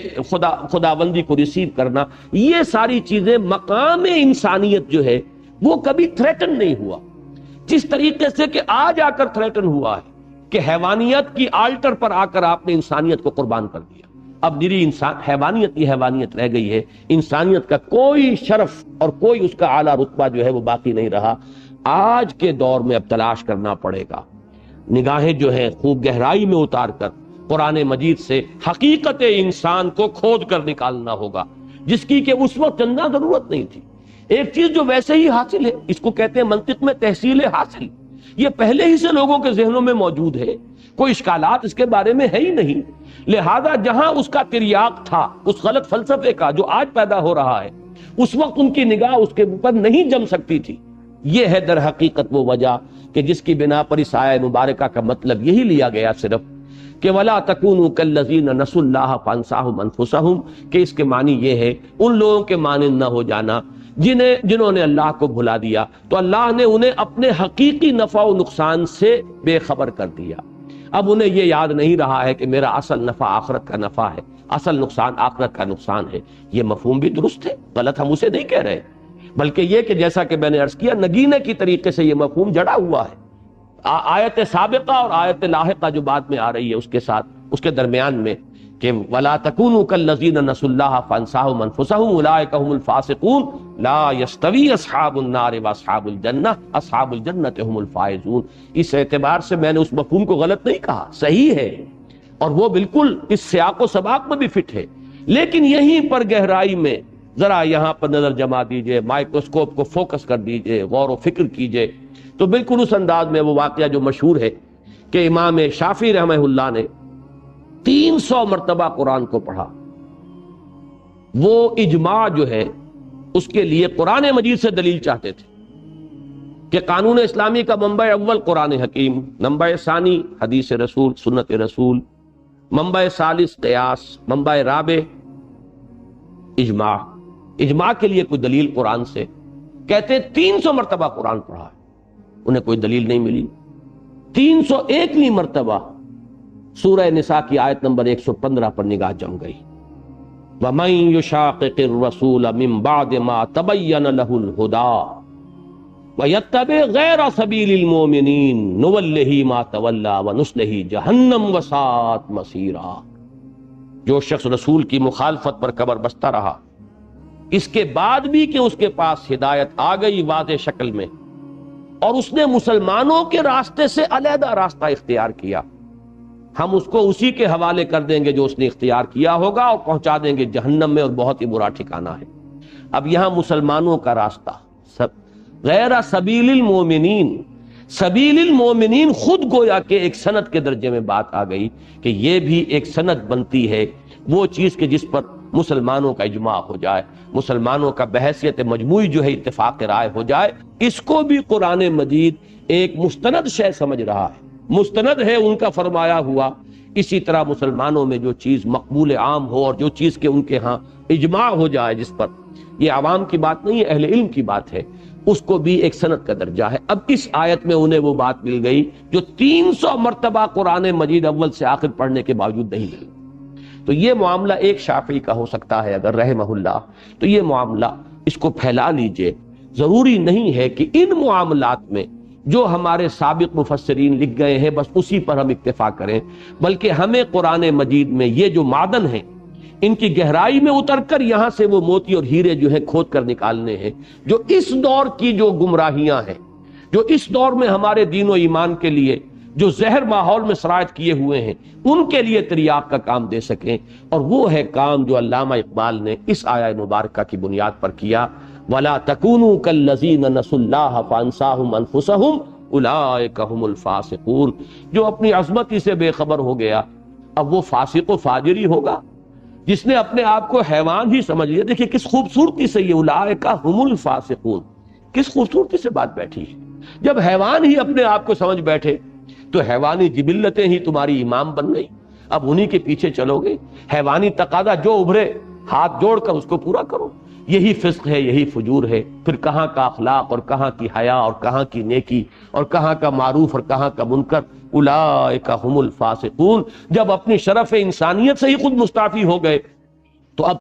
خداوندی کو ریسیو کرنا، یہ ساری چیزیں مقام انسانیت جو ہے وہ کبھی تھریٹن نہیں ہوا، جس طریقے سے کہ آج آ کر تھریٹن ہوا ہے کہ حیوانیت کی آلٹر پر آ کر آپ نے انسانیت کو قربان کر دیا۔ اب نری انسان حیوانیت کی حیوانیت رہ گئی ہے، انسانیت کا کوئی شرف اور کوئی اس کا اعلیٰ رتبہ جو ہے وہ باقی نہیں رہا۔ آج کے دور میں اب تلاش کرنا پڑے گا، نگاہیں جو ہیں خوب گہرائی میں اتار کر قرآن مجید سے حقیقت انسان کو کھود کر نکالنا ہوگا، جس کی کہ اس وقت چندہ ضرورت نہیں تھی۔ ایک چیز جو ویسے ہی حاصل ہے، اس کو کہتے ہیں منطق میں تحصیل حاصل، یہ پہلے ہی سے لوگوں کے ذہنوں میں موجود ہے، کوئی اشکالات اس کے بارے میں ہے ہی نہیں۔ لہذا جہاں اس کا تریاق تھا اس غلط فلسفے کا جو آج پیدا ہو رہا ہے، اس وقت ان کی نگاہ اس کے اوپر نہیں جم سکتی تھی۔ یہ ہے در حقیقت وہ وجہ کہ جس کی بنا پر اس آیہ مبارکہ کا مطلب یہی لیا گیا صرف کہ وَلَا تَكُونُوا كَالَّذِينَ نَسُوا اللَّهَ فَأَنسَاهُمْ أَنفُسَهُمْ، کہ اس کے معنی یہ ہے ان لوگوں کے مانند نہ ہو جانا جنہوں نے اللہ کو بھلا دیا تو اللہ نے انہیں اپنے حقیقی نفع و نقصان سے بے خبر کر دیا۔ اب انہیں یہ یاد نہیں رہا ہے کہ میرا اصل نفع آخرت کا نفع ہے، اصل نقصان آخرت کا نقصان ہے۔ یہ مفہوم بھی درست ہے، غلط ہم اسے نہیں کہہ رہے، بلکہ یہ کہ جیسا کہ میں نے عرض کیا نگینے کی طریقے سے یہ مفہوم جڑا ہوا ہے۔ آیت سابقہ اور آیت لاحقہ جو بعد میں آ رہی ہے اس کے ساتھ، اس کے درمیان میں کہ ولا تکونوا کالذین نسوا اللہ فانساہم انفسہم اولئک هم الفاسقون لا یستوی اصحاب النار واصحاب الجنہ اصحاب الجنۃ هم الفائزون۔ اس اعتبار سے میں نے اس مفہوم کو غلط نہیں کہا، صحیح ہے، اور وہ بالکل اس سیاق و سباق میں بھی فٹ ہے، لیکن یہیں پر گہرائی میں ذرا یہاں پر نظر جما دیجئے، مائکروسکوپ کو فوکس کر دیجئے، غور و فکر کیجئے، تو بالکل اس انداز میں وہ واقعہ جو مشہور ہے کہ امام شافعی رحمہ اللہ نے 300 مرتبہ قرآن کو پڑھا، وہ اجماع جو ہے اس کے لیے قرآن مجید سے دلیل چاہتے تھے کہ قانون اسلامی کا منبع اول قرآن حکیم، منبع ثانی حدیث رسول سنت رسول، منبع ثالث قیاس، منبع رابع اجماع۔ اجماع کے لیے کوئی دلیل قرآن سے، کہتے 300 مرتبہ قرآن پڑھا، انہیں کوئی دلیل نہیں ملی۔ 301ویں مرتبہ سورہ نساء کی آیت نمبر 115 پر نگاہ جم گئی، وَمَن يُشَاقِقِ الرَّسُولَ مِن بَعْدِ مَا تَبَيَّنَ لَهُ الْهُدَىٰ وَيَتَّبِعْ غَيْرَ سَبِيلِ الْمُؤْمِنِينَ نُوَلِّهِ مَا تَوَلَّىٰ وَنُصْلِهِ جَهَنَّمَ وَسَاءَتْ مَصِيرًا۔ جو شخص رسول کی مخالفت پر کمر بستہ رہا، اس کے بعد بھی کہ اس کے پاس ہدایت آ گئی واضح شکل میں، اور اس نے مسلمانوں کے راستے سے علیحدہ راستہ اختیار کیا، ہم اس کو اسی کے حوالے کر دیں گے جو اس نے اختیار کیا ہوگا، اور پہنچا دیں گے جہنم میں، اور بہت ہی برا ٹھکانہ ہے۔ اب یہاں مسلمانوں کا راستہ، غیر سبیل المومنین، سبیل المومنین خود گویا کہ ایک سند کے درجے میں بات آ گئی کہ یہ بھی ایک سند بنتی ہے، وہ چیز کہ جس پر مسلمانوں کا اجماع ہو جائے، مسلمانوں کا بحیثیت مجموعی جو ہے اتفاق رائے ہو جائے، اس کو بھی قرآن مجید ایک مستند شے سمجھ رہا ہے، مستند ہے ان کا فرمایا ہوا۔ اسی طرح مسلمانوں میں جو چیز مقبول عام ہو، اور جو چیز کہ ان کے ہاں اجماع ہو جائے، جس پر یہ عوام کی بات نہیں ہے، اہل علم کی بات ہے، اس کو بھی ایک سند کا درجہ ہے۔ اب اس آیت میں انہیں وہ بات مل گئی جو 300 مرتبہ قرآن مجید اول سے آخر پڑھنے کے باوجود نہیں ملی۔ تو یہ معاملہ ایک شافعی کا ہو سکتا ہے اگر رحمہ اللہ، تو یہ معاملہ اس کو پھیلا لیجئے۔ ضروری نہیں ہے کہ ان معاملات میں جو ہمارے سابق مفسرین لکھ گئے ہیں بس اسی پر ہم اکتفا کریں، بلکہ ہمیں قرآن مجید میں یہ جو معدن ہیں ان کی گہرائی میں اتر کر یہاں سے وہ موتی اور ہیرے جو ہیں کھود کر نکالنے ہیں، جو اس دور کی جو گمراہیاں ہیں، جو اس دور میں ہمارے دین و ایمان کے لیے جو زہر ماحول میں سرایت کیے ہوئے ہیں، ان کے لیے تریاق کا کام دے سکیں۔ اور وہ ہے کام جو علامہ اقبال نے اس آیہ مبارکہ کی بنیاد پر کیا، وَلَا تَكُونُوا كَالَّذِينَ نَسُوا اللَّهَ فَأَنسَاهُمْ أَنفُسَهُمْ أُولَٰئِكَ هُمُ الْفَاسِقُونَ۔ جو اپنی عظمت ہی سے بے خبر ہو گیا، اب وہ فاسق و فاجر ہی ہوگا، جس نے اپنے آپ کو حیوان ہی سمجھ لیا۔ دیکھیے کس خوبصورتی سے یہ اولئک هم الفاسقون، کس خوبصورتی سے بات بیٹھی ہے۔ جب حیوان ہی اپنے آپ کو سمجھ بیٹھے تو حیوانی جبلتیں ہی تمہاری امام بن گئی، اب انہی کے پیچھے چلو گے۔ حیوانی تقاضا جو ابھرے ہاتھ جوڑ کر اس کو پورا کرو، یہی فسق ہے، یہی فجور ہے۔ پھر کہاں کا اخلاق اور کہاں کی حیا اور کہاں کی نیکی اور کہاں کا معروف اور کہاں کا منکر۔ اولئک هم الفاسقون، جب اپنی شرف انسانیت سے ہی خود مستعفی ہو گئے